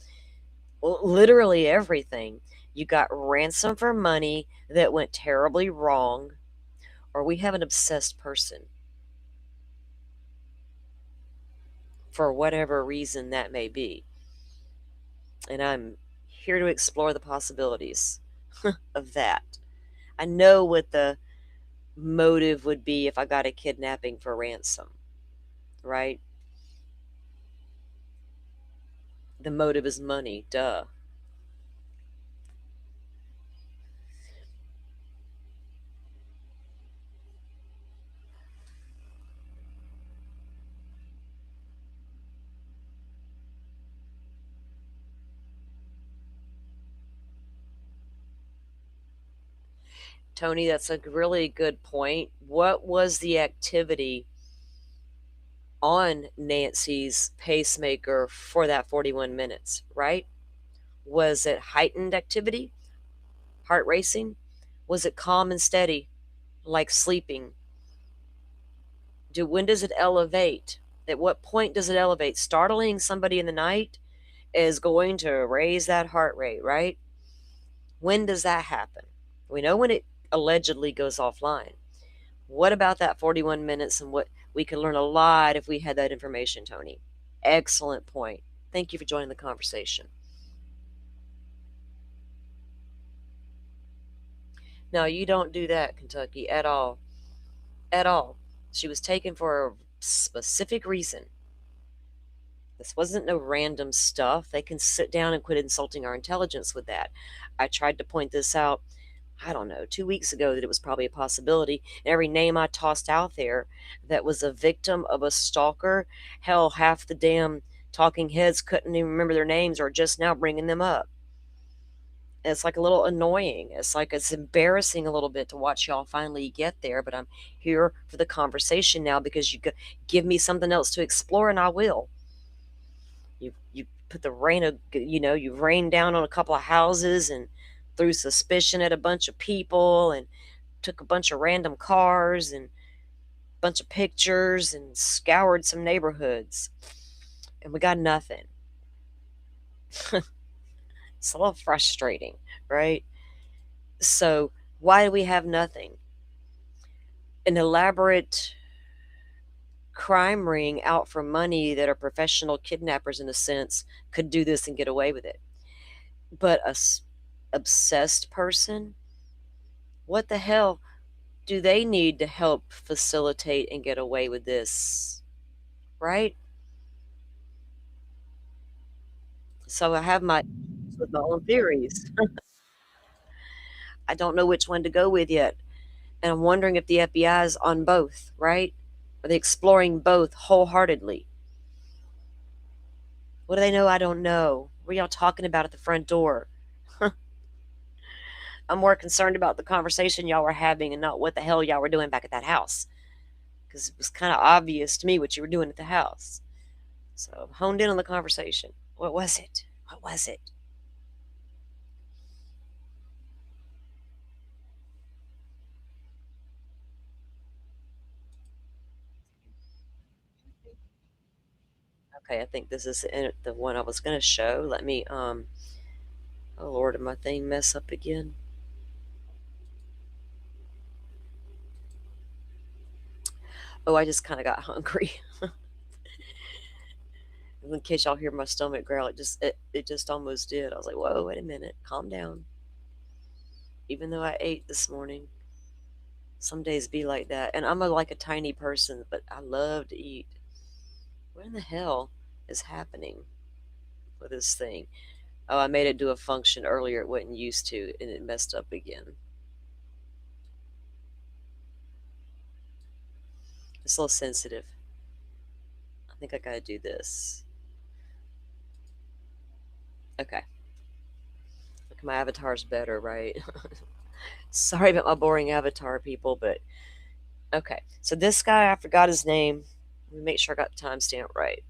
Well, literally everything. You got ransom for money that went terribly wrong, or we have an obsessed person for whatever reason that may be. And I'm here to explore the possibilities of that. I know what the motive would be if I got a kidnapping for ransom, right? The motive is money, duh. Tony, that's a really good point. What was the activity on Nancy's pacemaker for that 41 minutes, right? Was it heightened activity, heart racing? Was it calm and steady, like sleeping? When does it elevate? At what point does it elevate? Startling somebody in the night is going to raise that heart rate, right? When does that happen? We know when it allegedly goes offline. What about that 41 minutes, and what we could learn a lot if we had that information, Tony? Excellent point. Thank you for joining the conversation. No, you don't do that, Kentucky, at all. At all. She was taken for a specific reason. This wasn't no random stuff. They can sit down and quit insulting our intelligence with that. I tried to point this out, I don't know, 2 weeks ago, that it was probably a possibility. And every name I tossed out there that was a victim of a stalker, hell, half the damn talking heads couldn't even remember their names or just now bringing them up. It's like a little annoying. It's like it's embarrassing a little bit to watch y'all finally get there, but I'm here for the conversation now because you give me something else to explore, and I will. You put the rain of, you rained down on a couple of houses and threw suspicion at a bunch of people and took a bunch of random cars, and bunch of pictures and scoured some neighborhoods, and we got nothing. It's a little frustrating, right? So, why do we have nothing? An elaborate crime ring out for money that are professional kidnappers, in a sense, could do this and get away with it. But obsessed person, what the hell do they need to help facilitate and get away with this? Right? So I have my with my own theories. I don't know which one to go with yet. And I'm wondering if the FBI is on both, right? Are they exploring both wholeheartedly? What do they know I don't know? What are y'all talking about at the front door? I'm more concerned about the conversation y'all were having and not what the hell y'all were doing back at that house. Because it was kind of obvious to me what you were doing at the house. So I'm honed in on the conversation. What was it? What was it? Okay, I think this is the one I was going to show. Let me, oh Lord, did my thing mess up again? Oh, I just kind of got hungry. In case y'all hear my stomach growl, it just almost did. I was like, whoa, wait a minute, calm down. Even though I ate this morning, some days be like that. And I'm like a tiny person, but I love to eat. What in the hell is happening with this thing? Oh, I made it do a function earlier it wasn't used to, and it messed up again. It's a little sensitive. I think I gotta do this. Okay. Look, my avatar's better, right? Sorry about my boring avatar, people, but okay. So this guy, I forgot his name. Let me make sure I got the timestamp right.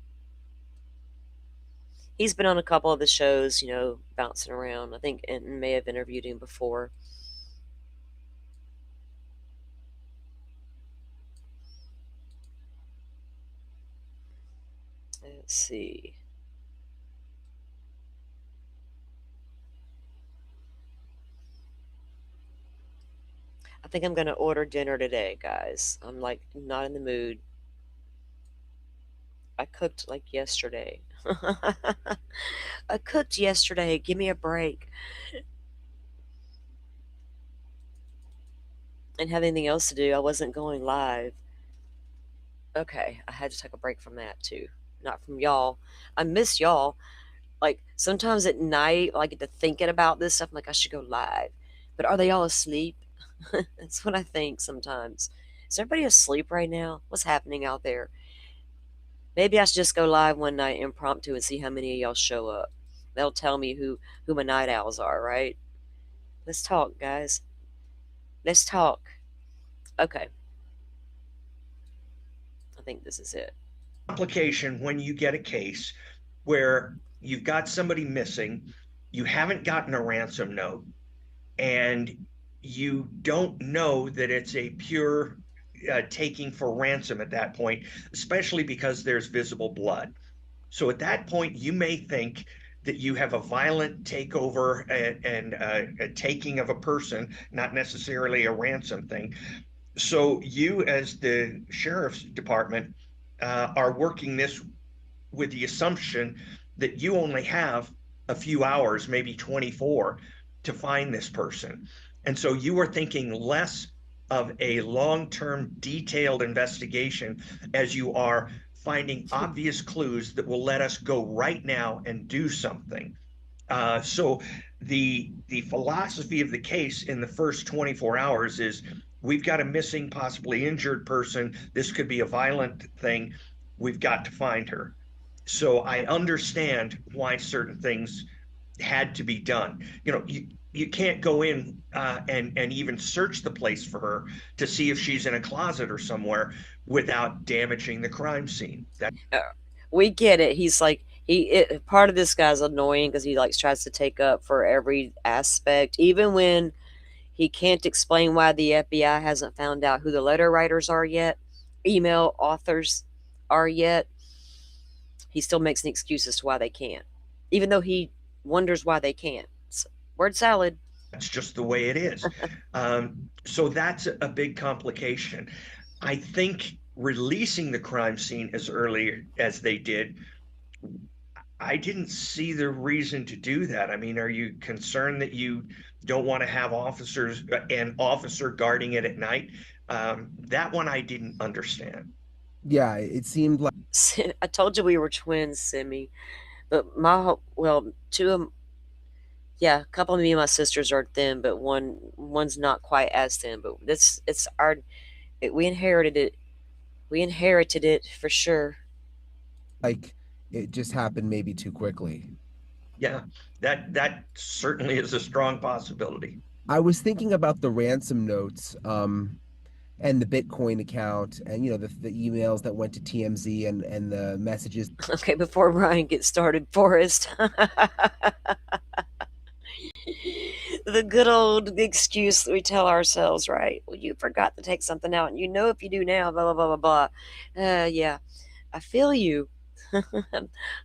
He's been on a couple of the shows, bouncing around. I think Enton may have interviewed him before. Let's see. I think I'm going to order dinner today, guys. I'm like not in the mood. I cooked like yesterday. I cooked yesterday. Give me a break. And have anything else to do. I wasn't going live. Okay, I had to take a break from that too. Not from y'all. I miss y'all. Like sometimes at night, I get to thinking about this stuff. I'm like, I should go live. But are they all asleep? That's what I think sometimes. Is everybody asleep right now? What's happening out there? Maybe I should just go live one night impromptu and see how many of y'all show up. That'll tell me who my night owls are, right? Let's talk, guys. Let's talk. Okay, I think this is it. Complication when you get a case where you've got somebody missing, you haven't gotten a ransom note, and you don't know that it's a pure taking for ransom at that point, especially because there's visible blood. So at that point, you may think that you have a violent takeover and a taking of a person, not necessarily a ransom thing. So you, as the sheriff's department, are working this with the assumption that you only have a few hours, maybe 24, to find this person. And so you are thinking less of a long-term detailed investigation as you are finding obvious clues that will let us go right now and do something. So the philosophy of the case in the first 24 hours is we've got a missing, possibly injured person. This could be a violent thing. We've got to find her. So I understand why certain things had to be done. You can't go in and even search the place for her to see if she's in a closet or somewhere without damaging the crime scene. Uh, we get it. He's like part of this guy's annoying because he like tries to take up for every aspect, even when he can't explain why the FBI hasn't found out who the letter writers are yet. email authors are yet, he still makes an excuse as to why they can't, even though he wonders why they can't. So, word salad. That's just the way it is. So that's a big complication. I think releasing the crime scene as early as they did, I didn't see the reason to do that. I mean, are you concerned that you don't want to have officers, an officer guarding it at night? That one I didn't understand. Yeah, it seemed like I told you we were twins, Simi. But well, two of yeah, a couple of me and my sisters are thin, but one's not quite as thin. But it's our we inherited it. We inherited it for sure. it just happened maybe too quickly. Yeah, that certainly is a strong possibility. I was thinking about the ransom notes, and the Bitcoin account, and the emails that went to TMZ, and the messages. Okay, before Ryan gets started, Forrest. The good old excuse that we tell ourselves, right? Well, you forgot to take something out, and you know if you do now, blah blah blah blah blah. Yeah, I feel you.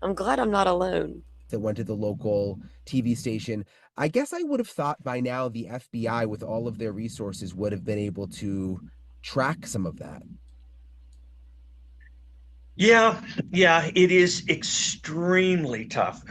I'm glad I'm not alone. That went to the local TV station. I guess I would have thought by now the FBI, with all of their resources, would have been able to track some of that. Yeah, yeah, it is extremely tough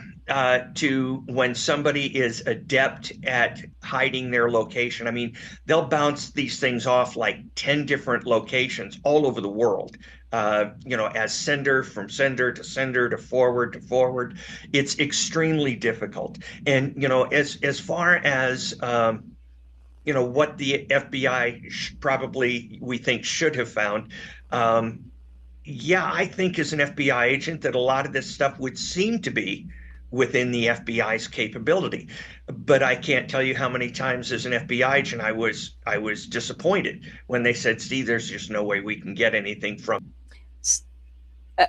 to when somebody is adept at hiding their location. I mean, they'll bounce these things off like 10 different locations all over the world. As sender to forward to forward. It's extremely difficult. And, as far as what the FBI probably we think should have found. Yeah, I think as an FBI agent that a lot of this stuff would seem to be within the FBI's capability. But I can't tell you how many times as an FBI agent I was disappointed when they said, "Steve, there's just no way we can get anything from."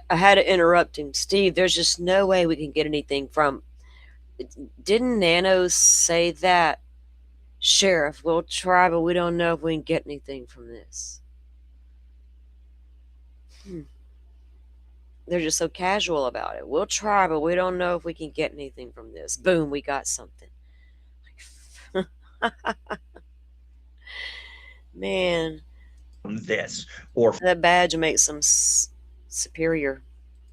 I had to interrupt him. Steve, there's just no way we can get anything from. Didn't Nano say that? Sheriff, we'll try, but we don't know if we can get anything from this. They're just so casual about it. We'll try, but we don't know if we can get anything from this. Boom, we got something. Man, This or that badge makes them superior.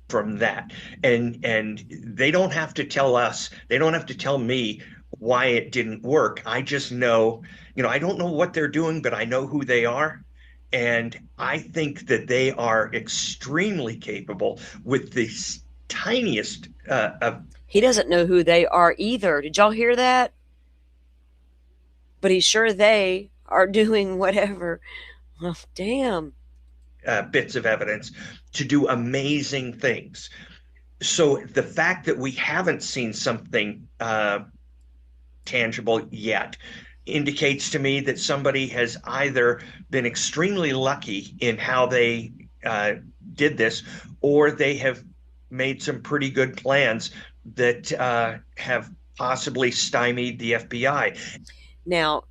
from that. And they don't have to tell us, they don't have to tell me why it didn't work. I just know, I don't know what they're doing, but I know who they are. And I think that they are extremely capable with the tiniest of He doesn't know who they are either. Did y'all hear that? But he's sure they are doing whatever. Oh, damn. bits of evidence to do amazing things. So the fact that we haven't seen something tangible yet indicates to me that somebody has either been extremely lucky in how they did this, or they have made some pretty good plans that have possibly stymied the FBI. Now,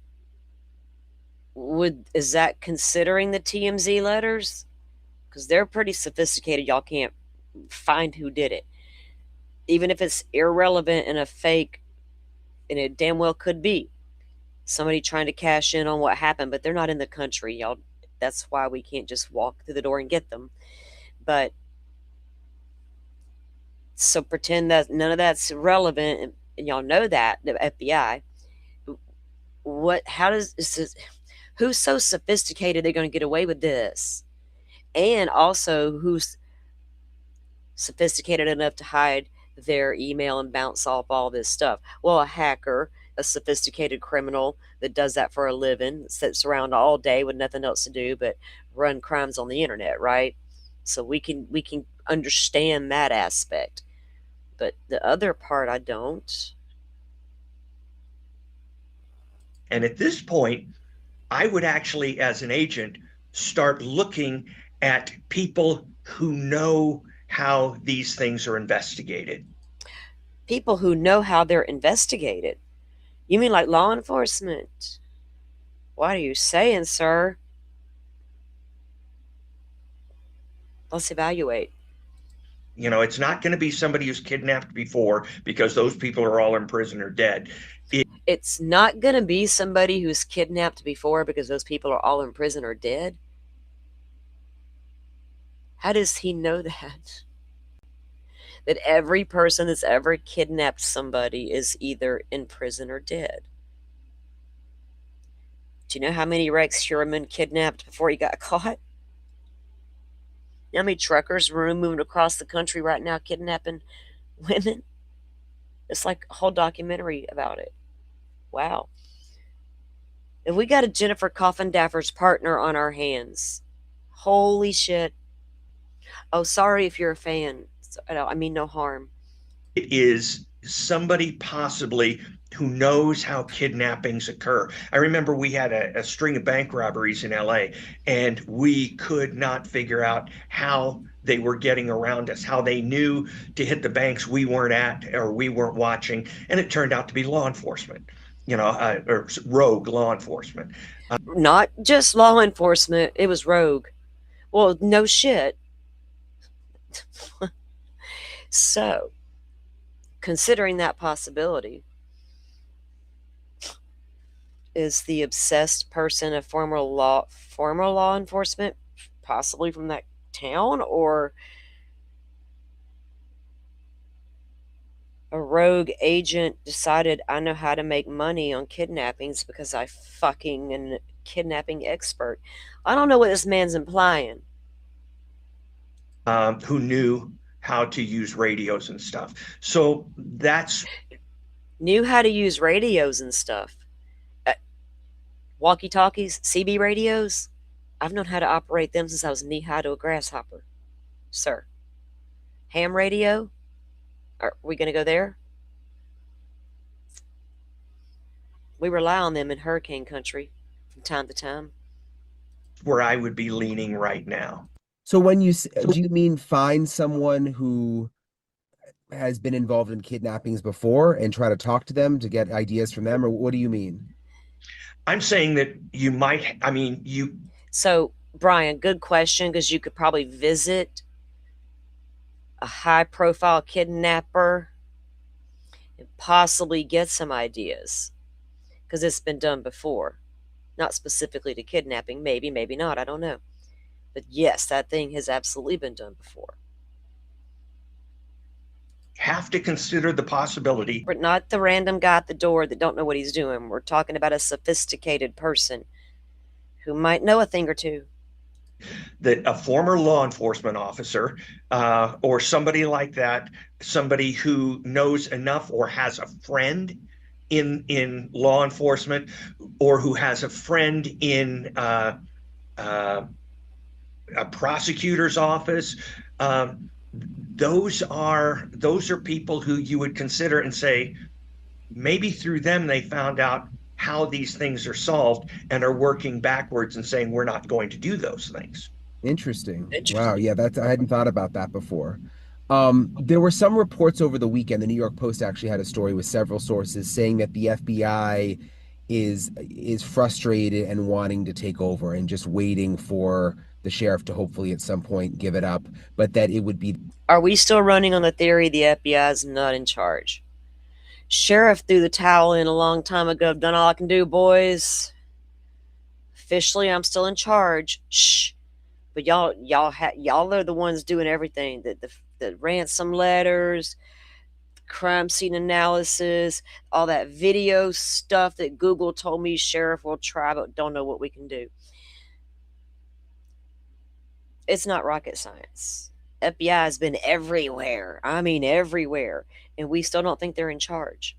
is that considering the TMZ letters? Because they're pretty sophisticated. Y'all can't find who did it, even if it's irrelevant and a fake, and it damn well could be somebody trying to cash in on what happened. But they're not in the country, y'all. That's why we can't just walk through the door and get them. But so pretend that none of that's relevant, and y'all know that the FBI. How does this? Who's so sophisticated they're going to get away with this? And also, who's sophisticated enough to hide their email and bounce off all this stuff? Well, a hacker, a sophisticated criminal that does that for a living, sits around all day with nothing else to do but run crimes on the internet, right? So we can understand that aspect. But the other part I don't. And at this point, I would actually, as an agent, start looking at people who know how these things are investigated. People who know how they're investigated? You mean like law enforcement? What are you saying, sir? Let's evaluate. It's not going to be somebody who's kidnapped before, because those people are all in prison or dead. It's not going to be somebody who's kidnapped before because those people are all in prison or dead. How does he know that? That every person that's ever kidnapped somebody is either in prison or dead. Do you know how many Rex Heuermann kidnapped before he got caught? You know how many truckers were moving across the country right now kidnapping women? It's like a whole documentary about it. Wow. If we got a Jennifer Coffindaffer's partner on our hands, holy shit. Oh, sorry if you're a fan. I mean no harm. It is somebody possibly who knows how kidnappings occur. I remember we had a string of bank robberies in LA, and we could not figure out how they were getting around us, how they knew to hit the banks we weren't at or we weren't watching. And it turned out to be law enforcement, or rogue law enforcement. Not just law enforcement, it was rogue. Well, no shit. So, considering that possibility, is the obsessed person a former law enforcement, possibly from that town, or a rogue agent decided I know how to make money on kidnappings because I fucking am a kidnapping expert? I don't know what this man's implying. Who knew how to use radios and stuff. So that's Knew how to use radios and stuff. Walkie talkies, CB radios. I've known how to operate them since I was knee high to a grasshopper, sir. Ham radio? Are we going to go there? We rely on them in hurricane country from time to time. where I would be leaning right now. So when do you mean find someone who has been involved in kidnappings before and try to talk to them to get ideas from them, or what do you mean? I'm saying that you might, I mean, you. So, Brian, good question, because you could probably visit a high profile kidnapper and possibly get some ideas, because it's been done before. Not specifically to kidnapping, maybe, maybe not, I don't know. But yes, that thing has absolutely been done before. Have to consider the possibility. But not the random guy at the door that don't know what he's doing. We're talking about a sophisticated person who might know a thing or two. That a former law enforcement officer or somebody like that, somebody who knows enough or has a friend in law enforcement, or who has a friend in a prosecutor's office. Those are people who you would consider and say, maybe through them they found out how these things are solved and are working backwards and saying we're not going to do those things. Interesting. Wow. Yeah, I hadn't thought about that before. There were some reports over the weekend. The New York Post actually had a story with several sources saying that the FBI is frustrated and wanting to take over and just waiting for the sheriff to hopefully at some point give it up, but that it would be. Are we still running on the theory the FBI is not in charge? Sheriff threw the towel in a long time ago. I've done all I can do, boys. Officially, I'm still in charge. Shh. But y'all are the ones doing everything. The ransom letters, crime scene analysis, all that video stuff that Google told me sheriff will try, but don't know what we can do. It's not rocket science. FBI has been everywhere. I mean, everywhere. And we still don't think they're in charge.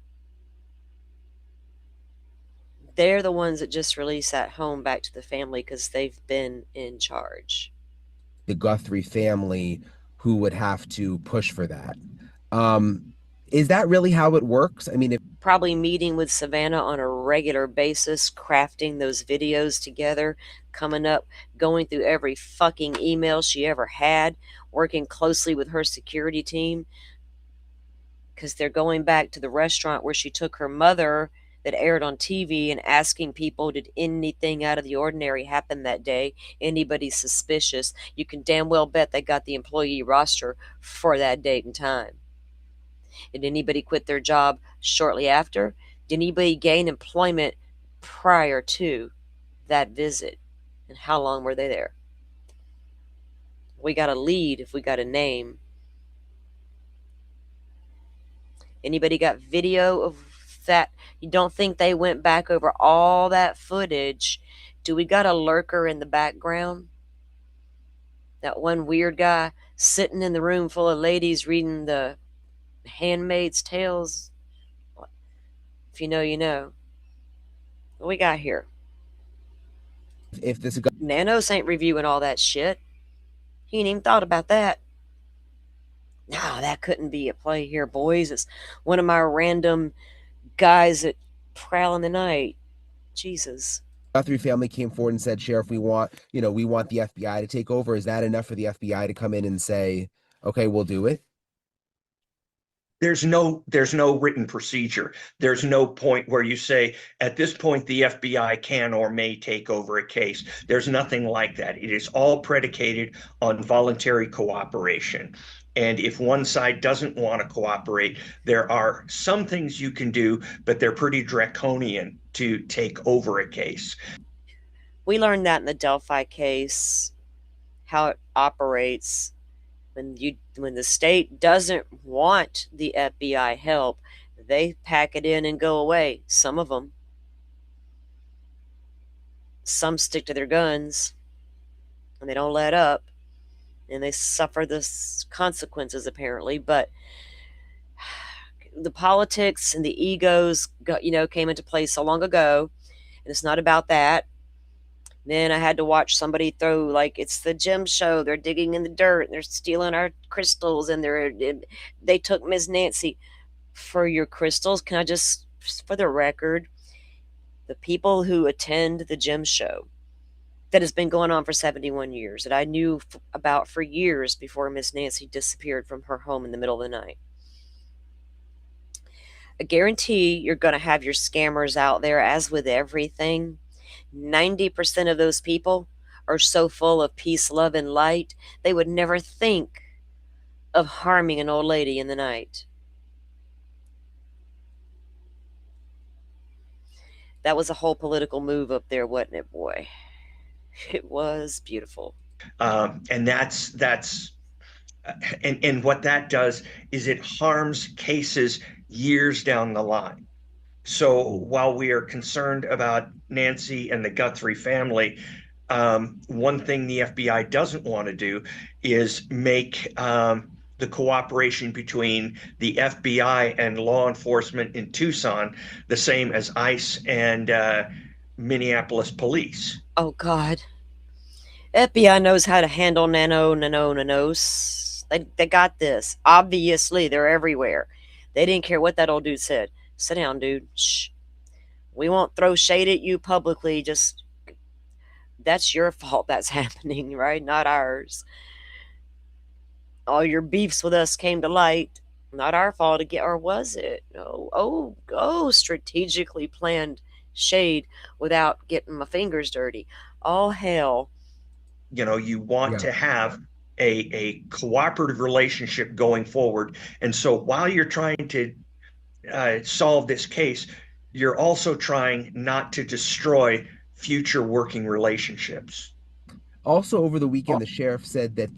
They're the ones that just release that home back to the family because they've been in charge. The Guthrie family who would have to push for that. Is that really how it works? I mean, probably meeting with Savannah on a regular basis, crafting those videos together, coming up, going through every fucking email she ever had, working closely with her security team, because they're going back to the restaurant where she took her mother that aired on TV and asking people, did anything out of the ordinary happen that day? Anybody suspicious? You can damn well bet they got the employee roster for that date and time. Did anybody quit their job shortly after? Did anybody gain employment prior to that visit? And how long were they there? We got a lead if we got a name. Anybody got video of that? You don't think they went back over all that footage? Do we got a lurker in the background? That one weird guy sitting in the room full of ladies reading the Handmaid's Tales? If you know, you know. What we got here? If this Nanos ain't reviewing all that shit. He ain't even thought about that. No, that couldn't be a play here, boys. It's one of my random guys that prowl in the night. Jesus. Guthrie family came forward and said, Sheriff, we want the FBI to take over. Is that enough for the FBI to come in and say, okay, we'll do it? There's no written procedure. There's no point where you say, at this point, the FBI can or may take over a case. There's nothing like that. It is all predicated on voluntary cooperation. And if one side doesn't want to cooperate, there are some things you can do, but they're pretty draconian to take over a case. We learned that in the Delphi case, how it operates. When the state doesn't want the FBI help, they pack it in and go away. Some of them. Some stick to their guns and they don't let up, and they suffer the consequences apparently. But the politics and the egos came into play so long ago, and it's not about that. Then I had to watch somebody throw, like, it's the gym show. They're digging in the dirt. And they're stealing our crystals, and they took Ms. Nancy for your crystals. Can I just, for the record, the people who attend the gym show that has been going on for 71 years, that I knew about for years before Miss Nancy disappeared from her home in the middle of the night. I guarantee you're going to have your scammers out there, as with everything. 90% of those people are so full of peace, love, and light, they would never think of harming an old lady in the night. That was a whole political move up there, wasn't it, boy? It was beautiful. And what that does is it harms cases years down the line. So while we are concerned about Nancy and the Guthrie family, one thing the FBI doesn't want to do is make the cooperation between the FBI and law enforcement in Tucson the same as ICE and Minneapolis police. Oh, God. FBI knows how to handle nanos. They got this. Obviously, they're everywhere. They didn't care what that old dude said. Sit down, dude. Shh. We won't throw shade at you publicly. Just, that's your fault that's happening, right? Not ours. All your beefs with us came to light. Not our fault again, or was it? Strategically planned shade without getting my fingers dirty. All hell. You want to have a cooperative relationship going forward. And so while you're trying to solve this case, you're also trying not to destroy future working relationships. Also, over the weekend, the sheriff said that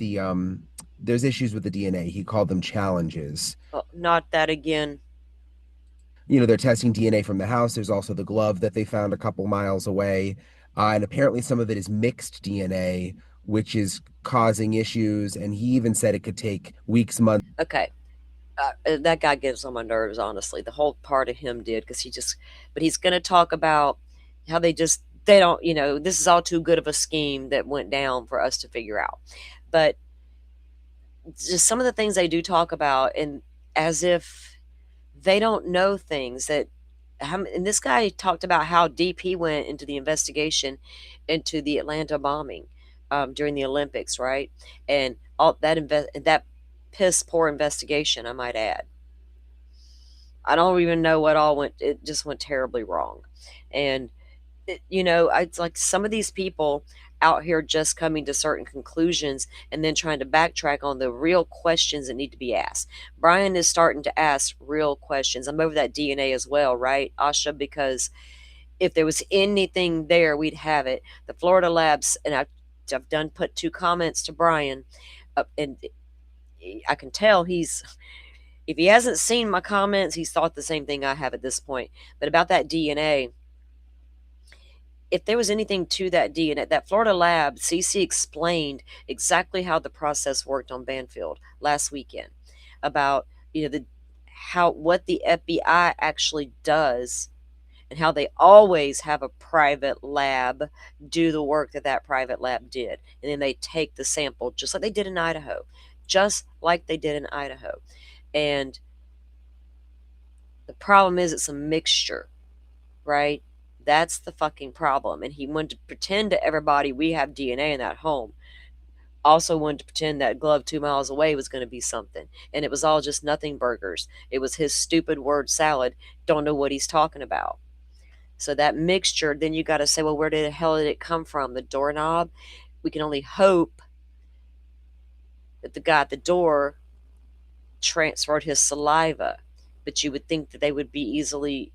there's issues with the DNA. He called them challenges. Oh, not that again. They're testing DNA from the house. There's also the glove that they found a couple miles away. And apparently some of it is mixed DNA, which is causing issues. And he even said it could take weeks, months. Okay. That guy gets on my nerves, honestly. The whole part of him did, because but he's going to talk about how they don't, this is all too good of a scheme that went down for us to figure out. But just some of the things they do talk about, and as if they don't know things and this guy talked about how deep he went into the investigation into the Atlanta bombing during the Olympics, right? And all that piss poor investigation, I might add. I don't even know what all went. It just went terribly wrong, and it's like some of these people out here just coming to certain conclusions and then trying to backtrack on the real questions that need to be asked. Brian is starting to ask real questions. I'm over that DNA as well, right, Asha? Because if there was anything there, we'd have it. The Florida labs, and I've done put 2 comments to Brian, and I can tell if he hasn't seen my comments, he's thought the same thing I have at this point. But about that DNA, if there was anything to that DNA, that Florida lab, CC explained exactly how the process worked on Banfield last weekend about the how what the FBI actually does and how they always have a private lab do the work that that private lab did, and then they take the sample just like they did in Idaho, just like they did in Idaho, and the problem is it's a mixture, right? That's the fucking problem. And he wanted to pretend to everybody we have DNA in that home. Also wanted to pretend that glove 2 miles away was going to be something. And it was all just nothing burgers. It was his stupid word salad. Don't know what he's talking about. So that mixture, then you got to say, well, where the hell did it come from? The doorknob? We can only hope that the guy at the door transferred his saliva. But you would think that they would be easily,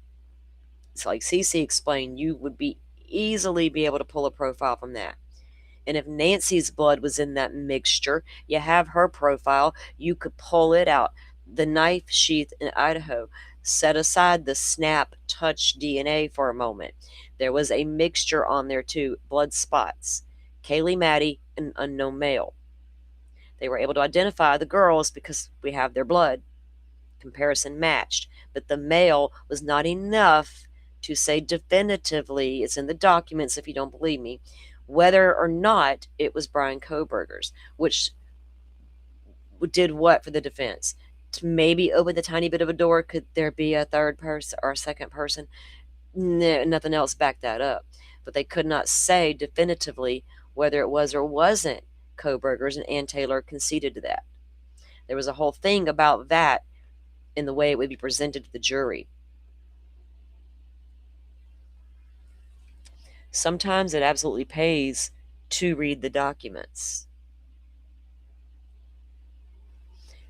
it's like Cece explained, you would be easily be able to pull a profile from that. And if Nancy's blood was in that mixture, you have her profile, you could pull it out. The knife sheath in Idaho, set aside the snap touch DNA for a moment. There was a mixture on there too, blood spots. Kaylee Maddie, an unknown male. They were able to identify the girls because we have their blood. Comparison matched. But the male was not enough to say definitively, it's in the documents if you don't believe me, whether or not it was Brian Kohberger's, which did what for the defense? To maybe open the tiny bit of a door, could there be a third person or a second person? No, nothing else backed that up. But they could not say definitively whether it was or wasn't Kohberger's, and Ann Taylor conceded to that. There was a whole thing about that in the way it would be presented to the jury. Sometimes it absolutely pays to read the documents.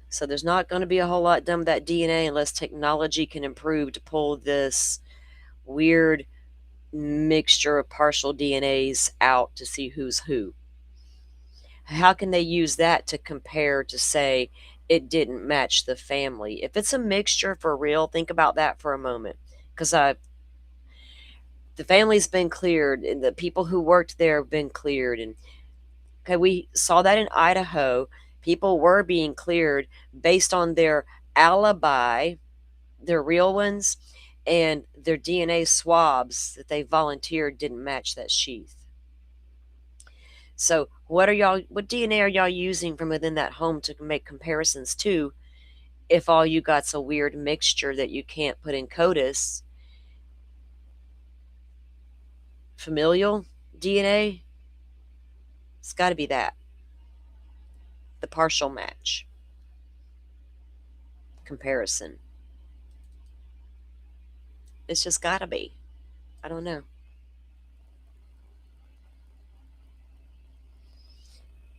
So there's not going to be a whole lot done with that DNA unless technology can improve to pull this weird mixture of partial DNAs out to see who's who. How can they use that to compare to say it didn't match the family? If it's a mixture for real, think about that for a moment. Because the family's been cleared, and the people who worked there have been cleared. And okay, we saw that in Idaho. People were being cleared based on their alibi, their real ones, and their DNA swabs that they volunteered didn't match that sheath. So what DNA are y'all using from within that home to make comparisons to if all you got's a weird mixture that you can't put in CODIS? Familial DNA? It's got to be that. The partial match. Comparison. It's just got to be. I don't know.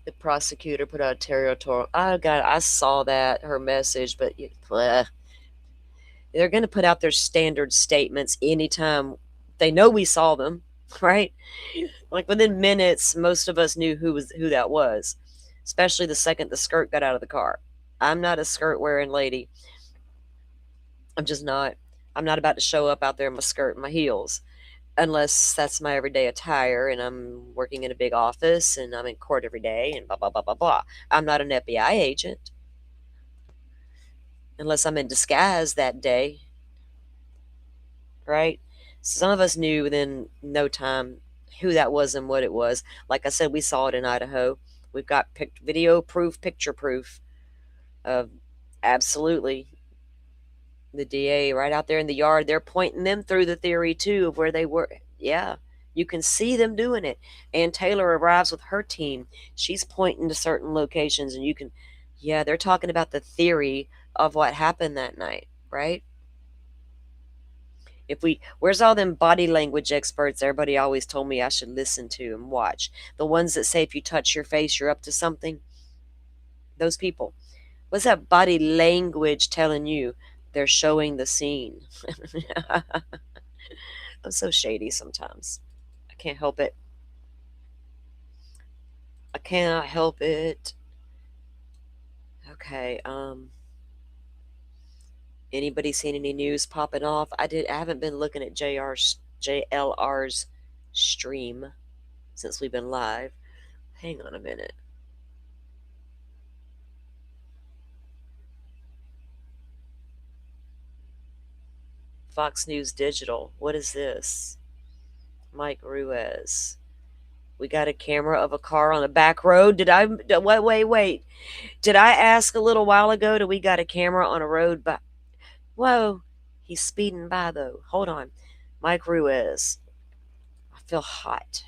The prosecutor put out a territorial. Oh, God, I saw that, her message, but bleh. They're going to put out their standard statements anytime they know we saw them, right? Like within minutes, most of us knew who that was, especially the second the skirt got out of the car. I'm not a skirt wearing lady. I'm just not. I'm not about to show up out there in my skirt and my heels unless that's my everyday attire and I'm working in a big office and I'm in court every day and blah, blah, blah, blah, blah. I'm not an FBI agent unless I'm in disguise that day, right? Some of us knew within no time who that was and what it was. Like I said, we saw it in Idaho. We've got video proof, picture proof of absolutely the DA right out there in the yard. They're pointing them through the theory too of where they were. Yeah, you can see them doing it. Ann Taylor arrives with her team. She's pointing to certain locations and you can, yeah, they're talking about the theory of what happened that night, right? Where's all them body language experts everybody always told me I should listen to and watch? The ones that say if you touch your face, you're up to something? Those people. What's that body language telling you? They're showing the scene. I'm so shady sometimes. I can't help it. I cannot help it. Okay, anybody seen any news popping off? I haven't been looking at JLR's stream since we've been live. Hang on a minute. Fox News Digital. What is this? Mike Ruiz. We got a camera of a car on a back road. Wait. Did I ask a little while ago, do we got a camera on a road? But whoa, he's speeding by though. Hold on. Mike Ruiz. I feel hot.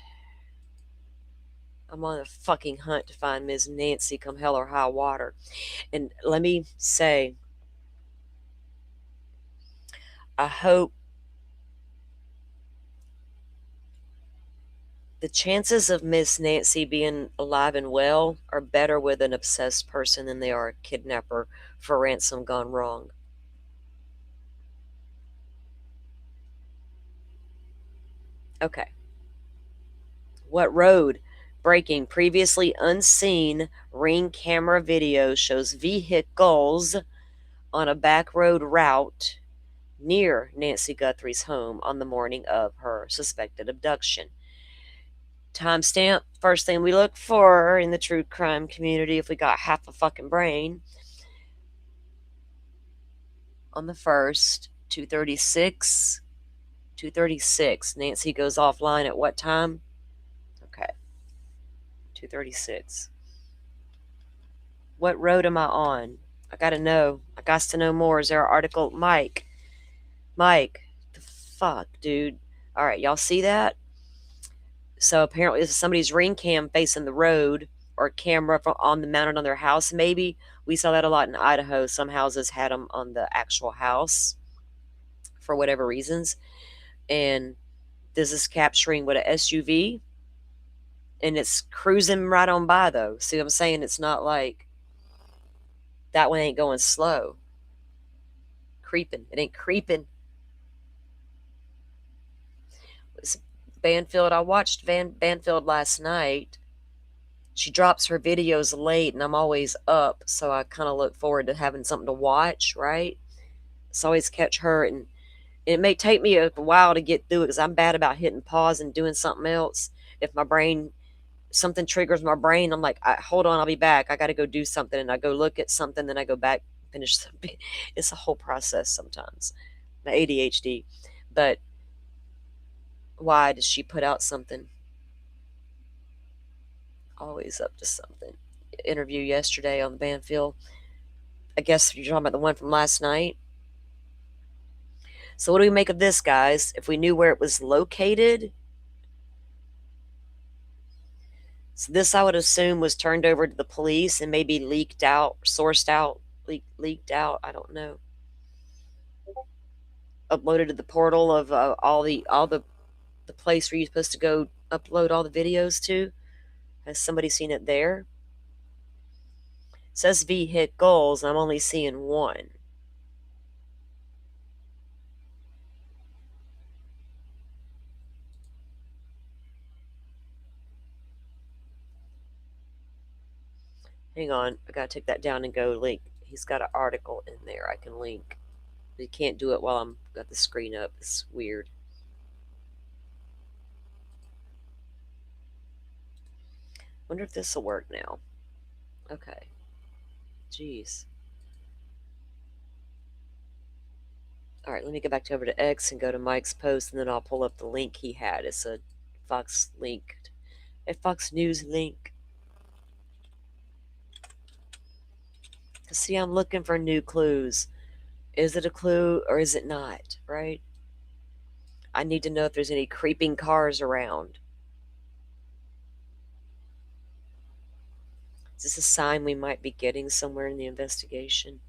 I'm on a fucking hunt to find Ms. Nancy come hell or high water. And let me say, I hope the chances of Miss Nancy being alive and well are better with an obsessed person than they are a kidnapper for ransom gone wrong. Okay. What road? Breaking previously unseen ring camera video shows vehicles on a back road route near Nancy Guthrie's home on the morning of her suspected abduction. Timestamp, first thing we look for in the true crime community if we got half a fucking brain. On the 1st, 2:36. 2:36. Nancy goes offline at what time? Okay. 2:36. What road am I on? I gotta know. I got to know more. Is there an article? Mike. The fuck, dude. All right, y'all see that? So apparently this is somebody's ring cam facing the road or camera on the mounted on their house. Maybe we saw that a lot in Idaho. Some houses had them on the actual house for whatever reasons. And this is capturing what, a SUV, and it's cruising right on by though. See what I'm saying? It's not like that one ain't going slow. Creeping. It ain't creeping. It's Banfield. I watched Banfield last night. She drops her videos late, and I'm always up, so I kind of look forward to having something to watch, right? So I always catch her, and it may take me a while to get through it because I'm bad about hitting pause and doing something else. If my brain, something triggers my brain, I'm like, hold on, I'll be back. I got to go do something, and I go look at something, then I go back, finish something. It's a whole process sometimes. My ADHD. But why does she put out something? Always up to something. Interview yesterday on the Banfield. I guess you're talking about the one from last night. So what do we make of this, guys? If we knew where it was located, so this I would assume was turned over to the police and maybe leaked out, sourced out, leaked out. I don't know. Uploaded to the portal of all the place where you're supposed to go upload all the videos to. Has somebody seen it there? It says vehicles, and I'm only seeing one. Hang on, I gotta take that down and go link. He's got an article in there I can link. You can't do it while I'm got the screen up. It's weird. Wonder if this will work now. Okay. Jeez. All right, let me go back over to X and go to Mike's post, and then I'll pull up the link he had. It's a Fox News link. See, I'm looking for new clues. Is it a clue or is it not, right? I need to know if there's any creeping cars around. Is this a sign we might be getting somewhere in the investigation?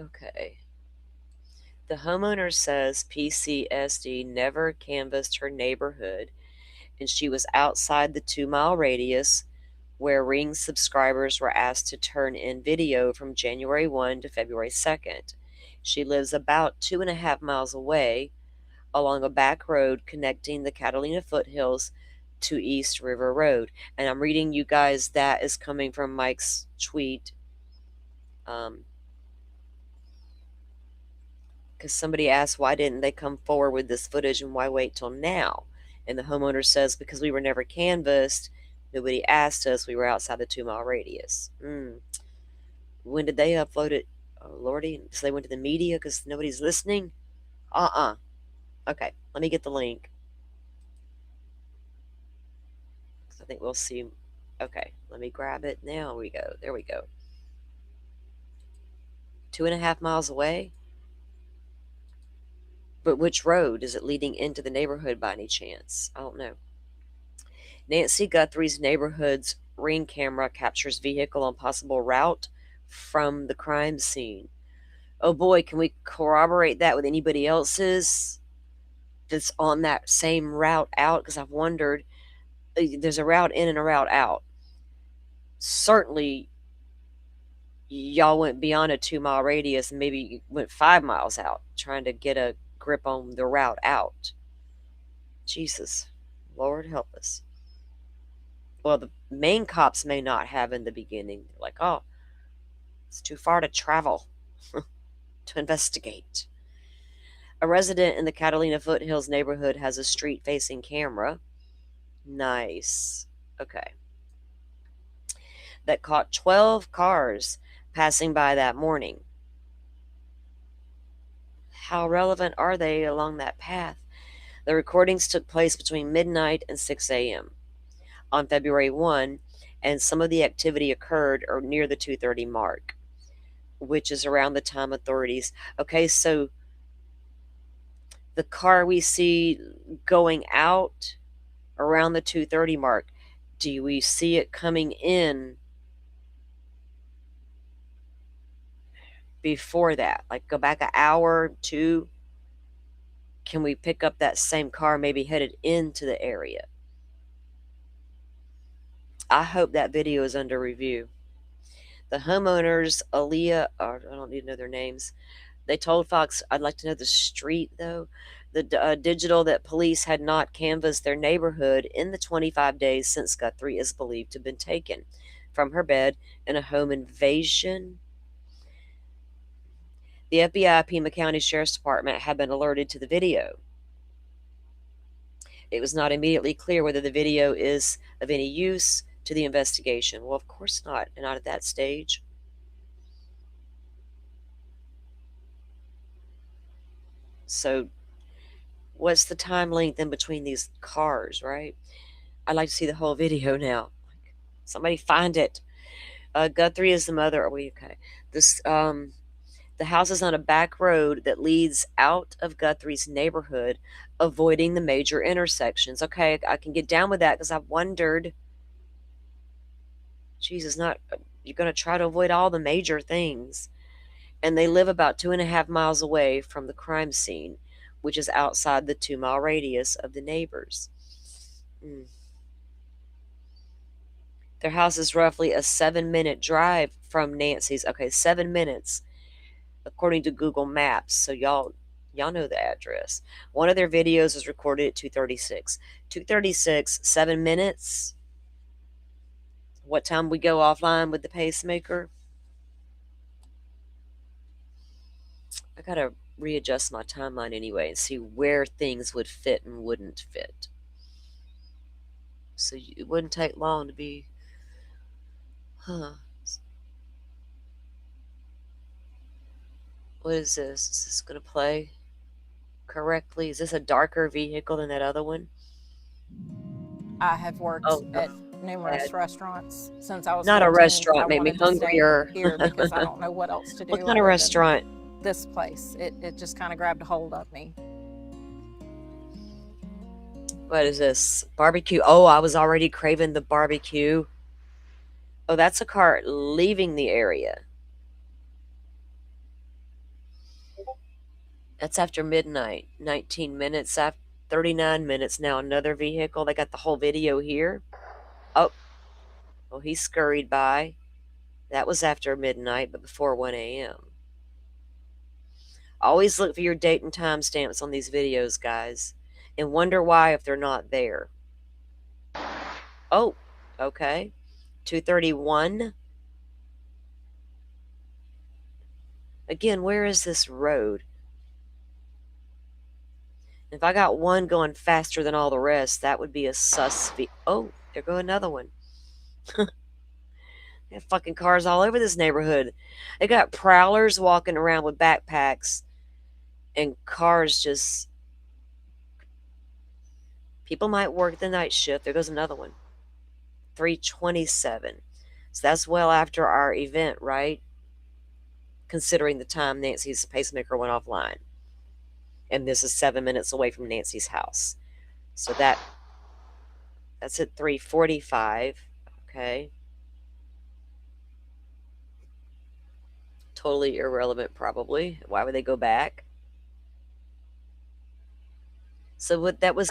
Okay. The homeowner says PCSD never canvassed her neighborhood and she was outside the 2 mile radius where Ring subscribers were asked to turn in video from January 1 to February 2nd. She lives about 2.5 miles away along a back road connecting the Catalina foothills to East River Road. And I'm reading you guys, that is coming from Mike's tweet. Because somebody asked why didn't they come forward with this footage and why wait till now? And the homeowner says because we were never canvassed, nobody asked us, we were outside the 2 mile radius. When did they upload it? Oh, Lordy. So they went to the media because nobody's listening? Okay, let me get the link. I think we'll see. Okay, let me grab it. Now we go. There we go. 2.5 miles away? But which road? Is it leading into the neighborhood by any chance? I don't know. Nancy Guthrie's neighborhood's Ring camera captures vehicle on possible route from the crime scene. Oh boy, can we corroborate that with anybody else's that's on that same route out? Because I've wondered, there's a route in and a route out. Certainly, y'all went beyond a 2 mile radius and maybe went 5 miles out trying to get a grip on the route out. Jesus, Lord help us. Well, the main cops may not have in the beginning. They're like, oh, it's too far to travel to investigate. A resident in the Catalina Foothills neighborhood has a street facing camera. Nice. Okay. That caught 12 cars passing by that morning. How relevant are they along that path? The recordings took place between midnight and 6 a.m. on February 1, and some of the activity occurred or near the 2:30 mark, which is around the time authorities. Okay, so the car we see going out around the 2:30 mark, do we see it coming in before that? Like go back an hour, two? Can we pick up that same car maybe headed into the area? I hope that video is under review. The homeowners, Aaliyah, I don't need to know their names, they told Fox, I'd like to know the street though, the digital that police had not canvassed their neighborhood in the 25 days since Guthrie is believed to have been taken from her bed in a home invasion. The FBI Pima County Sheriff's Department had been alerted to the video. It was not immediately clear whether the video is of any use to the investigation. Well, of course not, and not at that stage. So, what's the time length in between these cars, right? I'd like to see the whole video now. Somebody find it. Guthrie is the mother. Are we okay? The house is on a back road that leads out of Guthrie's neighborhood, avoiding the major intersections. Okay, I can get down with that because I've wondered. Jesus, not you're going to try to avoid all the major things. And they live about 2.5 miles away from the crime scene, which is outside the 2 mile radius of the neighbors. Their house is roughly a 7-minute drive from Nancy's. Okay, 7 minutes, according to Google Maps. So y'all know the address. One of their videos was recorded at 2:36. 2:36, 7 minutes. What time we go offline with the pacemaker? I gotta readjust my timeline anyway and see where things would fit and wouldn't fit. So it wouldn't take long to be, what is this? Is this gonna play correctly? Is this a darker vehicle than that other one? I have worked Oh, at numerous restaurants since I was not 14. a restaurant. I Made me wanted to stay hungrier. here because I don't know what else to do. What kind other of than restaurant? This place. It just kind of grabbed a hold of me. What is this? Barbecue. Oh, I was already craving the barbecue. Oh, that's a car leaving the area. That's after midnight. 19 minutes, after 39 minutes. Now another vehicle. They got the whole video here. Oh, well, he scurried by. That was after midnight, but before 1 a.m. Always look for your date and time stamps on these videos, guys, and wonder why if they're not there. Oh, okay. 231. Again, where is this road? If I got one going faster than all the rest, that would be a sus. Oh, there go another one. They have fucking cars all over this neighborhood. They got prowlers walking around with backpacks and cars just. People might work the night shift. There goes another one. 327. So that's well after our event, right? Considering the time Nancy's pacemaker went offline. And this is 7 minutes away from Nancy's house. So that's at 3:45. Okay. Totally irrelevant, probably. Why would they go back? So what that was.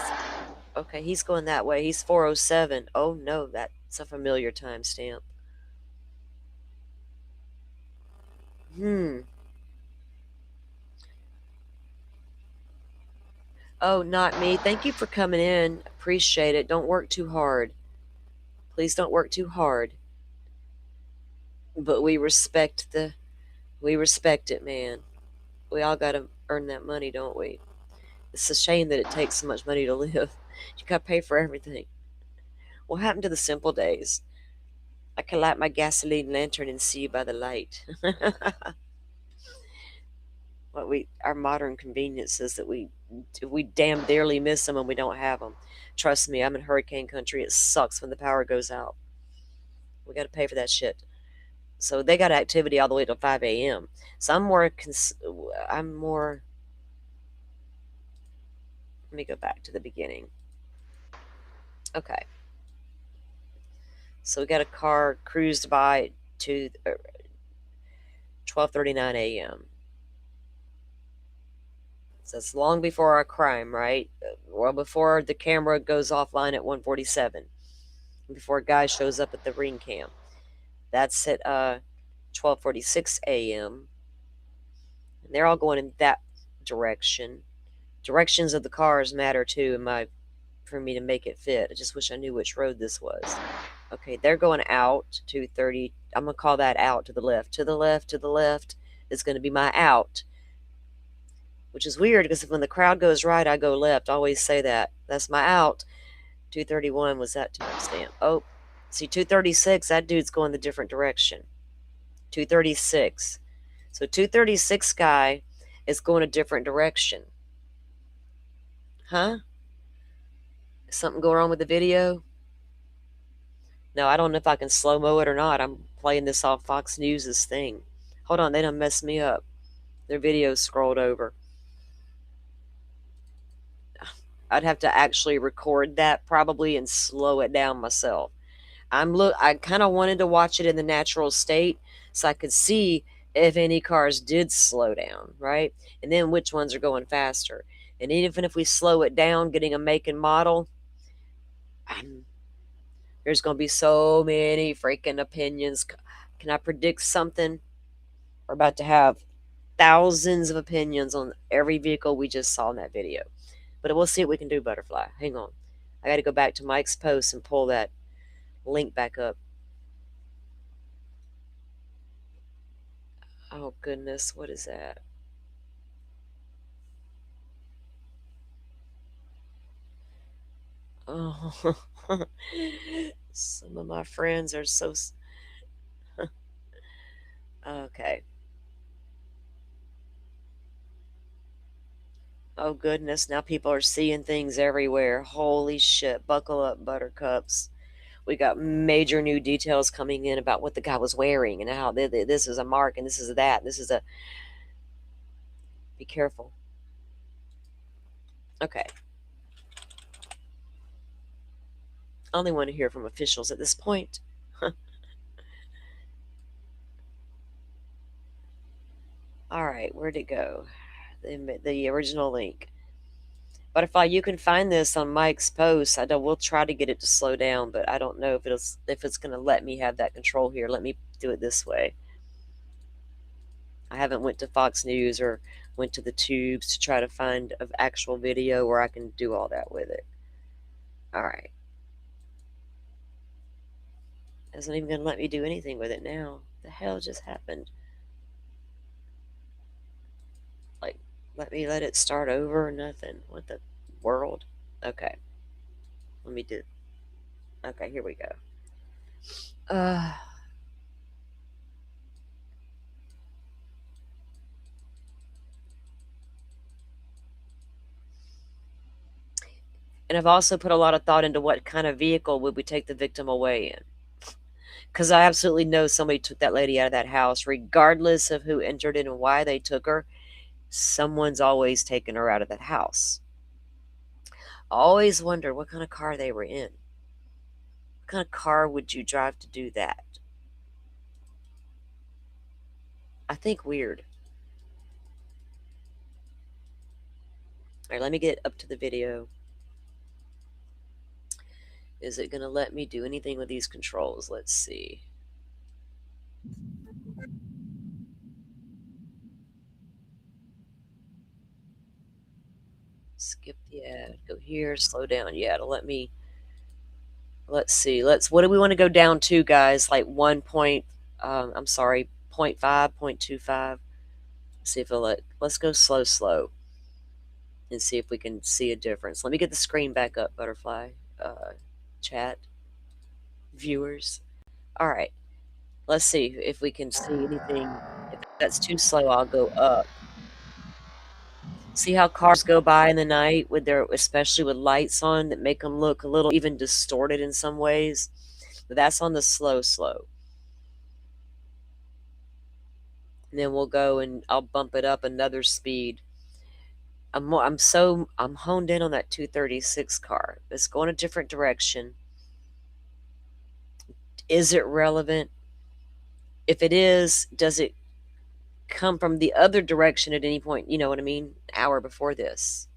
Okay, he's going that way. He's 407. Oh no, that's a familiar timestamp. Oh, not me. Thank you for coming in. Appreciate it. Don't work too hard. Please don't work too hard. But we respect it, man. We all gotta earn that money, don't we? It's a shame that it takes so much money to live. You gotta pay for everything. What happened to the simple days? I can light my gasoline lantern and see you by the light. Our modern conveniences that we damn dearly miss them when we don't have them. Trust me, I'm in hurricane country. It sucks when the power goes out. We got to pay for that shit. So they got activity all the way till 5 a.m. So I'm more. Let me go back to the beginning. Okay. So we got a car cruised by to 12:39 a.m. So it's long before our crime, right? Well, before the camera goes offline at 1:47, before a guy shows up at the ring cam. That's at 12:46 a.m. And they're all going in that direction. Directions of the cars matter too, for me to make it fit. I just wish I knew which road this was. Okay, they're going out 2:30. I'm gonna call that out to the left. To the left, to the left is going to be my out. Which is weird because when the crowd goes right, I go left. I always say that. That's my out. 231 was that timestamp. Oh, see, 236, that dude's going the different direction. 236. So 236 guy is going a different direction. Huh? Is something going on with the video? No, I don't know if I can slow-mo it or not. I'm playing this off Fox News' thing. Hold on, they done messed me up. Their video's scrolled over. I'd have to actually record that probably and slow it down myself. I kind of wanted to watch it in the natural state so I could see if any cars did slow down, right? And then which ones are going faster. And even if we slow it down, getting a make and model, there's going to be so many freaking opinions. Can I predict something? We're about to have thousands of opinions on every vehicle we just saw in that video. But we'll see what we can do, Butterfly. Hang on. I got to go back to Mike's post and pull that link back up. Oh, goodness. What is that? Oh, some of my friends are so. Okay. Oh, goodness. Now people are seeing things everywhere. Holy shit. Buckle up, buttercups. We got major new details coming in about what the guy was wearing and how this is a mark and this is that. This is a. Be careful. Okay. I only want to hear from officials at this point. All right, where'd it go? the original link. Butterfly, you can find this on Mike's post. We'll try to get it to slow down, but I don't know if it's going to let me have that control here. Let me do it this way. I haven't went to Fox News or went to the tubes to try to find an actual video where I can do all that with it. All right. Isn't even going to let me do anything with it now. The hell just happened? Like, let it start over or nothing. What the world? Okay. Let me do. Okay, here we go. Uh, and I've also put a lot of thought into what kind of vehicle would we take the victim away in. Because I absolutely know somebody took that lady out of that house, regardless of who entered it and why they took her. Someone's always taken her out of that house. I always wonder what kind of car they were in. What kind of car would you drive to do that? I think weird. All right, let me get up to the video. Is it going to let me do anything with these controls? Let's see. Skip the ad. Go here. Slow down. Yeah, it'll let me. Let's see. What do we want to go down to, guys? Like 1 point. I'm sorry, 0.5, 0.25. See if it'll let's go slow and see if we can see a difference. Let me get the screen back up, Butterfly. Chat. Viewers. All right. Let's see if we can see anything. If that's too slow, I'll go up. See how cars go by in the night with especially with lights on that make them look a little even distorted in some ways. But that's on the slow. And then we'll go and I'll bump it up another speed. I'm honed in on that 236 car. It's going a different direction. Is it relevant? If it is, does it come from the other direction at any point? You know what I mean? An hour before this.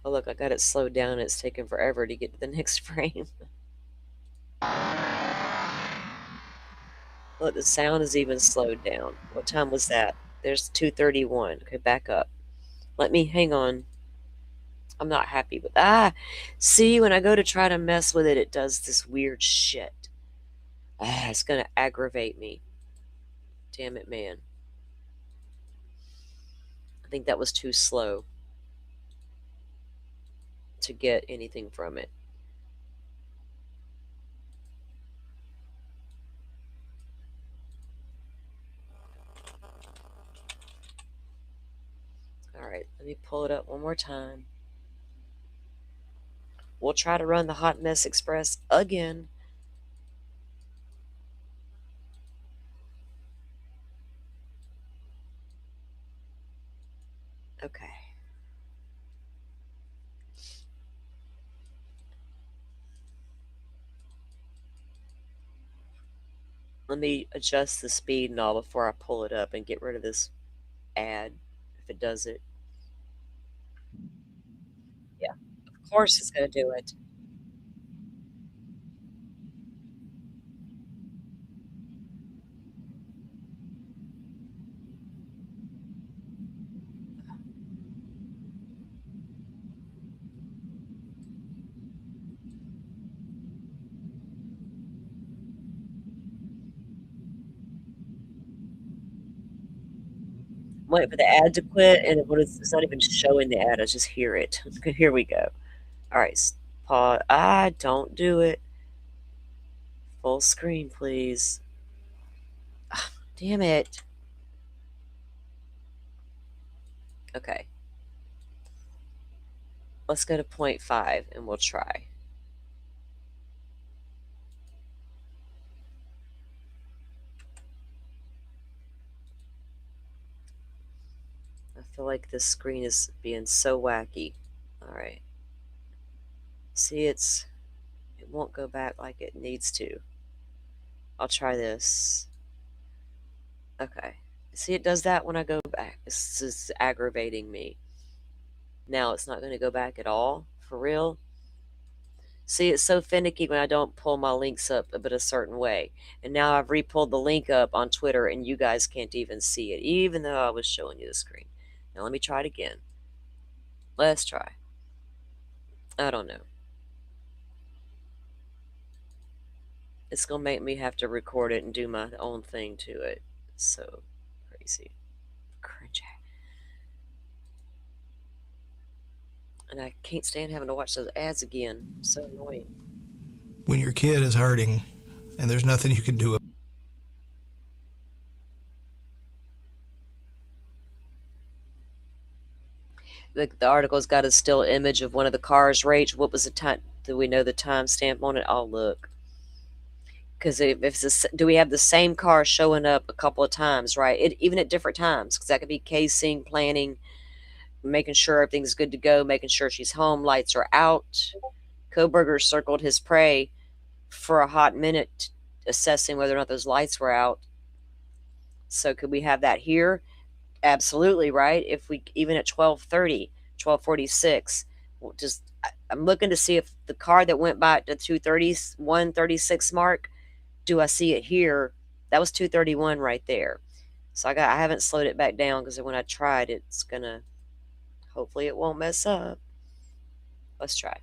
Oh, look, I got it slowed down. It's taken forever to get to the next frame. Look, the sound is even slowed down. What time was that? There's 2:31. Okay, back up. Let me hang on. I'm not happy with see, when I go to try to mess with it, it does this weird shit. It's gonna aggravate me. Damn it, man. I think that was too slow to get anything from it. All right, let me pull it up one more time. We'll try to run the Hot Mess Express again. Okay. Let me adjust the speed and all before I pull it up and get rid of this ad if it does it. Yeah, of course it's going to do it. Wait for the ad to quit, and it's not even showing the ad. I just hear it. Okay, here we go. All right, pause. Don't do it. Full screen, please. Damn it. Okay. Let's go to 0.5 and we'll try. I feel like this screen is being so wacky. All right. See, it won't go back like it needs to. I'll try this. Okay. See, it does that when I go back. This is aggravating me. Now it's not going to go back at all? For real? See, it's so finicky when I don't pull my links up but a certain way. And now I've re-pulled the link up on Twitter and you guys can't even see it, even though I was showing you the screen. Now let me try it again. Let's try. I don't know. It's going to make me have to record it and do my own thing to it. So crazy. Cringe. And I can't stand having to watch those ads again. So annoying. When your kid is hurting and there's nothing you can do. The article's got a still image of one of the cars. Rach, what was the time? Do we know the timestamp on it? I'll look. Because do we have the same car showing up a couple of times, right? Even at different times, because that could be casing, planning, making sure everything's good to go, making sure she's home, lights are out. Koberger circled his prey for a hot minute, assessing whether or not those lights were out. So could we have that here? Absolutely, right? If we even at 12:30, 12:46, just I'm looking to see if the car that went by at the 2:30, 1:36 mark, do I see it here? That was 2:31 right there. So I haven't slowed it back down because when I tried, it's gonna. Hopefully, it won't mess up. Let's try.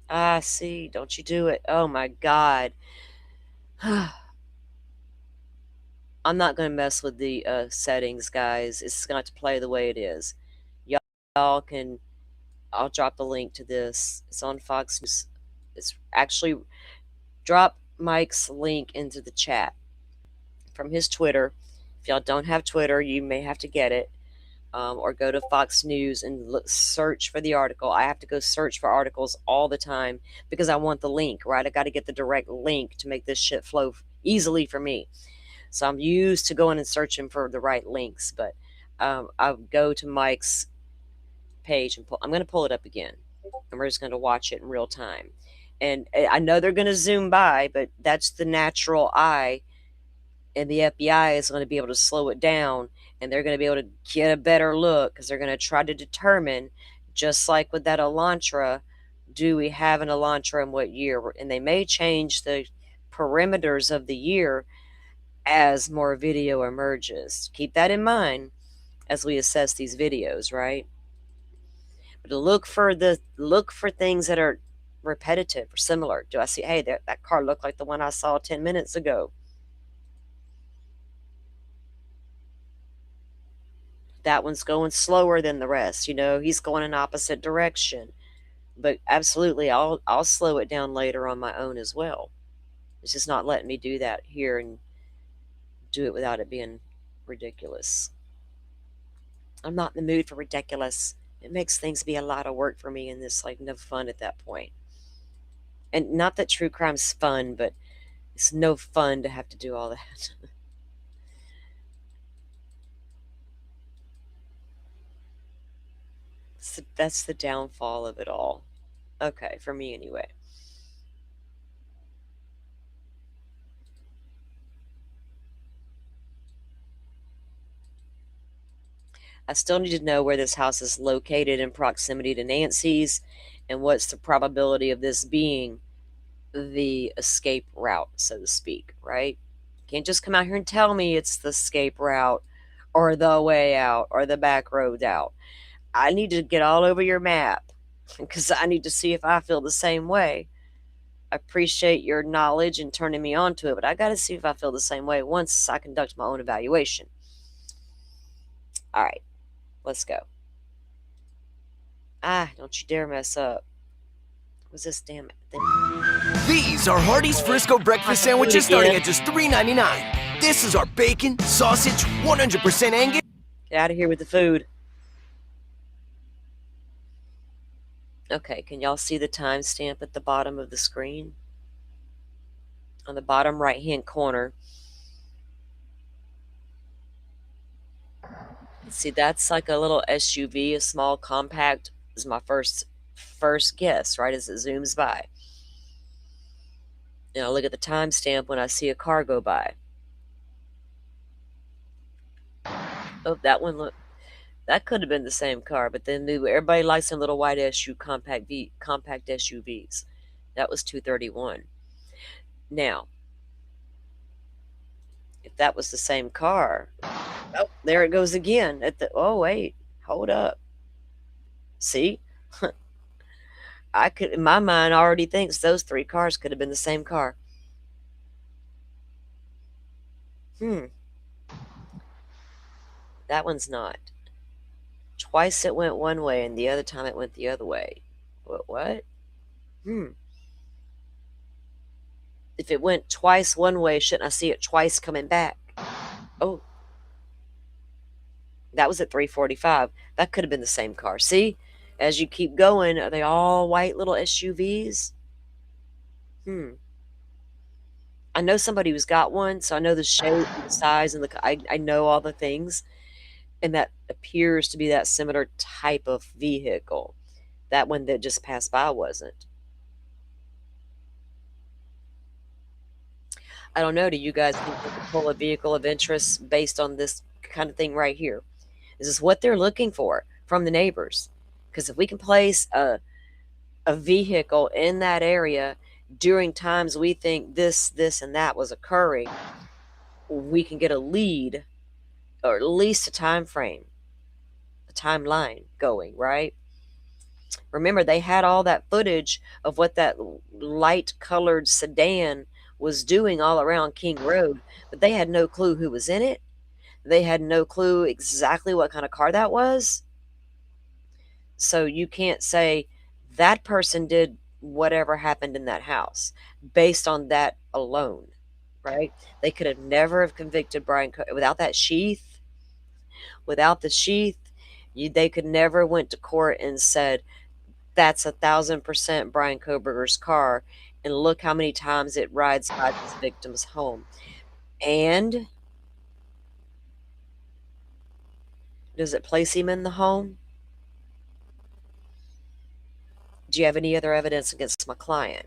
Ah, see, don't you do it? Oh my God. I'm not gonna mess with the settings, guys. It's gonna have to play the way it is. Y'all can. I'll drop the link to this. It's on Fox News. It's actually drop Mike's link into the chat from his Twitter. If y'all don't have Twitter, you may have to get it, or go to Fox News and search for the article. I have to go search for articles all the time because I want the link, right? I got to get the direct link to make this shit flow easily for me. So I'm used to going and searching for the right links, but I'll go to Mike's page and I'm going to pull it up again, and we're just going to watch it in real time. And I know they're going to zoom by, but that's the natural eye, and the FBI is going to be able to slow it down, and they're going to be able to get a better look because they're going to try to determine, just like with that Elantra, do we have an Elantra in what year? And they may change the perimeters of the year as more video emerges. Keep that in mind as we assess these videos, right? But look for things that are repetitive or similar. Do I see, hey, that car looked like the one I saw 10 minutes ago? That one's going slower than the rest. He's going in opposite direction. But absolutely, I'll slow it down later on my own as well. It's just not letting me do that here and do it without it being ridiculous. I'm not in the mood for ridiculous. It makes things be a lot of work for me, and it's like no fun at that point. And not that true crime's fun, but it's no fun to have to do all that. That's the downfall of it all. Okay, for me anyway. I still need to know where this house is located in proximity to Nancy's, and what's the probability of this being the escape route, so to speak, right? Can't just come out here and tell me it's the escape route or the way out or the back road out. I need to get all over your map because I need to see if I feel the same way. I appreciate your knowledge and turning me on to it, but I got to see if I feel the same way once I conduct my own evaluation. All right, let's go. Don't you dare mess up. What's this damn thing? These are Hardee's Frisco breakfast sandwiches starting at just $3.99. This is our bacon, sausage, 100% Angus. Get out of here with the food. Okay, can y'all see the timestamp at the bottom of the screen? On the bottom right-hand corner. See, that's like a little SUV, a small compact, is my first guess, right, as it zooms by. And I'll look at the timestamp when I see a car go by. Oh, that one look. That could have been the same car, but then everybody likes their little white compact SUVs. That was 231. Now, if that was the same car, oh, there it goes again. Oh wait, hold up. See, I could in my mind already thinks those three cars could have been the same car. Hmm, that one's not. Twice it went one way, and the other time it went the other way. What? Hmm. If it went twice one way, shouldn't I see it twice coming back? Oh, that was at 345. That could have been the same car. See, as you keep going, are they all white little SUVs? Hmm. I know somebody who's got one, so I know the shape and the size and I know all the things, and that appears to be that similar type of vehicle. That one that just passed by wasn't. I don't know. Do you guys think they could pull a vehicle of interest based on this kind of thing right here? Is this what they're looking for from the neighbors? Because if we can place a vehicle in that area during times we think this, and that was occurring, we can get a lead or at least a time frame, a timeline going, right? Remember, they had all that footage of what that light colored sedan was doing all around King Road, but they had no clue who was in it. They had no clue exactly what kind of car that was. So you can't say that person did whatever happened in that house based on that alone, right? They could have never have convicted without that sheath. Without the sheath, they could never went to court and said that's 1,000% Brian Koberger's car, and look how many times it rides by this victim's home. And does it place him in the home? Do you have any other evidence against my client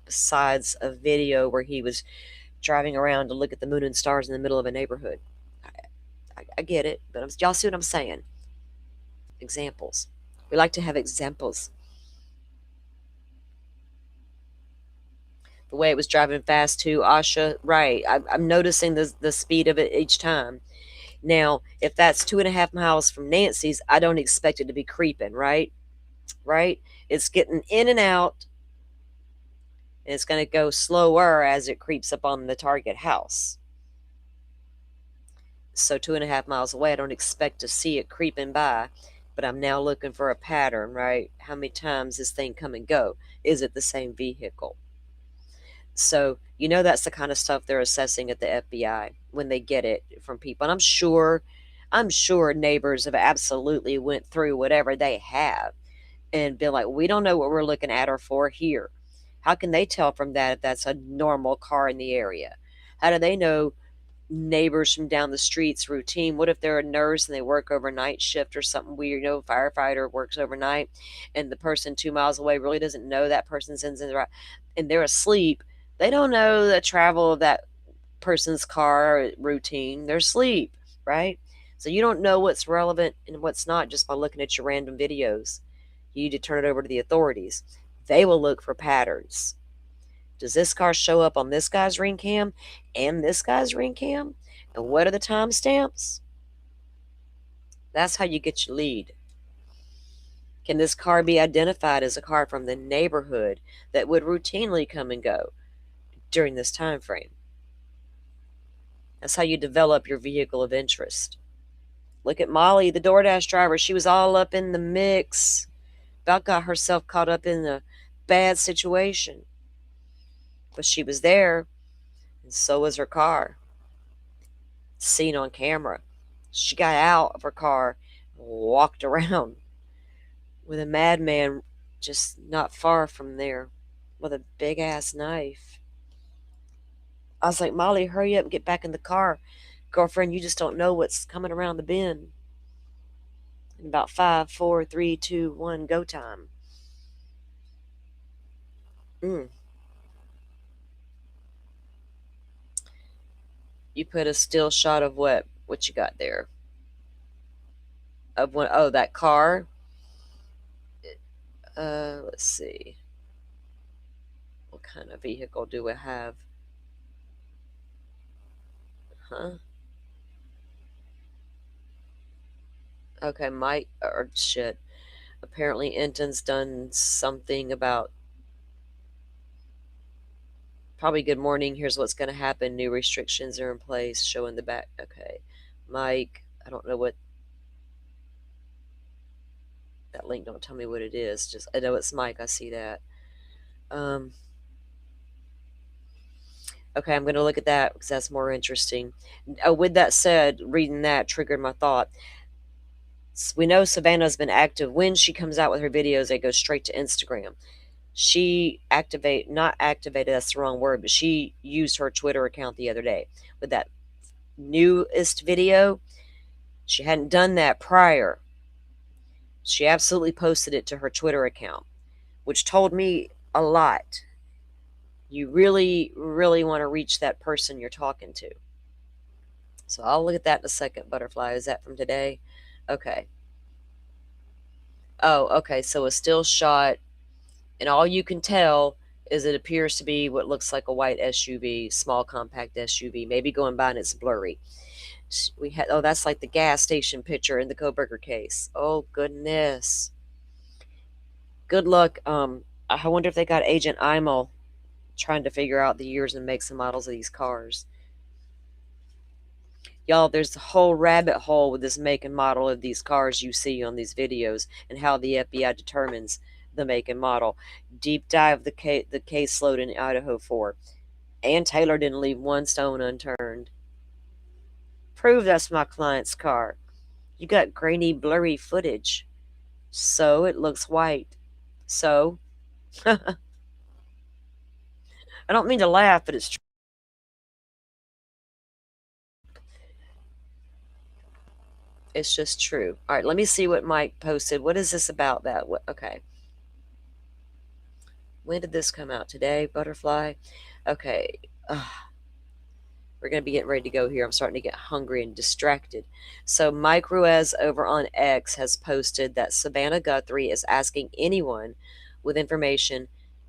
besides a video where he was driving around to look at the moon and stars in the middle of a neighborhood? I get it, but y'all see what I'm saying? Examples. We like to have examples. The way it was driving fast too, Asha, right. I'm noticing the speed of it each time. Now, if that's 2.5 miles from Nancy's, I don't expect it to be creeping, right? Right? It's getting in and out, and it's going to go slower as it creeps up on the target house. So 2.5 miles away, I don't expect to see it creeping by, but I'm now looking for a pattern, right? How many times this thing come and go? Is it the same vehicle? So that's the kind of stuff they're assessing at the FBI when they get it from people. And I'm sure neighbors have absolutely went through whatever they have and been like, we don't know what we're looking at or for here. How can they tell from that if that's a normal car in the area? How do they know neighbors from down the street's routine? What if they're a nurse and they work overnight shift or something weird? Firefighter works overnight, and the person 2 miles away really doesn't know that person's in the right, and they're asleep. They don't know the travel of that person's car routine. They're asleep, right? So you don't know what's relevant and what's not just by looking at your random videos. You need to turn it over to the authorities. They will look for patterns. Does this car show up on this guy's ring cam and this guy's ring cam? And what are the timestamps? That's how you get your lead. Can this car be identified as a car from the neighborhood that would routinely come and go during this time frame? That's how you develop your vehicle of interest. Look at Molly, the DoorDash driver. She was all up in the mix. About got herself caught up in a bad situation. But she was there, and so was her car. Seen on camera. She got out of her car and walked around with a madman just not far from there with a big ass knife. I was like, Molly, hurry up and get back in the car. Girlfriend, you just don't know what's coming around the bend. In about 5, 4, 3, 2, 1, go time. Mm. You put a still shot of what? What you got there? of one, oh, that car. Let's see. What kind of vehicle do we have? Huh? Okay, Mike, or shit. Apparently, Enton's done something about. Probably good morning. Here's what's going to happen. New restrictions are in place. Showing the back. Okay. Mike, I don't know what. That link don't tell me what it is. Just I know it's Mike. I see that. Um, okay, I'm going to look at that because that's more interesting. Oh, with that said, reading that triggered my thought. We know Savannah's been active. When she comes out with her videos, they go straight to Instagram. She not activated, that's the wrong word, but she used her Twitter account the other day with that newest video. She hadn't done that prior. She absolutely posted it to her Twitter account, which told me a lot. You really, really want to reach that person you're talking to. So I'll look at that in a second, Butterfly. Is that from today? Okay. Oh, okay. So a still shot, and all you can tell is it appears to be what looks like a white SUV, small compact SUV, maybe going by and it's blurry. We had, oh, that's like the gas station picture in the Koberger case. Oh goodness. Good luck. I wonder if they got Agent Imel trying to figure out the years and makes and models of these cars. Y'all, there's a whole rabbit hole with this make and model of these cars you see on these videos and how the FBI determines the make and model. Deep dive the caseload in Idaho 4. Ann Taylor didn't leave one stone unturned. Prove that's my client's car. You got grainy, blurry footage. So it looks white. So, I don't mean to laugh, but it's true. It's just true. All right, let me see what Mike posted. What is this about that? Okay. When did this come out? Today, Butterfly? Okay. We're going to be getting ready to go here. I'm starting to get hungry and distracted. So Mike Ruiz over on X has posted that Savannah Guthrie is asking anyone with information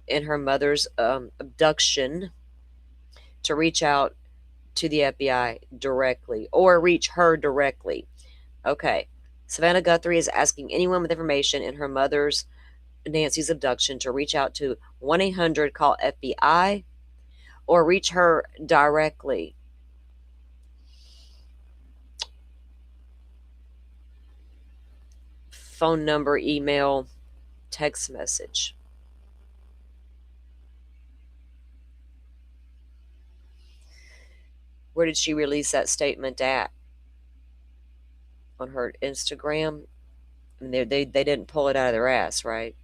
in her mother's abduction to reach out to the FBI directly or reach her directly. Okay. Savannah Guthrie is asking anyone with information in her mother's Nancy's abduction to reach out to 1-800-CALL-FBI or reach her directly. Phone number, email, text message. Where did she release that statement at? On her Instagram? I mean, they didn't pull it out of their ass, right?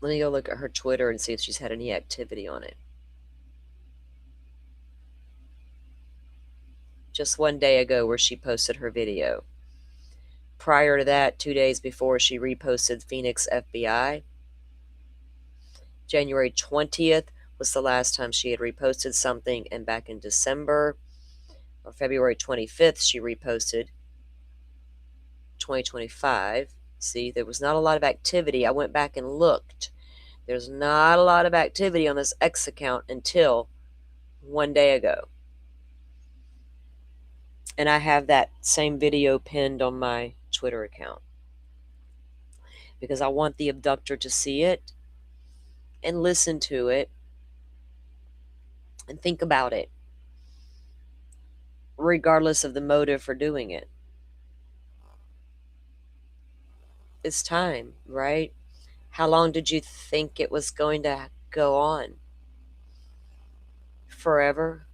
Let me go look at her Twitter and see if she's had any activity on it. Just one day ago where she posted her video. Prior to that, 2 days before, she reposted Phoenix FBI. January 20th was the last time she had reposted something, and back in December or February 25th, she reposted 2025. See, there was not a lot of activity. I went back and looked. There's not a lot of activity on this X account until 1 day ago. And I have that same video pinned on my Twitter account because I want the abductor to see it and listen to it and think about it, regardless of the motive for doing it. It's time, right? How long did you think it was going to go on? Forever?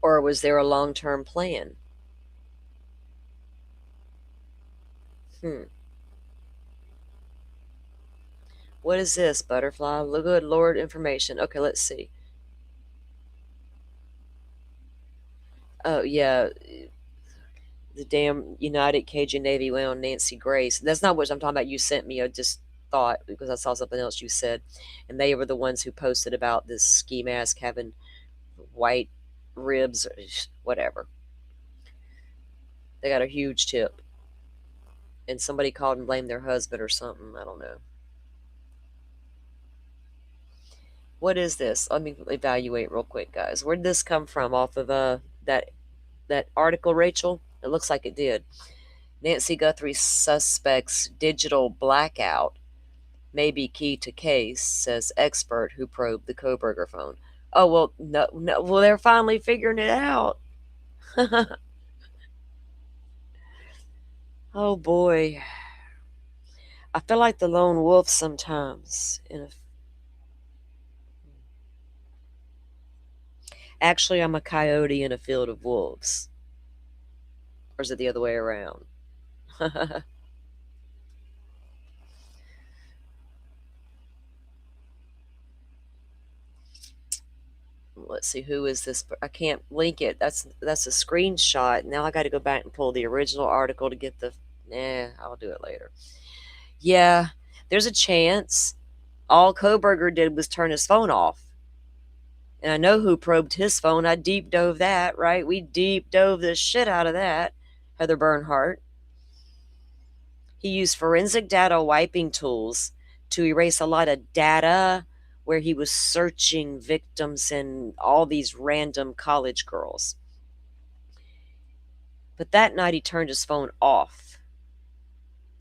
Or was there a long-term plan? What is this, Butterfly? Good Lord, information. Okay, let's see. Oh, yeah. The damn United Cajun Navy went on Nancy Grace. That's not what I'm talking about. You sent me. I just thought because I saw something else you said, and they were the ones who posted about this ski mask having white ribs or whatever. They got a huge tip, and somebody called and blamed their husband or something. I don't know. What is this? Let me evaluate real quick, guys. Where did this come from? Off of that article, Rachel? It looks like it did. Nancy Guthrie suspects digital blackout may be key to case, says expert who probed the Koberger phone. Oh well, no, no. Well, they're finally figuring it out. Oh boy, I feel like the lone wolf sometimes. Actually, I'm a coyote in a field of wolves, or is it the other way around? Let's see, who is this? I can't link it. That's a screenshot. Now I got to go back and pull the original article to get the. Nah, I'll do it later. Yeah, there's a chance. All Koberger did was turn his phone off. And I know who probed his phone. I deep dove that, right? We deep dove the shit out of that. Heather Bernhardt. He used forensic data wiping tools to erase a lot of data where he was searching victims and all these random college girls. But that night he turned his phone off.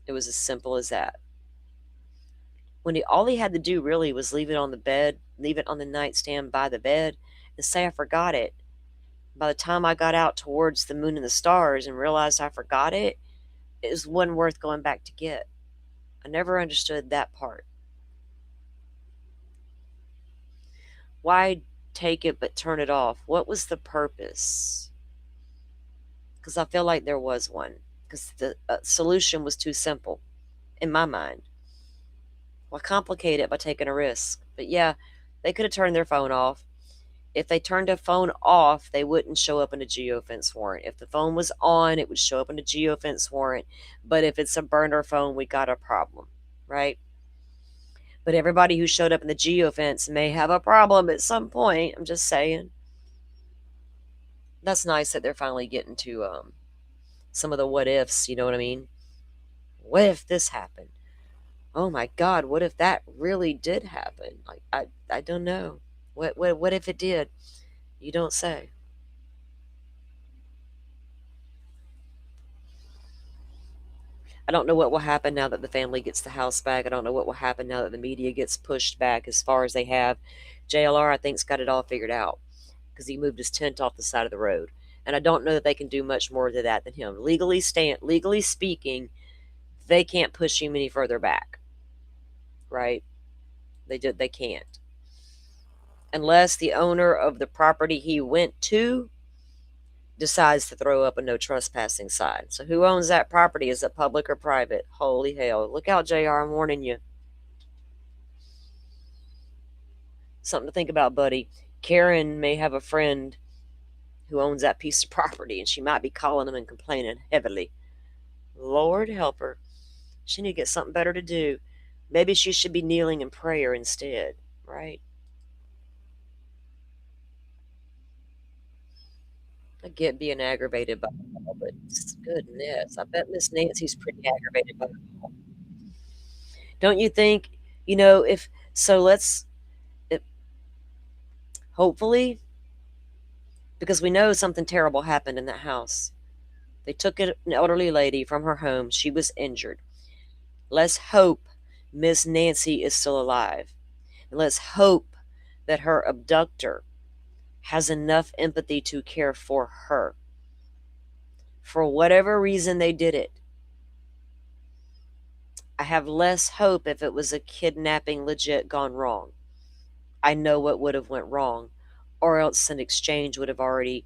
It was as simple as that. All he had to do really was leave it on the bed, leave it on the nightstand by the bed, and say I forgot it. By the time I got out towards the moon and the stars and realized I forgot it, it was one worth going back to get. I never understood that part. Why take it but turn it off? What was the purpose? Because I feel like there was one. Because the solution was too simple, in my mind. Why complicate it by taking a risk? But yeah, they could have turned their phone off. If they turned a phone off, they wouldn't show up in a geofence warrant. If the phone was on, it would show up in a geofence warrant. But if it's a burner phone, we got a problem, right? But everybody who showed up in the geofence may have a problem at some point. I'm just saying. That's nice that they're finally getting to some of the what ifs, you know what I mean? What if this happened? Oh my God, what if that really did happen? Like I don't know. What if it did? You don't say. I don't know what will happen now that the family gets the house back. I don't know what will happen now that the media gets pushed back as far as they have. JLR, I think's got it all figured out because he moved his tent off the side of the road. And I don't know that they can do much more to that than him. Legally speaking, they can't push him any further back. Right? They can't. Unless the owner of the property he went to decides to throw up a no trespassing sign. So who owns that property? Is it public or private? Holy hell. Look out, JR. I'm warning you. Something to think about, buddy. Karen may have a friend who owns that piece of property, and she might be calling him and complaining heavily. Lord help her. She need to get something better to do. Maybe she should be kneeling in prayer instead, right? I get being aggravated by it all, but goodness, I bet Miss Nancy's pretty aggravated by it all. Don't you think? If so, hopefully, because we know something terrible happened in that house. They took an elderly lady from her home. She was injured. Let's hope Miss Nancy is still alive. And let's hope that her abductor has enough empathy to care for her. For whatever reason they did it. I have less hope if it was a kidnapping legit gone wrong. I know what would have went wrong, or else an exchange would have already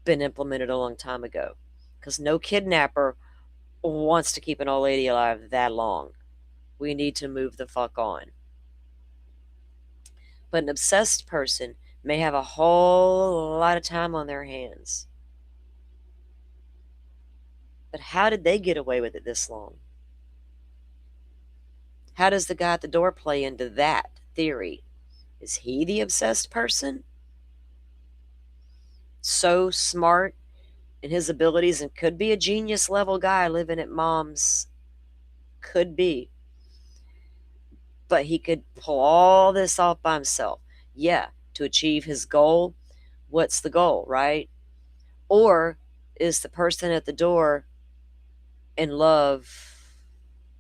been implemented a long time ago. Because no kidnapper wants to keep an old lady alive that long. We need to move the fuck on. But an obsessed person may have a whole lot of time on their hands. But how did they get away with it this long? How does the guy at the door play into that theory? Is he the obsessed person? So smart in his abilities and could be a genius level guy living at mom's. Could be. But he could pull all this off by himself. Yeah, to achieve his goal. What's the goal, right? Or is the person at the door in love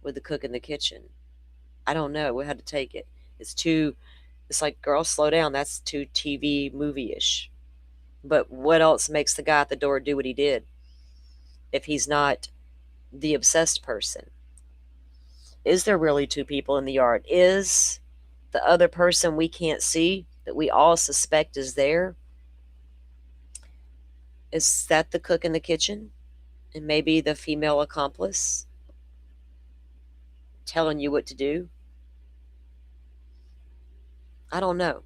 with the cook in the kitchen? I don't know. We had to take it. It's like, girl, slow down. That's too TV movie ish. But what else makes the guy at the door do what he did if he's not the obsessed person? Is there really two people in the yard? Is the other person we can't see that we all suspect is there? Is that the cook in the kitchen? And maybe the female accomplice telling you what to do? I don't know.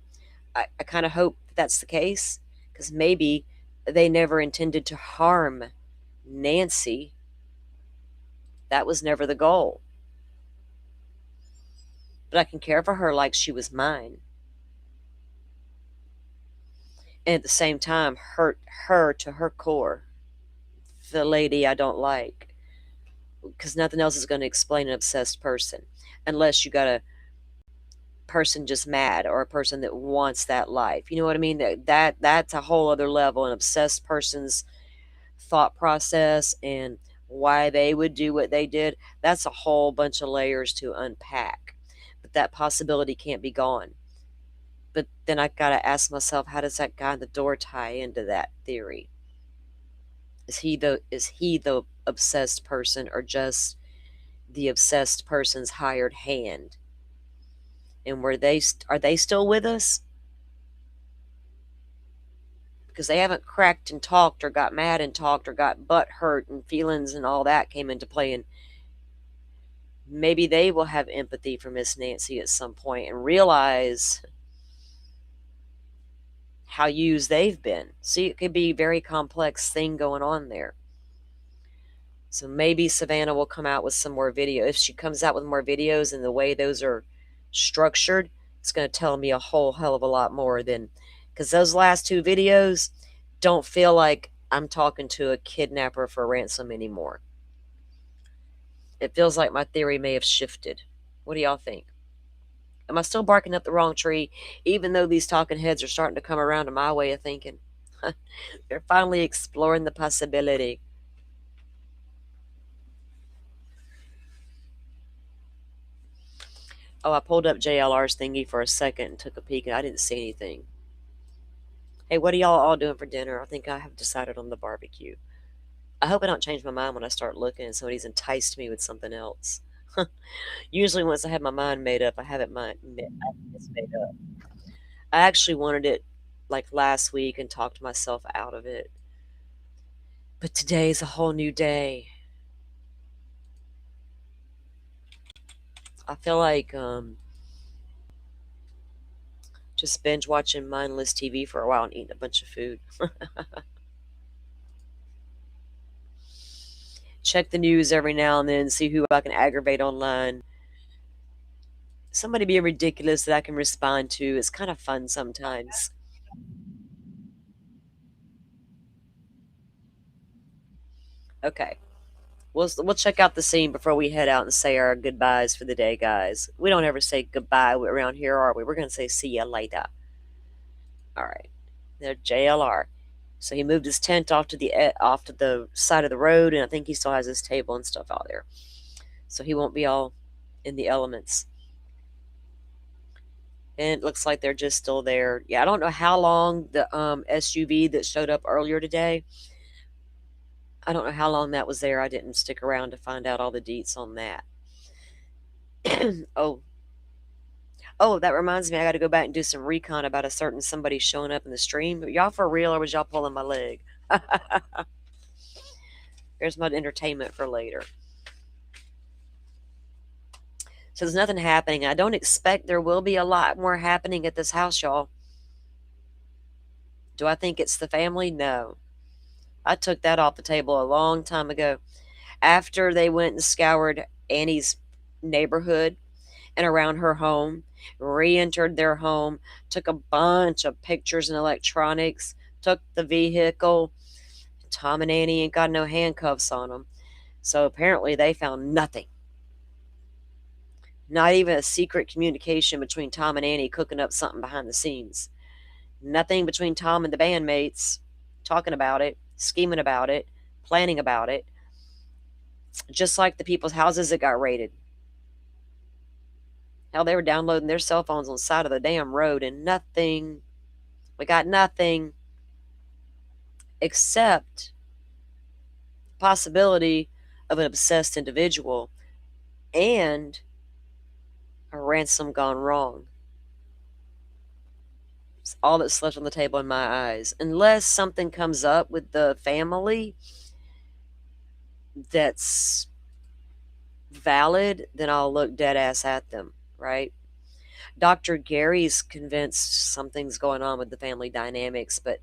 I kind of hope that's the case because maybe they never intended to harm Nancy. That was never the goal. But I can care for her like she was mine. And at the same time, hurt her to her core. The lady I don't like. Because nothing else is going to explain an obsessed person. Unless you got a person just mad or a person that wants that life. You know what I mean? That's a whole other level. An obsessed person's thought process and why they would do what they did. That's a whole bunch of layers to unpack. But that possibility can't be gone. But then I got to ask myself, how does that guy in the door tie into that theory? Is he the obsessed person or just the obsessed person's hired hand? And are they still with us? Because they haven't cracked and talked or got mad and talked or got butt hurt and feelings and all that came into play. And maybe they will have empathy for Miss Nancy at some point and realize how used they've been. See, it could be a very complex thing going on there. So maybe Savannah will come out with some more video. If she comes out with more videos and the way those are structured, it's going to tell me a whole hell of a lot more than, because those last two videos don't feel like I'm talking to a kidnapper for ransom anymore. It feels like my theory may have shifted. What do y'all think? Am I still barking up the wrong tree, even though these talking heads are starting to come around to my way of thinking? They're finally exploring the possibility. Oh, I pulled up JLR's thingy for a second and took a peek, and I didn't see anything. Hey, what are y'all all doing for dinner? I think I have decided on the barbecue. I hope I don't change my mind when I start looking and somebody's enticed me with something else. Usually once I have my mind made up, I have it it's made up. I actually wanted it like last week and talked myself out of it. But today's a whole new day. I feel like just binge watching mindless TV for a while and eating a bunch of food. Check the news every now and then, see who I can aggravate online. Somebody being ridiculous that I can respond to. It's kind of fun sometimes. Okay. We'll check out the scene before we head out and say our goodbyes for the day, guys. We don't ever say goodbye around here, are we? We're going to say see ya later. All right. There's JLR. So he moved his tent off to the side of the road, and I think he still has his table and stuff out there. So he won't be all in the elements. And it looks like they're just still there. Yeah, I don't know how long the SUV that showed up earlier today, I don't know how long that was there. I didn't stick around to find out all the deets on that. Oh, that reminds me, I got to go back and do some recon about a certain somebody showing up in the stream. Y'all for real, or was y'all pulling my leg? There's my entertainment for later. So there's nothing happening. I don't expect there will be a lot more happening at this house, y'all. Do I think it's the family? No. I took that off the table a long time ago. After they went and scoured Annie's neighborhood and around her home, re entered their home, took a bunch of pictures and electronics, took the vehicle. Tom and Annie ain't got no handcuffs on them. So apparently they found nothing. Not even a secret communication between Tom and Annie cooking up something behind the scenes. Nothing between Tom and the bandmates talking about it, scheming about it, planning about it. Just like the people's houses that got raided. Hell, they were downloading their cell phones on the side of the damn road and nothing. We got nothing except possibility of an obsessed individual and a ransom gone wrong. It's all that's left on the table in my eyes. Unless something comes up with the family that's valid, then I'll look dead ass at them, right? Dr. Gary's convinced something's going on with the family dynamics, but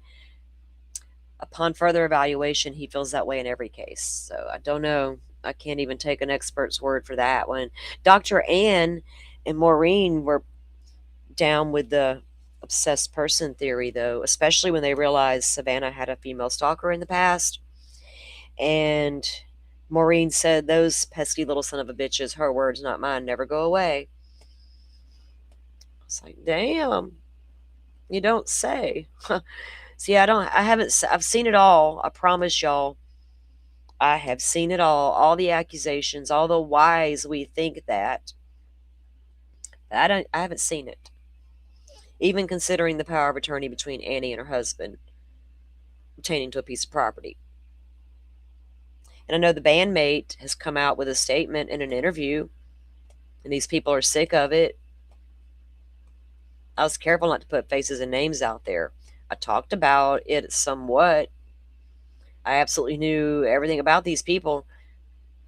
upon further evaluation, he feels that way in every case. So I don't know. I can't even take an expert's word for that one. Dr. Ann and Maureen were down with the obsessed person theory, though, especially when they realized Savannah had a female stalker in the past. And Maureen said, "Those pesky little son of a bitches, her words, not mine, never go away." It's like, damn, you don't say. See, I've seen it all. I promise y'all. I have seen it all the accusations, all the whys we think that. I haven't seen it. Even considering the power of attorney between Annie and her husband pertaining to a piece of property. And I know the bandmate has come out with a statement in an interview, and these people are sick of it. I was careful not to put faces and names out there. I talked about it somewhat. I absolutely knew everything about these people,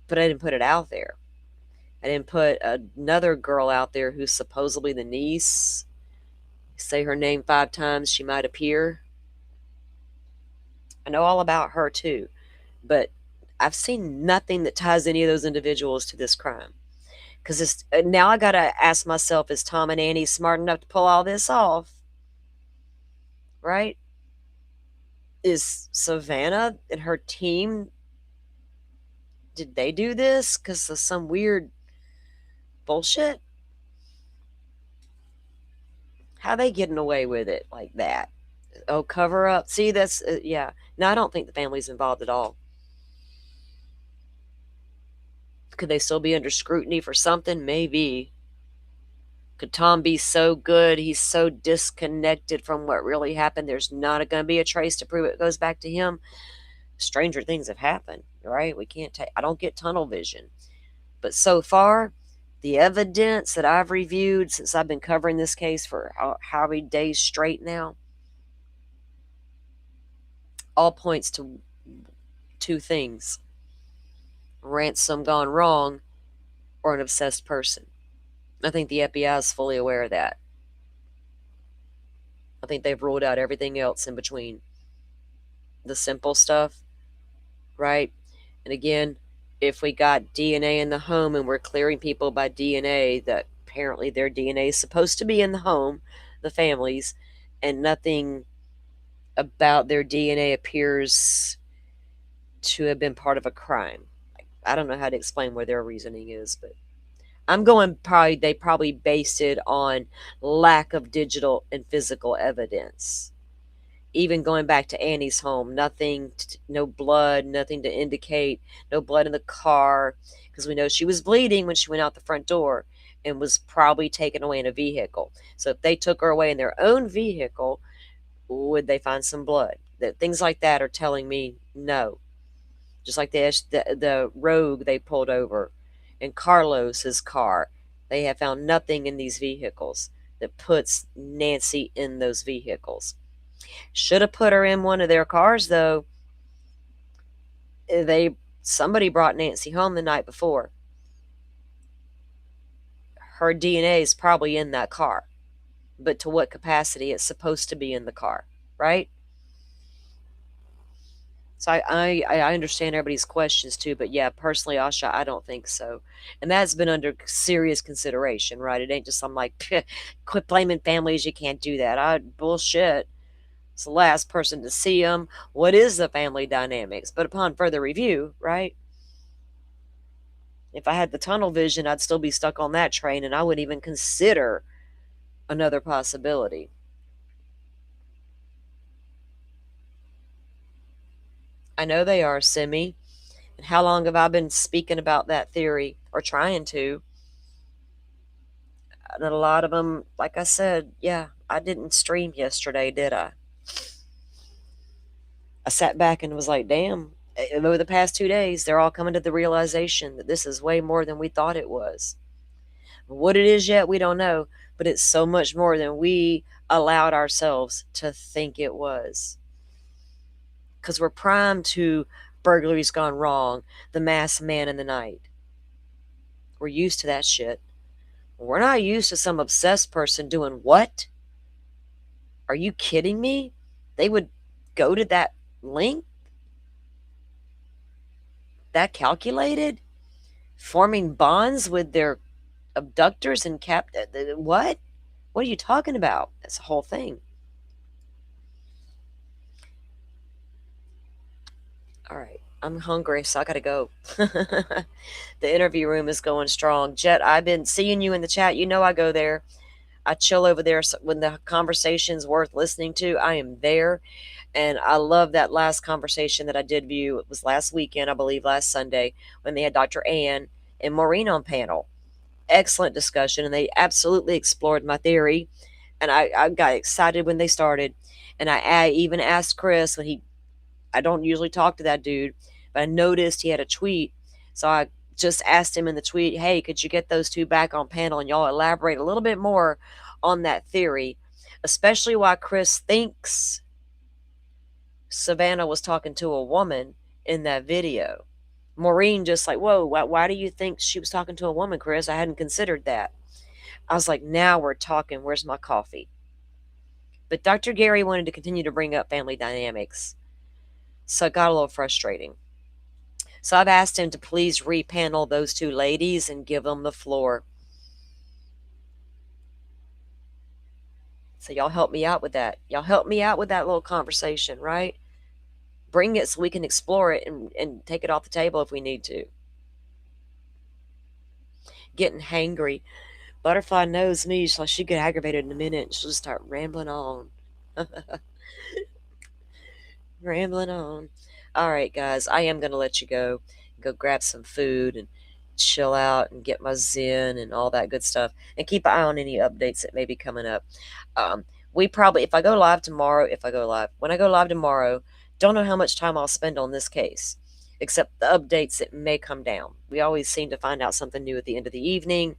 but I didn't put it out there. I didn't put another girl out there who's supposedly the niece. Say her name 5 times, she might appear. I know all about her too, but I've seen nothing that ties any of those individuals to this crime. Because now I got to ask myself, is Tom and Annie smart enough to pull all this off? Right? Is Savannah and her team, did they do this because of some weird bullshit? How they getting away with it like that? Oh, cover up. See, that's, yeah. No, I don't think the family's involved at all. Could they still be under scrutiny for something? Maybe. Could Tom be so good, he's so disconnected from what really happened, there's not going to be a trace to prove it goes back to him? Stranger things have happened, right? I don't get tunnel vision. But so far, the evidence that I've reviewed since I've been covering this case for how many days straight now, all points to 2 things: ransom gone wrong or an obsessed person. I think the FBI is fully aware of that. I think they've ruled out everything else in between. The simple stuff, right? And again, if we got DNA in the home and we're clearing people by DNA, that apparently their DNA is supposed to be in the home, the families, and nothing about their DNA appears to have been part of a crime. I don't know how to explain where their reasoning is, but I'm going they probably based it on lack of digital and physical evidence. Even going back to Annie's home, no blood, nothing to indicate, no blood in the car, because we know she was bleeding when she went out the front door and was probably taken away in a vehicle. So if they took her away in their own vehicle, would they find some blood? Things like that are telling me no. Just like the Rogue they pulled over in Carlos's car, they have found nothing in these vehicles that puts Nancy in those vehicles. Should have put her in one of their cars, though. Somebody brought Nancy home the night before. Her DNA is probably in that car, but to what capacity? It's supposed to be in the car, right? So I understand everybody's questions too, but yeah, personally, Asha, I don't think so. And that's been under serious consideration, right? It ain't just I'm like, quit blaming families. You can't do that. Bullshit. It's the last person to see them. What is the family dynamics? But upon further review, right? If I had the tunnel vision, I'd still be stuck on that train and I wouldn't even consider another possibility. I know they are, Simi. And how long have I been speaking about that theory or trying to? And a lot of them, like I said, yeah, I didn't stream yesterday, did I? I sat back and was like, damn, over the past 2 days, they're all coming to the realization that this is way more than we thought it was. What it is yet, we don't know, but it's so much more than we allowed ourselves to think it was. Because we're primed to burglaries gone wrong, the masked man in the night. We're used to that shit. We're not used to some obsessed person doing what? Are you kidding me? They would go to that length? That calculated? Forming bonds with their abductors and what? What are you talking about? That's the whole thing. All right. I'm hungry, so I gotta go. The interview room is going strong. Jet, I've been seeing you in the chat. You know I go there. I chill over there when the conversation's worth listening to. I am there. And I love that last conversation that I did view. It was last weekend, I believe, last Sunday, when they had Dr. Ann and Maureen on panel. Excellent discussion, and they absolutely explored my theory. And I got excited when they started. And I even asked Chris I don't usually talk to that dude, but I noticed he had a tweet. So I just asked him in the tweet, hey, could you get those two back on panel and y'all elaborate a little bit more on that theory, especially why Chris thinks Savannah was talking to a woman in that video. Maureen just like, whoa, why do you think she was talking to a woman, Chris? I hadn't considered that. I was like, now we're talking. Where's my coffee? But Dr. Gary wanted to continue to bring up family dynamics. So it got a little frustrating. So I've asked him to please repanel those two ladies and give them the floor. So y'all help me out with that. Y'all help me out with that little conversation, right? Bring it so we can explore it and take it off the table if we need to. Getting hangry. Butterfly knows me, so she'll get aggravated in a minute and she'll just start rambling on. Rambling on. All right, guys, I am going to let you go grab some food and chill out and get my zen and all that good stuff, and keep an eye on any updates that may be coming up. We probably, if I go live tomorrow, when I go live tomorrow, don't know how much time I'll spend on this case, except the updates that may come down. We always seem to find out something new at the end of the evening.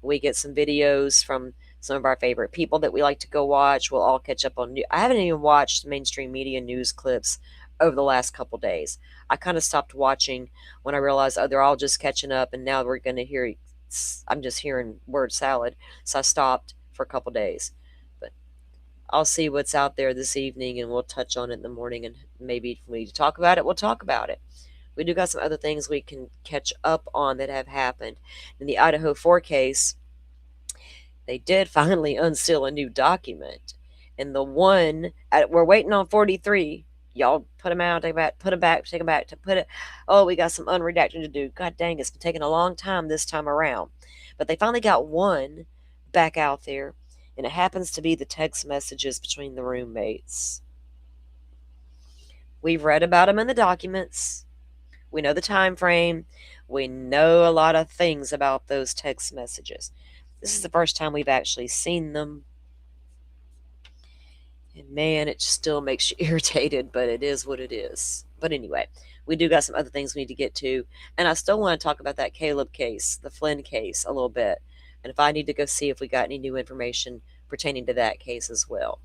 We get some videos from some of our favorite people that we like to go watch. We'll all catch up on I haven't even watched mainstream media news clips over the last couple days. I kind of stopped watching when I realized, they're all just catching up, and now we're going to hear, I'm just hearing word salad. So I stopped for a couple days. But I'll see what's out there this evening, and we'll touch on it in the morning, and maybe if we need to talk about it, we'll talk about it. We do got some other things we can catch up on that have happened. In the Idaho 4 case, they did finally unseal a new document. And the one, we're waiting on 43. Y'all put them out, take them back, put them back, take them back, to put it. Oh, we got some unredacted to do. God dang, it's been taking a long time this time around. But they finally got one back out there, and it happens to be the text messages between the roommates. We've read about them in the documents. We know the time frame. We know a lot of things about those text messages. This is the first time we've actually seen them. And man, it still makes you irritated, but it is what it is. But anyway, we do got some other things we need to get to. And I still want to talk about that Caleb case, the Flynn case, a little bit. And if I need to go see if we got any new information pertaining to that case as well.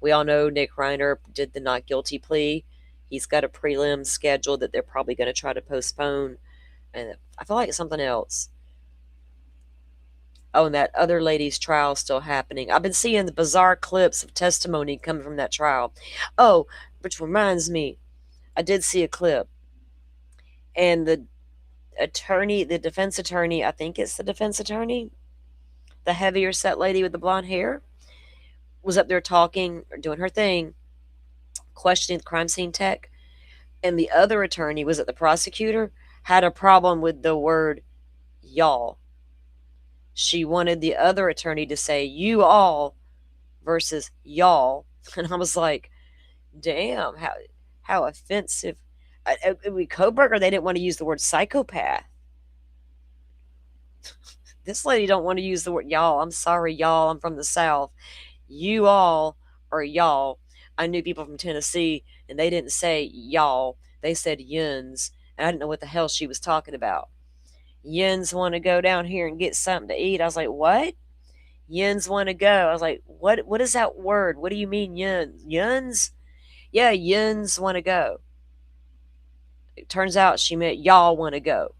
We all know Nick Reiner did the not guilty plea. He's got a prelim scheduled that they're probably going to try to postpone. And I feel like it's something else. Oh, and that other lady's trial is still happening. I've been seeing the bizarre clips of testimony coming from that trial. Oh, which reminds me, I did see a clip, and the defense attorney, I think it's the defense attorney, the heavier set lady with the blonde hair, was up there talking or doing her thing, questioning the crime scene tech, and the other attorney, was it the prosecutor, had a problem with the word y'all. She wanted the other attorney to say you all versus y'all. And I was like, damn, how offensive. With Koberger, they didn't want to use the word psychopath. This lady don't want to use the word y'all. I'm sorry, y'all. I'm from the South. You all or y'all. I knew people from Tennessee, and they didn't say y'all. They said yuns, and I didn't know what the hell she was talking about. Yuns want to go down here and get something to eat. I was like, what? Yuns want to go. I was like, what is that word? What do you mean yuns? Yuns? Yeah, yuns want to go. It turns out she meant y'all want to go.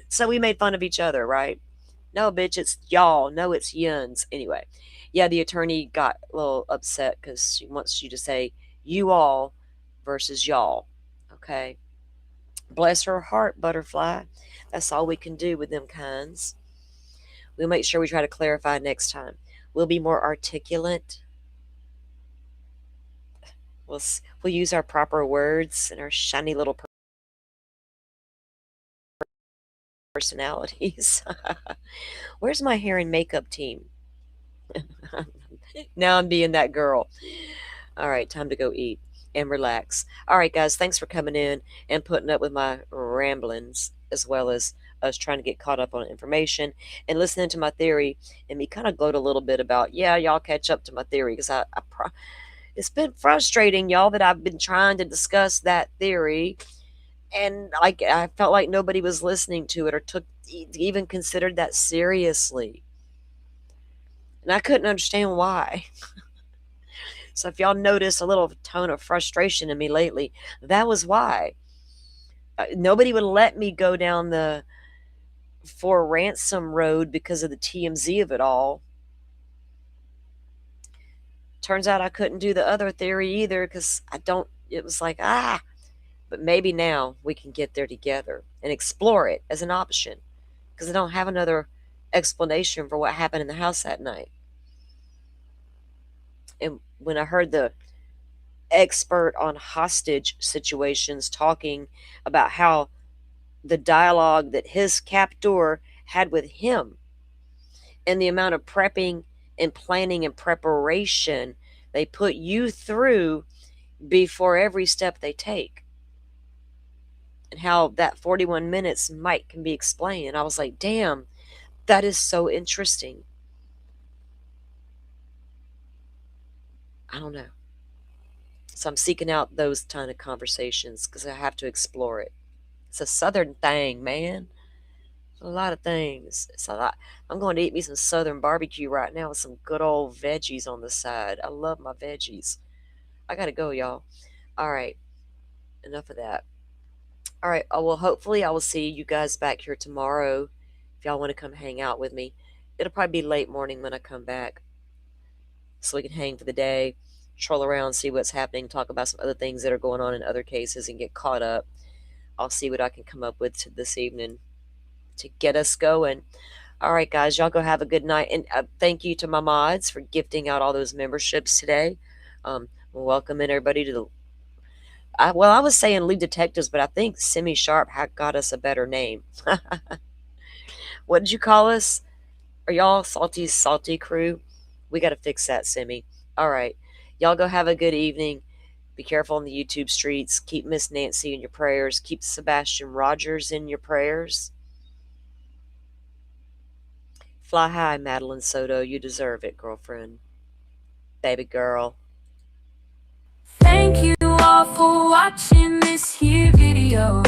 So we made fun of each other, right? No, bitch, it's y'all. No, it's yuns. Anyway, yeah, the attorney got a little upset because she wants you to say you all versus y'all. Okay? Bless her heart, Butterfly. That's all we can do with them kinds. We'll make sure we try to clarify next time. We'll be more articulate. We'll use our proper words and our shiny little personalities. Where's my hair and makeup team? Now I'm being that girl. All right, time to go eat and relax. All right, guys, thanks for coming in and putting up with my ramblings, as well as us trying to get caught up on information and listening to my theory, and me kind of gloat a little bit about, yeah, y'all catch up to my theory, because it's been frustrating, y'all, that I've been trying to discuss that theory, and I felt like nobody was listening to it or even considered that seriously. And I couldn't understand why. So if y'all notice a little tone of frustration in me lately, that was why. Nobody would let me go down the for ransom road because of the TMZ of it all. Turns out I couldn't do the other theory either because it was like, but maybe now we can get there together and explore it as an option, because I don't have another explanation for what happened in the house that night. And when I heard the expert on hostage situations talking about how the dialogue that his captor had with him and the amount of prepping and planning and preparation they put you through before every step they take, and how that 41 minutes can be explained. And I was like, damn, that is so interesting. I don't know. So I'm seeking out those kind of conversations because I have to explore it. It's a Southern thing, man. A lot of things. It's a lot. I'm going to eat me some Southern barbecue right now with some good old veggies on the side. I love my veggies. I got to go, y'all. All right. Enough of that. All right. Well, hopefully I will see you guys back here tomorrow if y'all want to come hang out with me. It'll probably be late morning when I come back, so we can hang for the day, troll around, see what's happening, talk about some other things that are going on in other cases, and get caught up. I'll see what I can come up with this evening to get us going. All right, guys, y'all go have a good night. And thank you to my mods for gifting out all those memberships today. Welcoming everybody to I was saying lead detectives, but I think Semi Sharp got us a better name. What did you call us? Are y'all salty crew? We got to fix that, Semi. All right. Y'all go have a good evening. Be careful on the YouTube streets. Keep Miss Nancy in your prayers. Keep Sebastian Rogers in your prayers. Fly high, Madeline Soto. You deserve it, girlfriend. Baby girl. Thank you all for watching this here video.